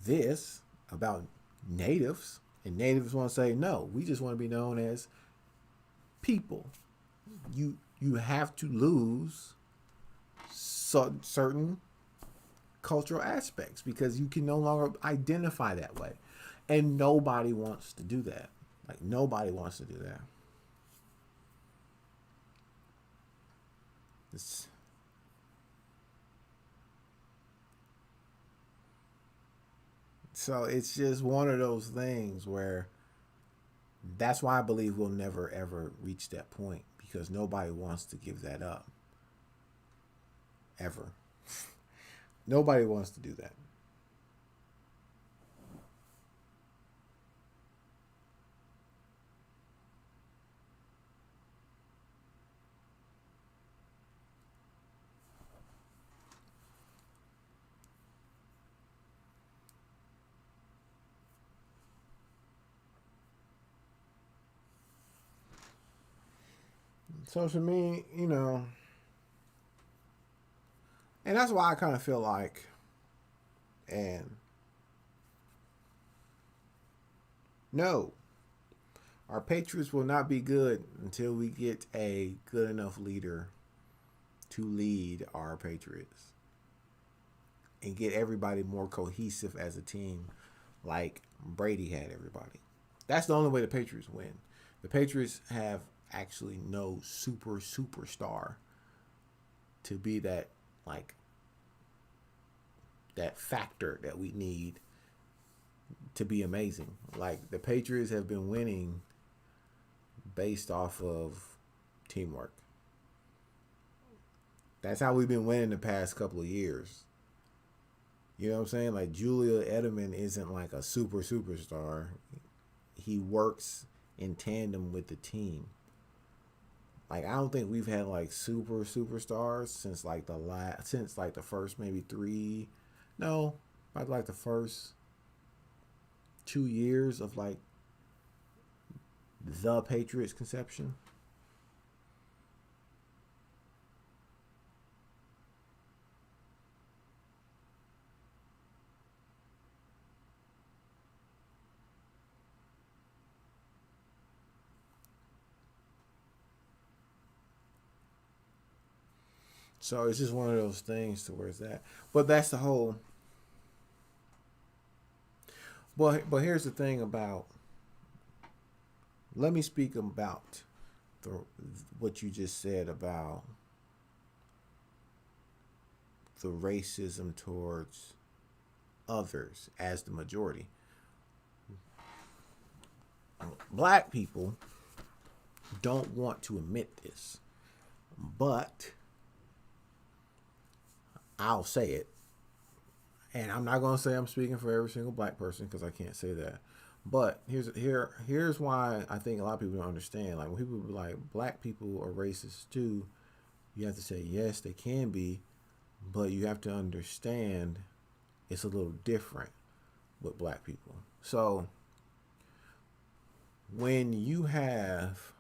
this about natives, and natives want to say no, we just want to be known as people, you have to lose certain cultural aspects because you can no longer identify that way, and nobody wants to do that. Like nobody wants to do that. So it's just one of those things where that's why I believe we'll never ever reach that point because nobody wants to give that up. Ever. Nobody wants to do that. So to me, and that's why I kind of feel like, and no, our Patriots will not be good until we get a good enough leader to lead our Patriots and get everybody more cohesive as a team like Brady had everybody. That's the only way the Patriots win. The Patriots have actually no superstar to be that that factor that we need to be amazing. Like the Patriots have been winning based off of teamwork. That's how we've been winning the past couple of years. You know what I'm saying? Like Julia Edelman isn't like a superstar. He works in tandem with the team. Like I don't think we've had like superstars since like the first maybe probably like the first 2 years of like the Patriots conception. So it's just one of those things to where it's that. But that's the whole. But here's the thing about. Let me speak about what you just said about the racism towards others as the majority. Black people don't want to admit this, but I'll say it. And I'm not going to say I'm speaking for every single black person because I can't say that. But here's why I think a lot of people don't understand. Like when people be like, black people are racist too, you have to say, yes, they can be. But you have to understand it's a little different with black people. So when you have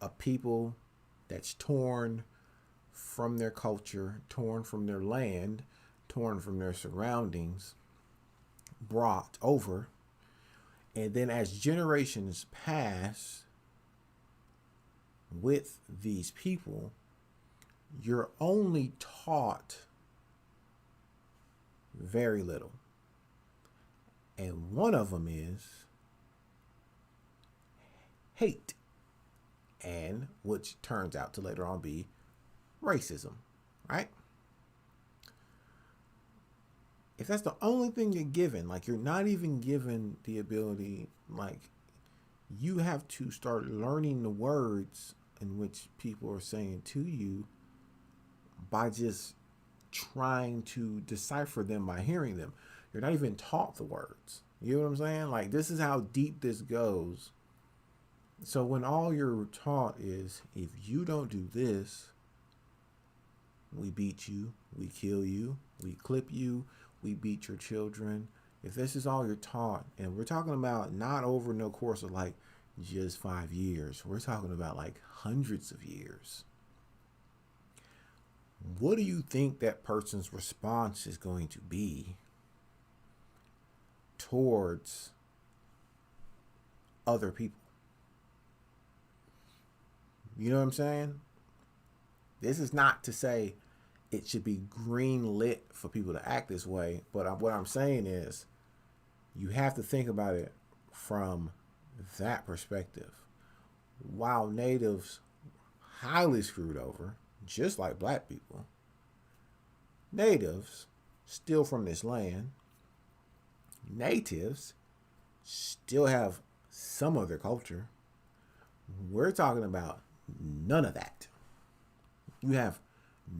a people that's torn from their culture, torn from their land, torn from their surroundings, brought over. And then as generations pass with these people, you're only taught very little. And one of them is hate, and which turns out to later on be racism, right? If that's the only thing you're given, like you're not even given the ability, like you have to start learning the words in which people are saying to you by just trying to decipher them by hearing them. You're not even taught the words. You know what I'm saying? Like, this is how deep this goes. So when all you're taught is, if you don't do this, we beat you, we kill you, we clip you, we beat your children. If this is all you're taught, and we're talking about not over no course of like just 5 years, we're talking about like hundreds of years. What do you think that person's response is going to be towards other people? You know what I'm saying? This is not to say it should be green lit for people to act this way, but what I'm saying is you have to think about it from that perspective. While natives highly screwed over, just like black people, natives still from this land, natives still have some of their culture. We're talking about none of that. You have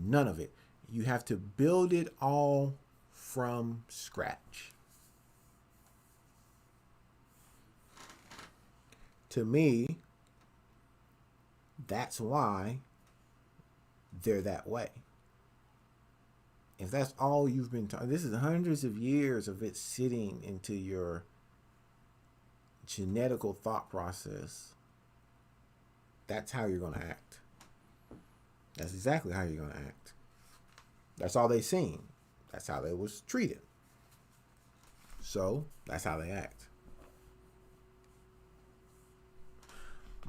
none of it. You have to build it all from scratch. To me, that's why they're that way. If that's all you've been taught, this is hundreds of years of it sitting into your genetical thought process. That's how you're going to act. That's exactly how you're going to act. That's all they seen. That's how they was treated. So that's how they act.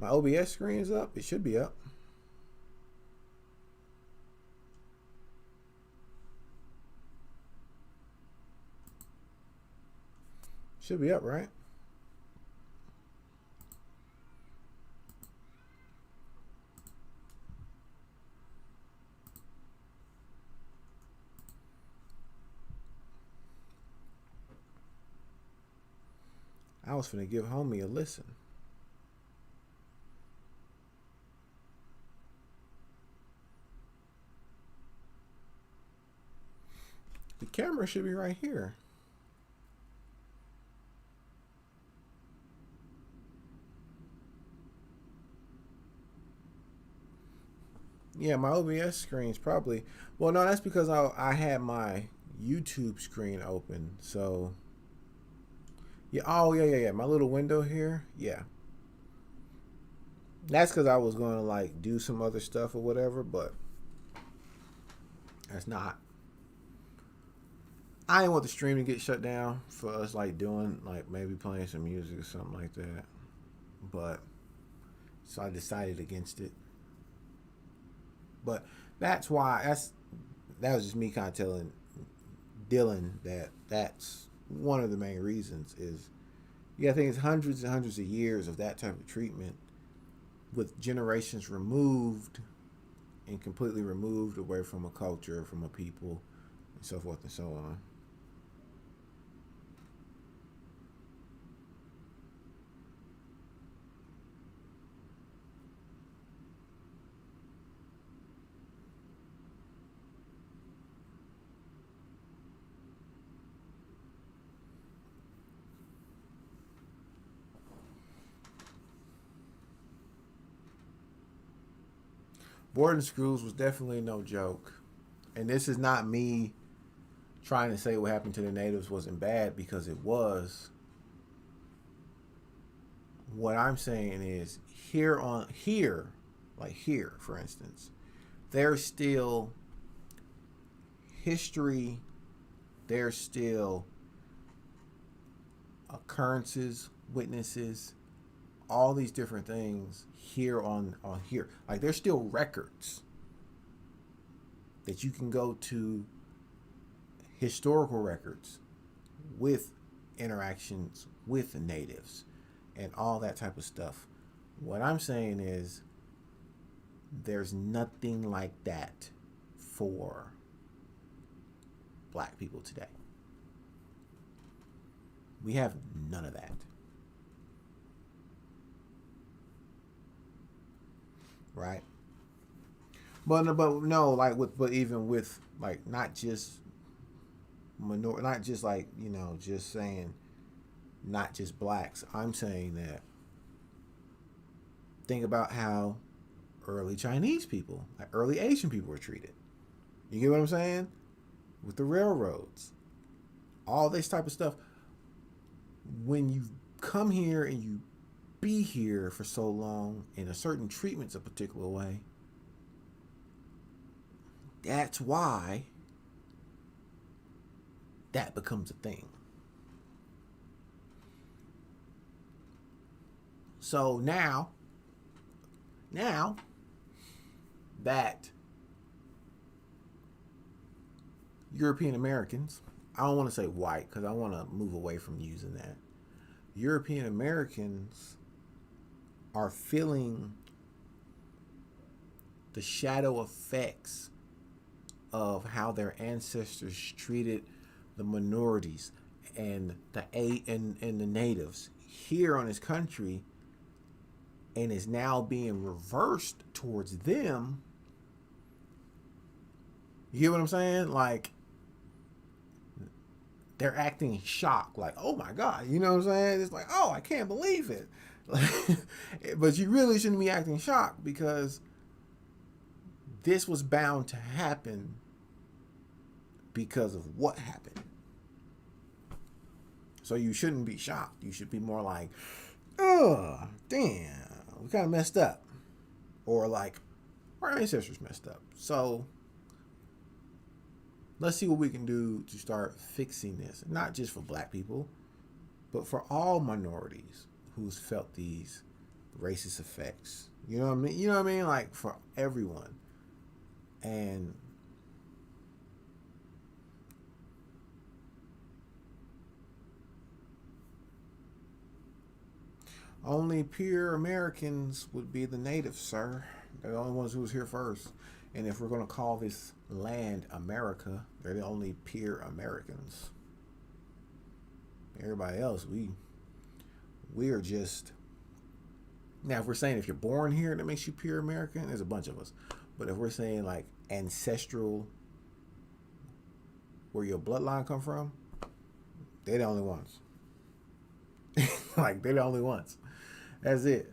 My OBS screen is up. It should be up. Should be up, right? I was finna give homie a listen. The camera should be right here. Yeah, my OBS screen's probably... Well, no, that's because I had my YouTube screen open. So, yeah. Oh, yeah. My little window here. Yeah. That's because I was going to, like, do some other stuff or whatever, but that's not. I didn't want the stream to get shut down for us, like, doing, like, maybe playing some music or something like that. But, so I decided against it. But that's why, that was just me kind of telling Dylan that that's one of the main reasons is, yeah, I think it's hundreds and hundreds of years of that type of treatment with generations removed and completely removed away from a culture, from a people, and so forth and so on. Boarding schools was definitely no joke. And this is not me trying to say what happened to the natives wasn't bad, because it was. What I'm saying is here, for instance, there's still history, there's still occurrences, witnesses, all these different things here on here. Like there's still records that you can go to, historical records with interactions with the natives and all that type of stuff. What I'm saying is there's nothing like that for black people today. We have none of that. Right? But no, like but even with like not just not just like, you know, just saying not just blacks. I'm saying that think about how early Chinese people, like early Asian people were treated. You get what I'm saying? With the railroads. All this type of stuff. When you come here and you be here for so long and a certain treatment's a particular way, that's why that becomes a thing. So now that European Americans, I don't want to say white because I want to move away from using that. European Americans are feeling the shadow effects of how their ancestors treated the minorities and the natives here on this country, and is now being reversed towards them. You get what I'm saying? Like they're acting in shock, like, oh my God, you know what I'm saying? It's like, oh, I can't believe it. But you really shouldn't be acting shocked because this was bound to happen because of what happened. So you shouldn't be shocked. You should be more like, oh, damn, we kind of messed up. Or like, our ancestors messed up. So let's see what we can do to start fixing this. Not just for black people, but for all minorities who's felt these racist effects. You know what I mean? You know what I mean? Like for everyone. And only pure Americans would be the natives, sir. They're the only ones who was here first. And if we're going to call this land America, they're the only pure Americans. Everybody else, we are just... Now, if we're saying if you're born here, that makes you pure American, there's a bunch of us. But if we're saying like ancestral, where your bloodline come from, they're the only ones. Like, they're the only ones. That's it.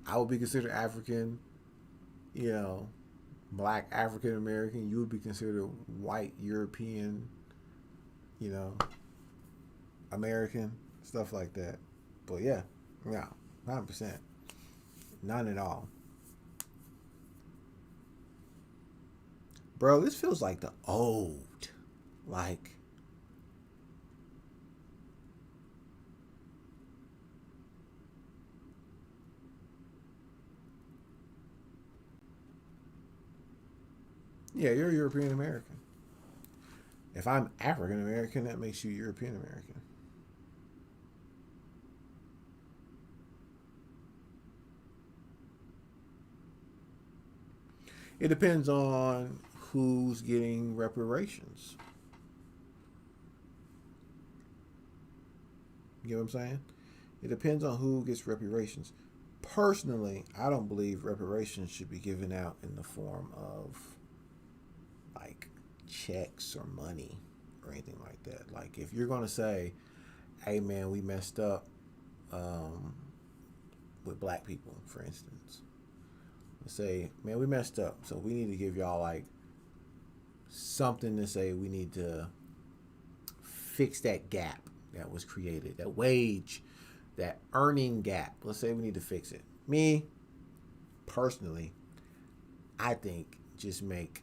I would be considered African, you know, black African American. You would be considered white European, you know, American, stuff like that. But yeah, 100%. None at all. Bro, this feels like the old, like, yeah, you're European American. If I'm African American, that makes you European American. It depends on who's getting reparations. You know what I'm saying? It depends on who gets reparations. Personally, I don't believe reparations should be given out in the form of like checks or money or anything like that. Like if you're gonna say, hey man, we messed up with black people, for instance. Let's say, man, we messed up, so we need to give y'all like something to say. We need to fix that gap that was created, that wage, that earning gap. Let's say we need to fix it. Me, personally, I think just make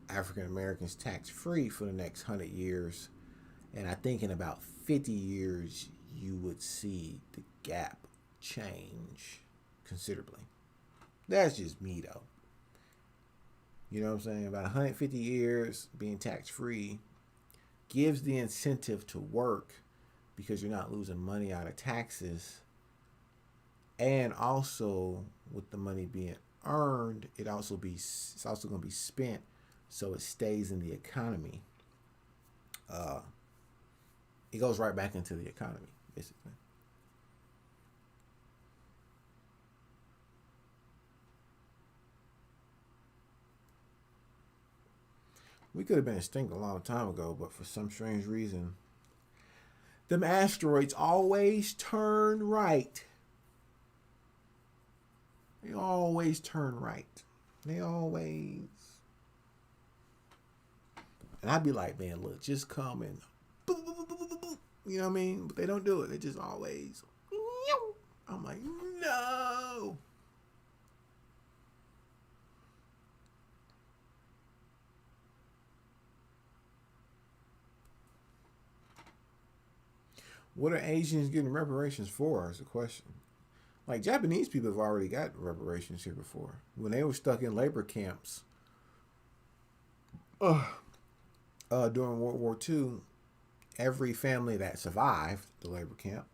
African Americans tax free for the next 100 years, and I think in about 50 years you would see the gap change considerably. That's just me though. You know what I'm saying? About 150 years being tax free gives the incentive to work because you're not losing money out of taxes. And also with the money being earned, it's also going to be spent so it stays in the economy. It goes right back into the economy, basically. We could have been extinct a long time ago, but for some strange reason, them asteroids always turn right. They always turn right. They always. And I'd be like, man, look, just come and. You know what I mean? But they don't do it. They just always. I'm like, no. What are Asians getting reparations for is the question. Like, Japanese people have already got reparations here before. When they were stuck in labor camps during World War II, every family that survived the labor camp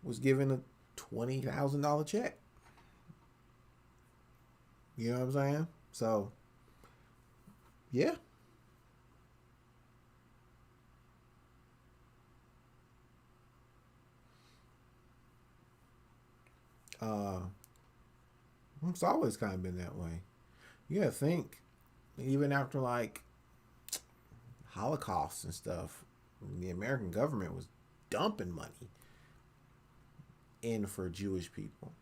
was given a $20,000 check. You know what I'm saying? So, yeah. It's always kind of been that way. You gotta think, even after like Holocaust and stuff, the American government was dumping money in for Jewish people.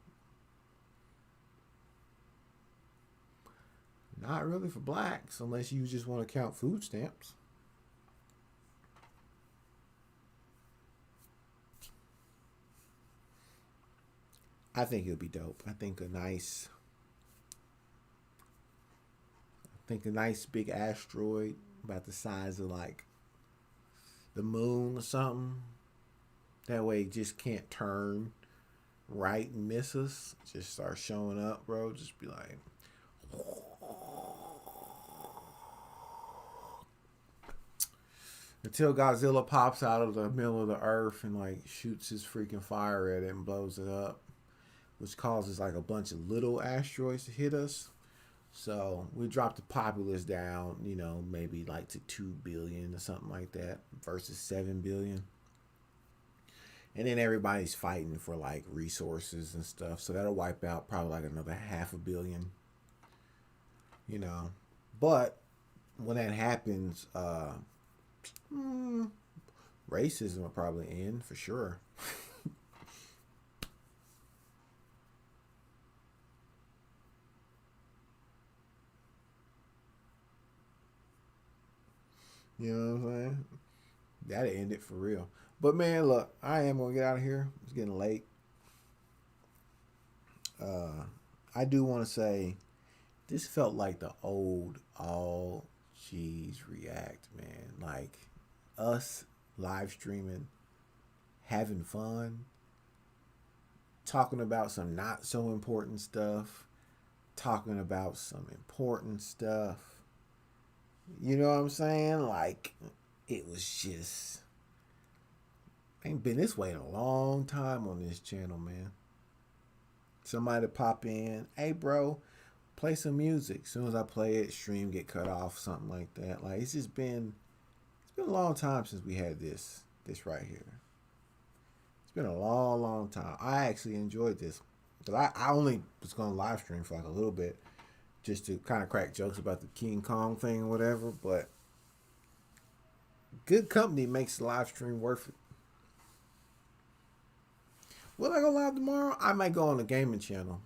Not really for blacks, unless you just want to count food stamps. I think it would be dope. I think a nice big asteroid about the size of like the moon or something. That way it just can't turn right and miss us. Just start showing up, bro. Just be like, until Godzilla pops out of the middle of the earth and like shoots his freaking fire at it and blows it up, which causes like a bunch of little asteroids to hit us. So we dropped the populace down, you know, maybe like to 2 billion or something like that versus 7 billion. And then everybody's fighting for like resources and stuff. So that'll wipe out probably like another 500 million, you know. But when that happens, racism will probably end for sure. You know what I'm saying? That'll end it for real. But man, look, I am gonna get out of here. It's getting late. I do want to say, this felt like the old AllG'sReact, man. Like us live streaming, having fun, talking about some not so important stuff, talking about some important stuff. You know what I'm saying? Like, it was just, ain't been this way in a long time on this channel, man. Somebody pop in, hey bro, play some music. As soon as I play it, stream get cut off, something like that. Like, it's been a long time since we had this right here. It's been a long time. I actually enjoyed this, because I only was going to live stream for like a little bit, just to kind of crack jokes about the King Kong thing or whatever. But good company makes the live stream worth it. Will I go live tomorrow? I might go on the gaming channel.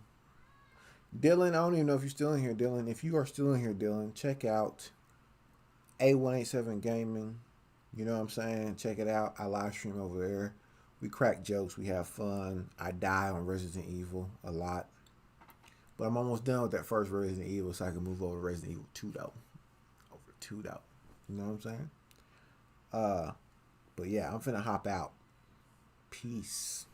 Dylan, I don't even know if you're still in here, Dylan. If you are still in here, Dylan, check out A187 Gaming. You know what I'm saying? Check it out. I live stream over there. We crack jokes. We have fun. I die on Resident Evil a lot. But I'm almost done with that first Resident Evil, so I can move over to Resident Evil 2 though. Over 2 though. You know what I'm saying? But yeah, I'm finna hop out. Peace.